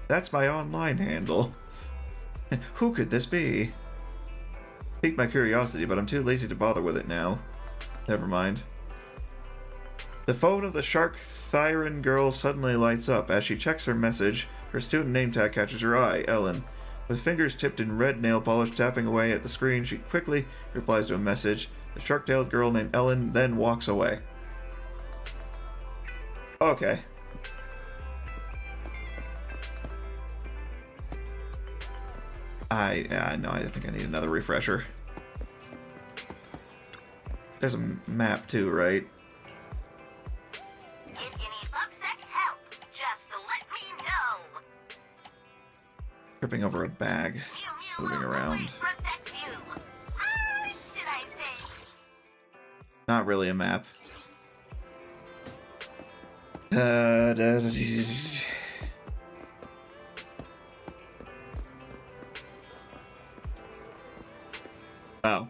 That's my online handle. Who could this be? Piqued my curiosity, but I'm too lazy to bother with it now. Never mind. The phone of the Shark Thyron girl suddenly lights up. As she checks her message, her student name tag catches her eye, Ellen. With fingers tipped in red nail polish tapping away at the screen, she quickly replies to a message. The shark-tailed girl named Ellen then walks away. Okay. No, I think I need another refresher. There's a map too, right? If you need Buckset's help, just let me know. Tripping over a bag, moving around. Protect you. Or should I say? Not really a map. Oh.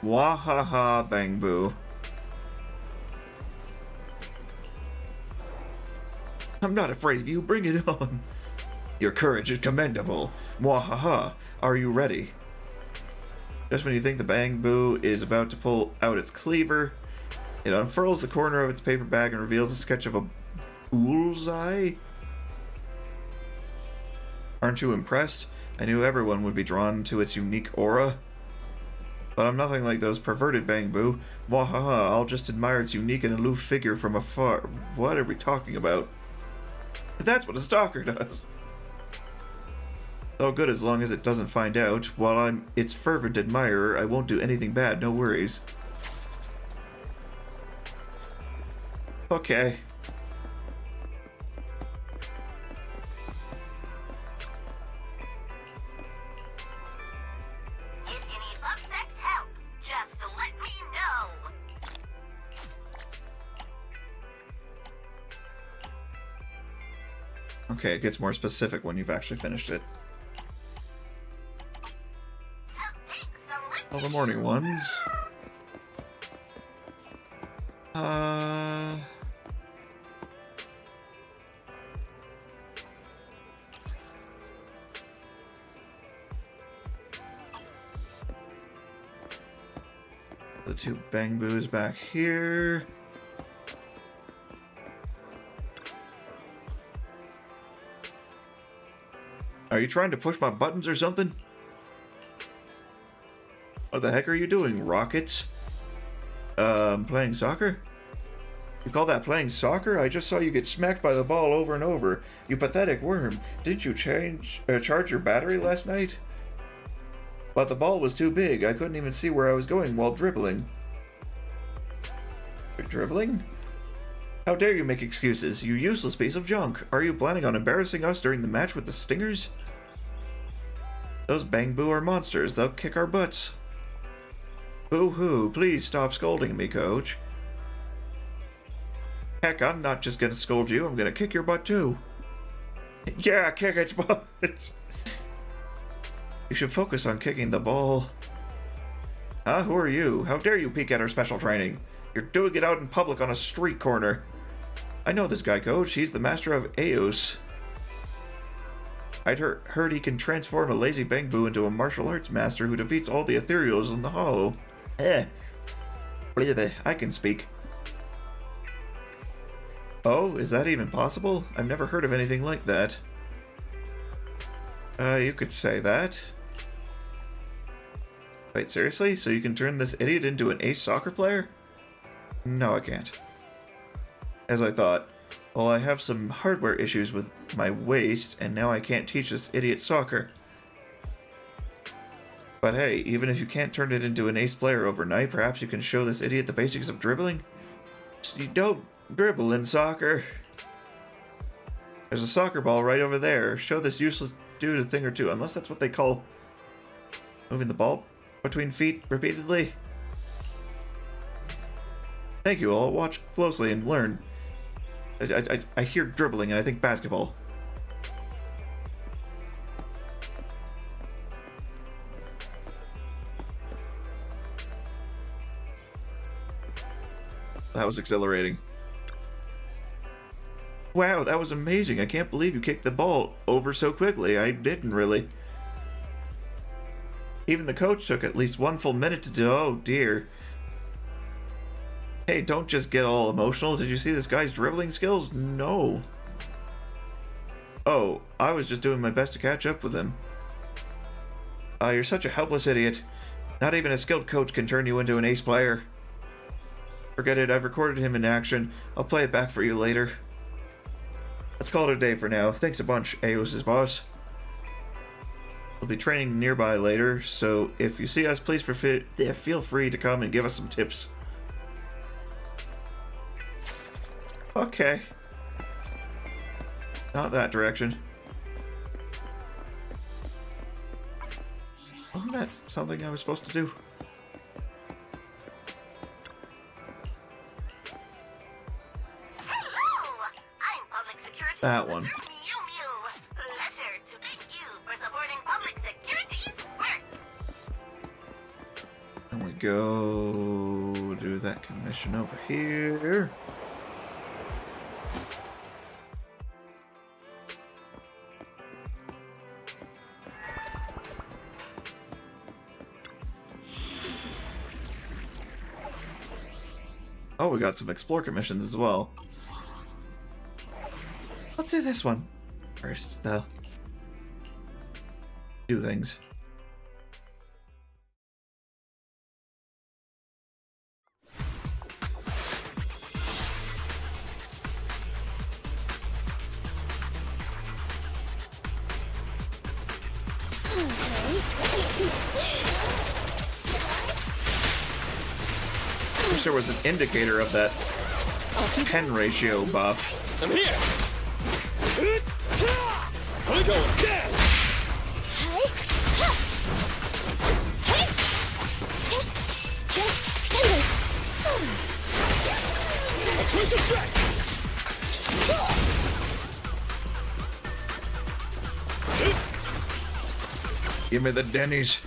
Wahaha bang boo. I'm not afraid of you, bring it on. Your courage is commendable. Wahaha, are you ready? Just when you think the bang boo is about to pull out its cleaver, it unfurls the corner of its paper bag and reveals a sketch of a bullseye. Aren't you impressed? I knew everyone would be drawn to its unique aura. But I'm nothing like those perverted bang boo. Wahaha, I'll just admire its unique and aloof figure from afar. What are we talking about? That's what a stalker does. Oh good, as long as it doesn't find out. While I'm its fervent admirer, I won't do anything bad, no worries. Okay. If you need Buckset's help, just let me know. Okay, it gets more specific when you've actually finished it. All the morning ones. The two bang boos back here. Are you trying to push my buttons or something? What the heck are you doing, Rockets? Playing soccer? You call that playing soccer? I just saw you get smacked by the ball over and over. You pathetic worm. Didn't you charge your battery last night? But the ball was too big. I couldn't even see where I was going while dribbling. You're dribbling? How dare you make excuses, you useless piece of junk. Are you planning on embarrassing us during the match with the Stingers? Those bang boo are monsters. They'll kick our butts. Boo-hoo, please stop scolding me, coach. Heck, I'm not just gonna scold you, I'm gonna kick your butt too. Yeah, kick its butt. You should focus on kicking the ball. Huh? Who are you? How dare you peek at our special training? You're doing it out in public on a street corner. I know this guy, coach. He's the master of Eos. I'd heard he can transform a lazy bang boo into a martial arts master who defeats all the ethereals in the hollow. I can speak. Oh, is that even possible? I've never heard of anything like that. You could say that. Wait, seriously? So you can turn this idiot into an ace soccer player? No, I can't. As I thought. Well, I have some hardware issues with my waist, and now I can't teach this idiot soccer. But hey, even if you can't turn it into an ace player overnight, perhaps you can show this idiot the basics of dribbling? You don't dribble in soccer. There's a soccer ball right over there. Show this useless dude a thing or two, unless that's what they call moving the ball between feet repeatedly. Thank you, I'll watch closely and learn. I hear dribbling and I think basketball. That was exhilarating. Wow, that was amazing. I can't believe you kicked the ball over so quickly. I didn't really. Even the coach took at least one full minute to do. Oh dear. Hey, don't just get all emotional. Did you see this guy's dribbling skills? No. Oh, I was just doing my best to catch up with him. You're such a helpless idiot. Not even a skilled coach can turn you into an ace player. Forget it, I've recorded him in action. I'll play it back for you later. Let's call it a day for now. Thanks a bunch, Eos' boss. We'll be training nearby later, so if you see us, please feel free to come and give us some tips. Okay. Not that direction. Wasn't that something I was supposed to do? Hello! I'm Public Security That one. Officer Mew Mew. Letter to thank you for supporting public security's work. And we go do that commission over here. Oh, we got some explore commissions as well. Let's do this one first, though. Do things. Wish there was an indicator of that pen ratio buff. I'm here. I'm going down. A crucial strike. Give me the Denny's.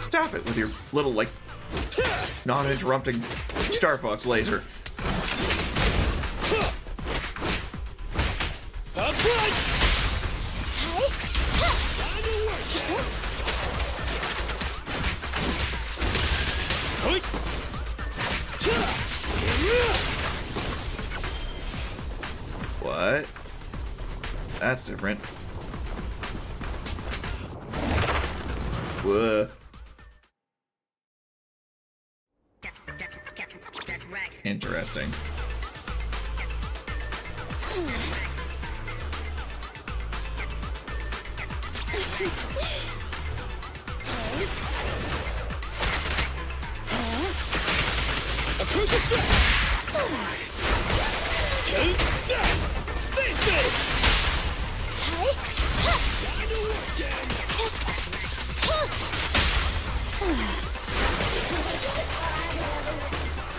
Stop it with your little, like, non-interrupting Star Fox laser. What? That's different. Whoa. Interesting. A crucial strike.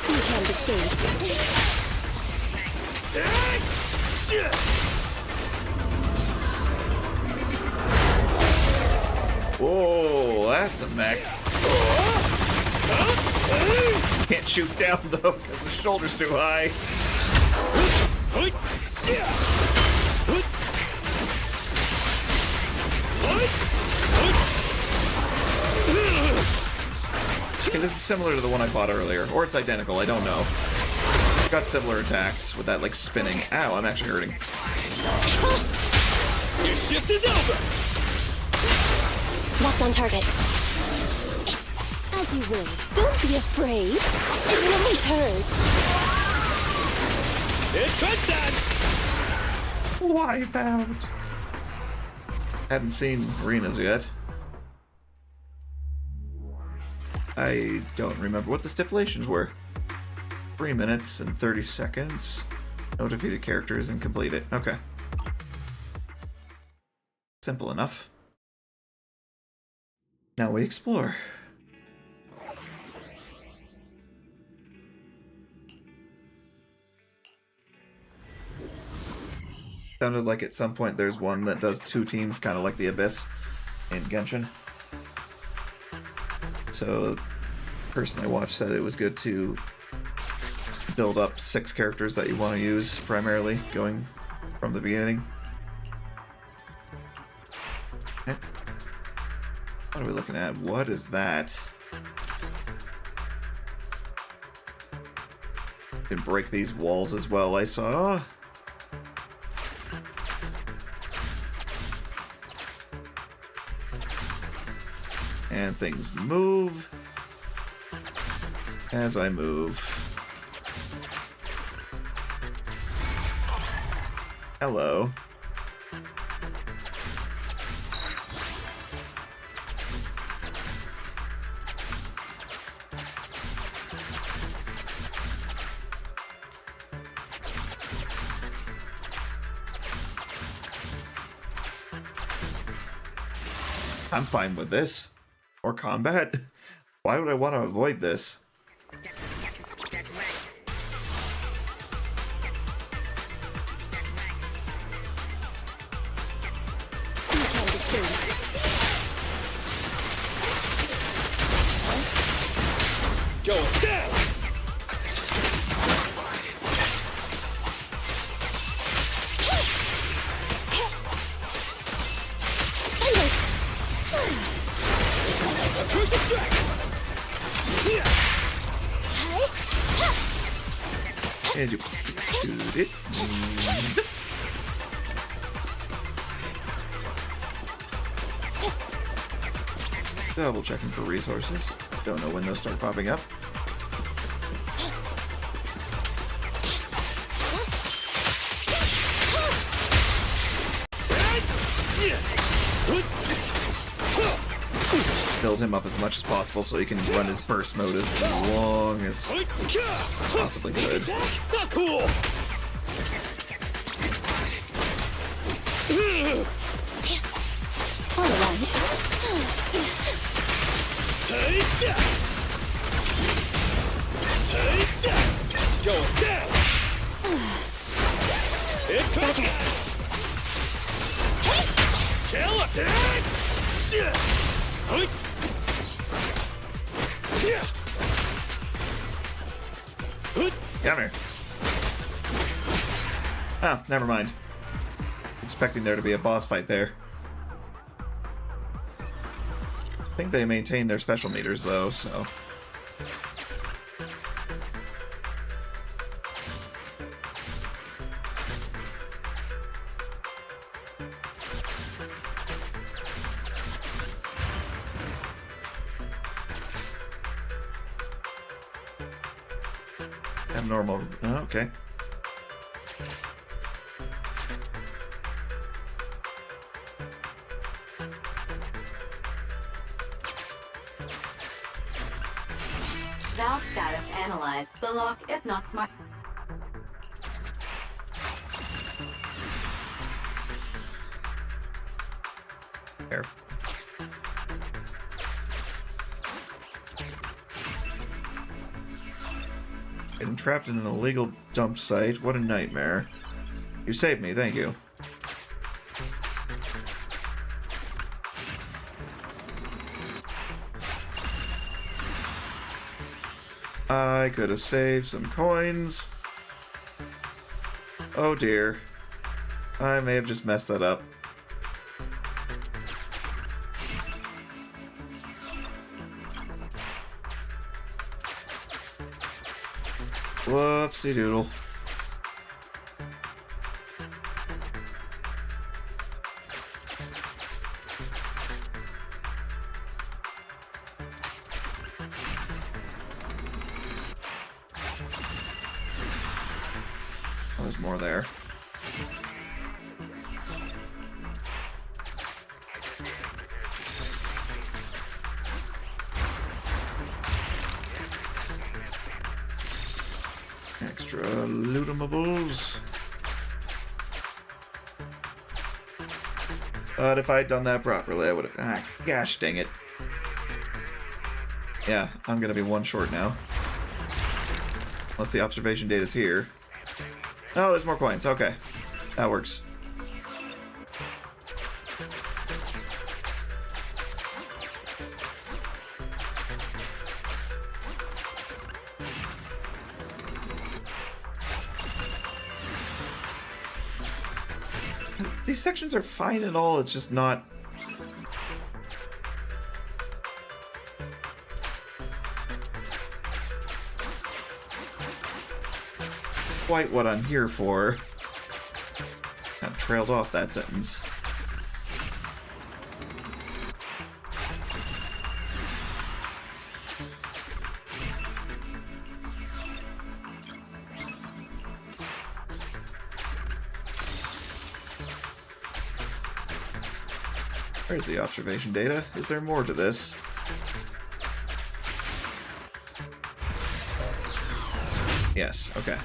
You can't escape. Whoa, that's a mech. Can't shoot down though, because the shoulder's too high. Okay, this is similar to the one I fought earlier, or it's identical, I don't know. It's got similar attacks with that, like, spinning. Ow, I'm actually hurting. Your shift is over. Locked on target. As you will. Don't be afraid. It will only hurt. It's crunch time. Wipe out. Hadn't seen arenas yet. I don't remember what the stipulations were. 3 minutes and 30 seconds. No defeated characters and complete it. Okay. Simple enough. Now we explore. Sounded like at some point there's one that does 2 teams, kind of like the Abyss in Genshin. So, the person I watched said it was good to build up 6 characters that you want to use primarily, going from the beginning. Okay. What are we looking at? What is that? You can break these walls as well, I saw. things move as I move. Hello. I'm fine with this. Or combat. Why would I want to avoid this? Going down! Crucial strike! And you shoot it. Zip. Double checking for resources. Don't know when those start popping up. Build him up as much as possible so he can run his burst mode as long as possibly could. Not cool! All right. Going down! It's coming! Kill attack! Come here. Oh, never mind. Expecting there to be a boss fight there. I think they maintain their special meters though, so. Abnormal. Oh, okay. Valve status analyzed. The lock is not smart. There. Getting trapped in an illegal dump site. What a nightmare. You saved me, thank you. I could have saved some coins. Oh dear. I may have just messed that up. Whoopsie doodle. Oh, there's more there. Extra lootamables. But if I had done that properly, I would have. Ah, gosh dang it. Yeah, I'm gonna be one short now. Unless the observation data's here. Oh, there's more coins. Okay. That works. These sections are fine and all, it's just not... quite what I'm here for. I trailed off that sentence. Where's the observation data? Is there more to this? Yes, okay.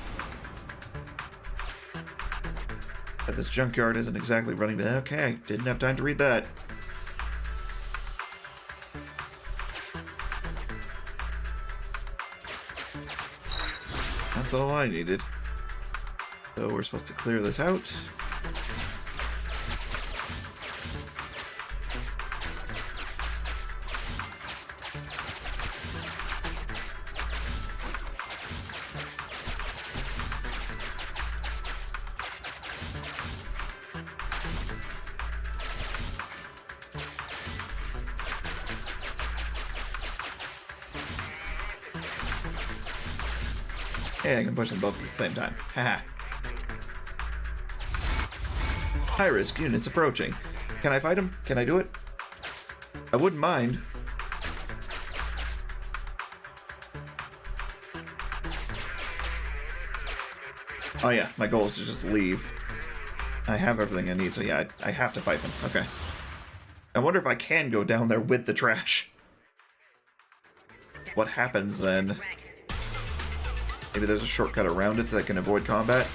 But this junkyard isn't exactly running. Okay, didn't have time to read that. That's all I needed. So we're supposed to clear this out. Hey, I can push them both at the same time. Haha. High-risk units approaching. Can I fight them? Can I do it? I wouldn't mind. Oh yeah, my goal is to just leave. I have everything I need, so yeah, I have to fight them. Okay. I wonder if I can go down there with the trash. What happens then? Maybe there's a shortcut around it that can avoid combat?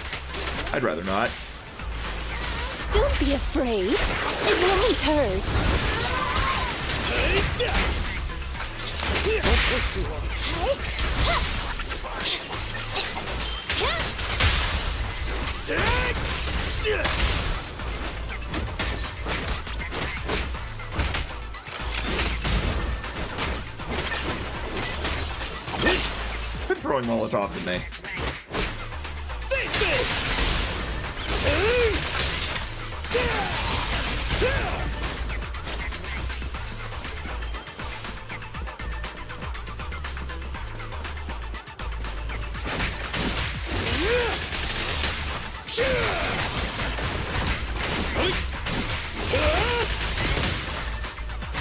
I'd rather not. Don't be afraid. It won't hurt. Don't push too hard. Quit throwing Molotovs at me.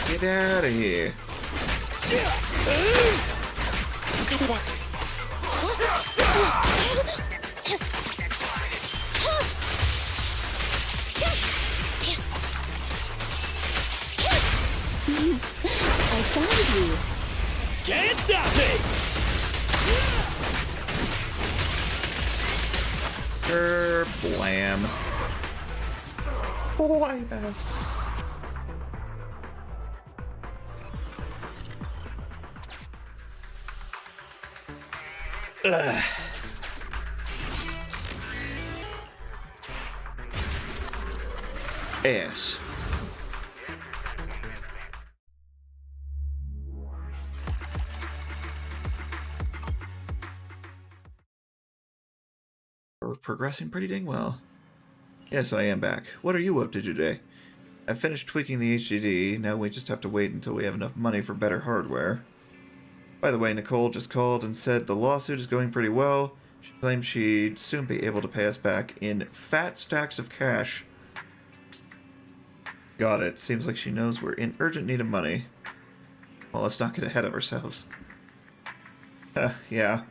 Get out of here. Copy that. I found you. Can't stop me! Blam. Why now? Ugh. Yes. We're progressing pretty dang well. Yes, I am back. What are you up to today? I've finished tweaking the HDD. Now we just have to wait until we have enough money for better hardware. By the way, Nicole just called and said the lawsuit is going pretty well. She claims she'd soon be able to pay us back in fat stacks of cash. Got it. Seems like she knows we're in urgent need of money. Well, let's not get ahead of ourselves. Yeah.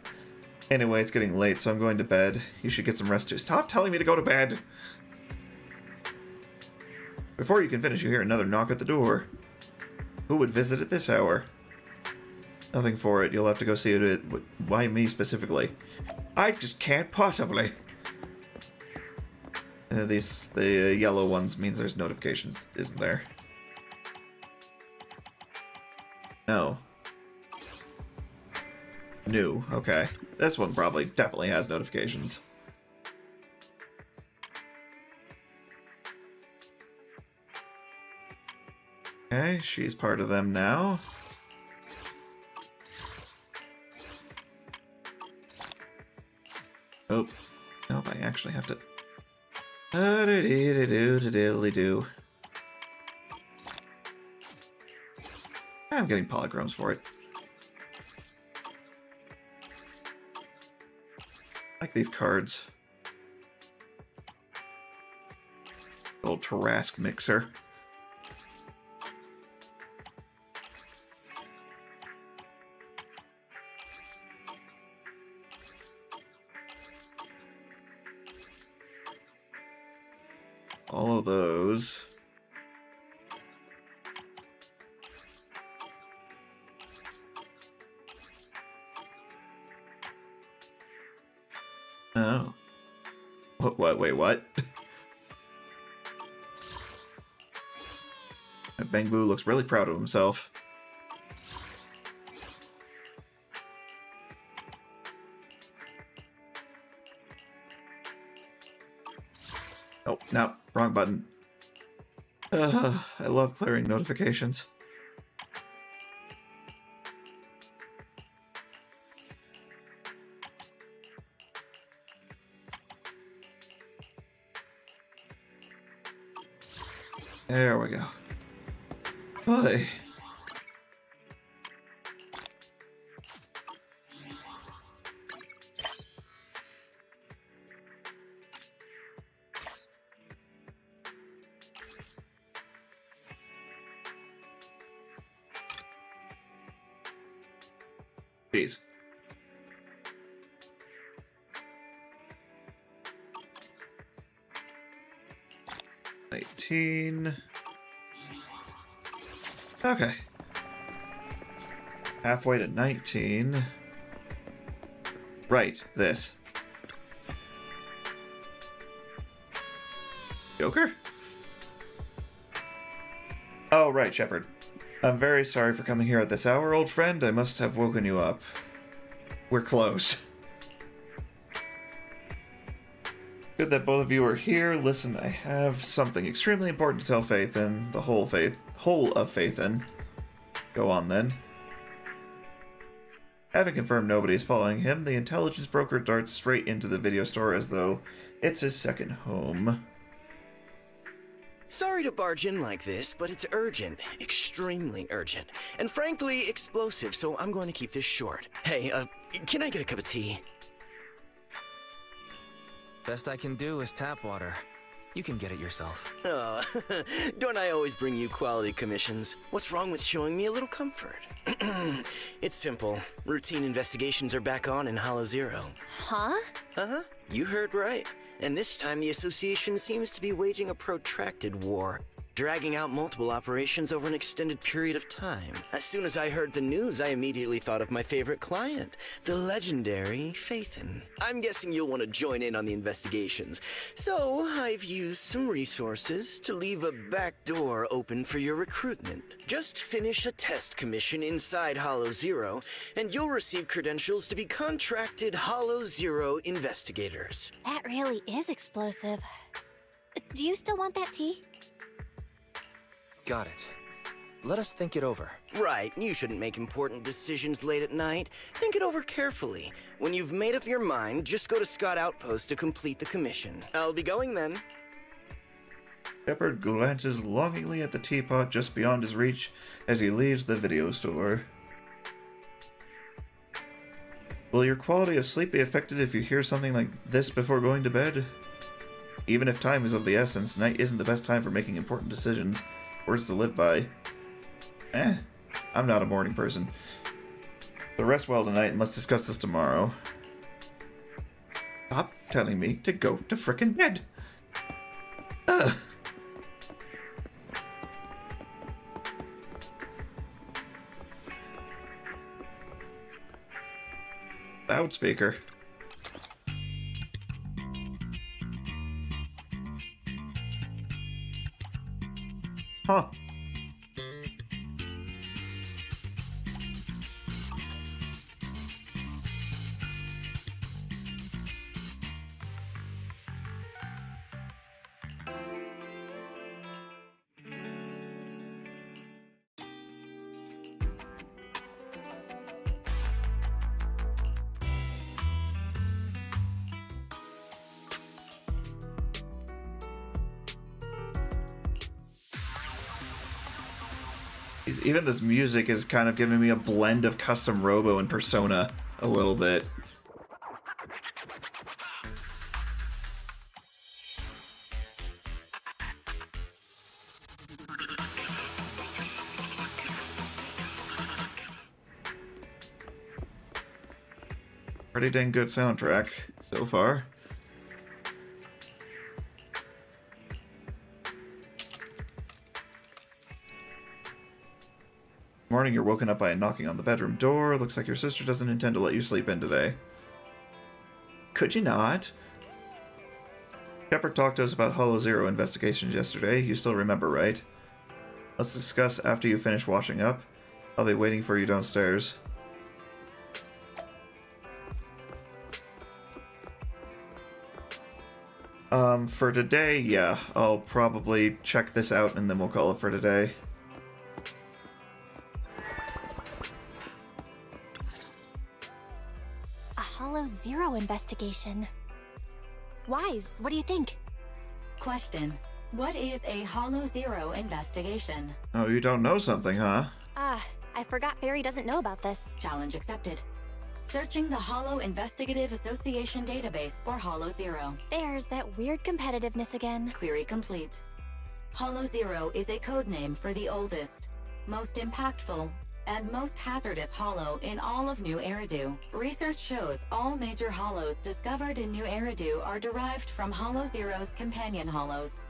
Anyway, it's getting late, so I'm going to bed. You should get some rest too. Stop telling me to go to bed! Before you can finish, you hear another knock at the door. Who would visit at this hour? Nothing for it. You'll have to go see it. Why me specifically? I just can't possibly. The yellow ones means there's notifications, isn't there? No. New. Okay. This one probably definitely has notifications. Okay, she's part of them now. Oh, nope, I actually have to... Do. I'm getting polychromes for it. I like these cards. Old Tarrasque mixer. All of those. Oh. What? Wait, what? Bangbu looks really proud of himself. Oh, no, wrong button. I love clearing notifications. There we go. Boy. Jeez. Okay. Halfway to 19. Right, this. Joker? Oh, right, Shepard. I'm very sorry for coming here at this hour, old friend. I must have woken you up. We're close. Good that both of you are here. Listen, I have something extremely important to tell Phaethon, the whole of Phaethon. Go on, then. Having confirmed nobody is following him, the intelligence broker darts straight into the video store as though it's his second home. Sorry to barge in like this, but it's urgent. Extremely urgent. And frankly, explosive, so I'm going to keep this short. Hey, can I get a cup of tea? Best I can do is tap water. You can get it yourself. Oh, don't I always bring you quality commissions? What's wrong with showing me a little comfort? It's simple. Routine investigations are back on in Hollow Zero. Huh? Uh-huh. You heard right. And this time the Association seems to be waging a protracted war, dragging out multiple operations over an extended period of time. As soon as I heard the news, I immediately thought of my favorite client, the legendary Phaethon. I'm guessing you'll want to join in on the investigations. So I've used some resources to leave a back door open for your recruitment. Just finish a test commission inside Hollow Zero, and you'll receive credentials to be contracted Hollow Zero investigators. That really is explosive. Do you still want that tea? Got it. Let us think it over. Right, you shouldn't make important decisions late at night. Think it over carefully. When you've made up your mind, just go to Scott Outpost to complete the commission. I'll be going then. Shepard glances longingly at the teapot just beyond his reach as he leaves the video store. Will your quality of sleep be affected if you hear something like this before going to bed? Even if time is of the essence, night isn't the best time for making important decisions. Words to live by. I'm not a morning person. So rest well tonight and let's discuss this tomorrow. Stop telling me to go to frickin' bed. Ugh. Loudspeaker. Huh. Even this music is kind of giving me a blend of Custom Robo and Persona a little bit. Pretty dang good soundtrack so far. Morning, you're woken up by a knocking on the bedroom door. Looks like your sister doesn't intend to let you sleep in today. Could you not? Shepard talked to us about Hollow Zero investigations yesterday. You still remember, right? Let's discuss after you finish washing up. I'll be waiting for you downstairs. For today, yeah. I'll probably check this out and then we'll call it for today. A Hollow Zero investigation. Wise, what do you think? Question. What is a Hollow Zero investigation? Oh, you don't know something, huh? I forgot Fairy doesn't know about this. Challenge accepted. Searching the Hollow Investigative Association database for Hollow Zero. There's that weird competitiveness again. Query complete. Hollow Zero is a code name for the oldest, most impactful, and most hazardous hollow in all of New Eridu. Research shows all major hollows discovered in New Eridu are derived from Hollow Zero's companion hollows.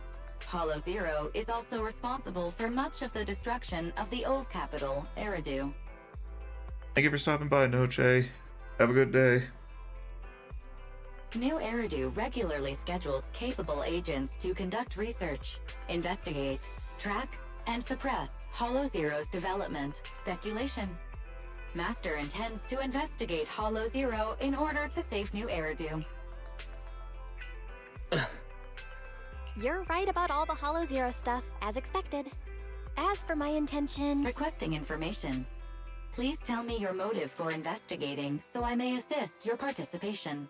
Hollow Zero is also responsible for much of the destruction of the old capital, Eridu. Thank you for stopping by, Noche. Have a good day. New Eridu regularly schedules capable agents to conduct research, investigate, track, and suppress Hollow Zero's development. Speculation. Master intends to investigate Hollow Zero in order to save New Eridu. You're right about all the Hollow Zero stuff, as expected. As for my intention... Requesting information. Please tell me your motive for investigating so I may assist your participation.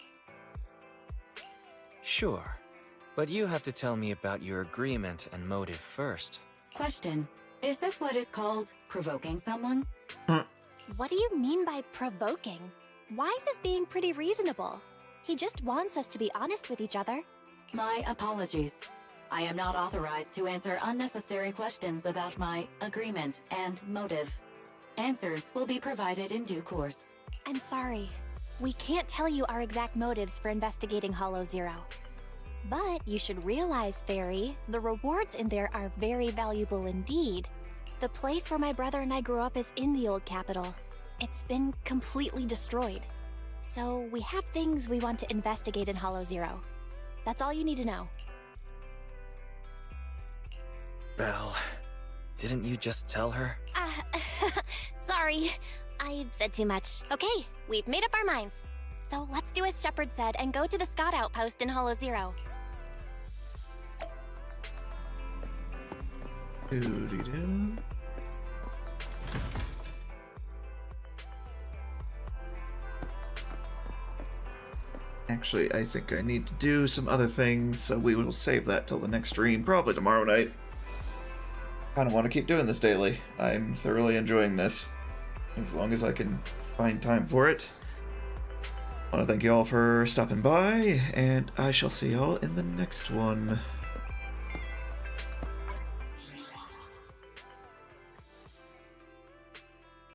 Sure, but you have to tell me about your agreement and motive first. Question. Is this what is called provoking someone? What do you mean by provoking? Wise is being pretty reasonable. He just wants us to be honest with each other. My apologies. I am not authorized to answer unnecessary questions about my agreement and motive. Answers will be provided in due course. I'm sorry. We can't tell you our exact motives for investigating Hollow Zero. But you should realize, Fairy, the rewards in there are very valuable indeed. The place where my brother and I grew up is in the old capital. It's been completely destroyed. So we have things we want to investigate in Hollow Zero. That's all you need to know. Belle, didn't you just tell her? Sorry. I've said too much. Okay, we've made up our minds. So let's do as Shepard said and go to the Scott outpost in Hollow Zero. Doo-dee-doo. Actually, I think I need to do some other things, so we will save that till the next stream, probably tomorrow night. Kind of want to keep doing this daily. I'm thoroughly enjoying this, as long as I can find time for it. I want to thank you all for stopping by, and I shall see y'all in the next one.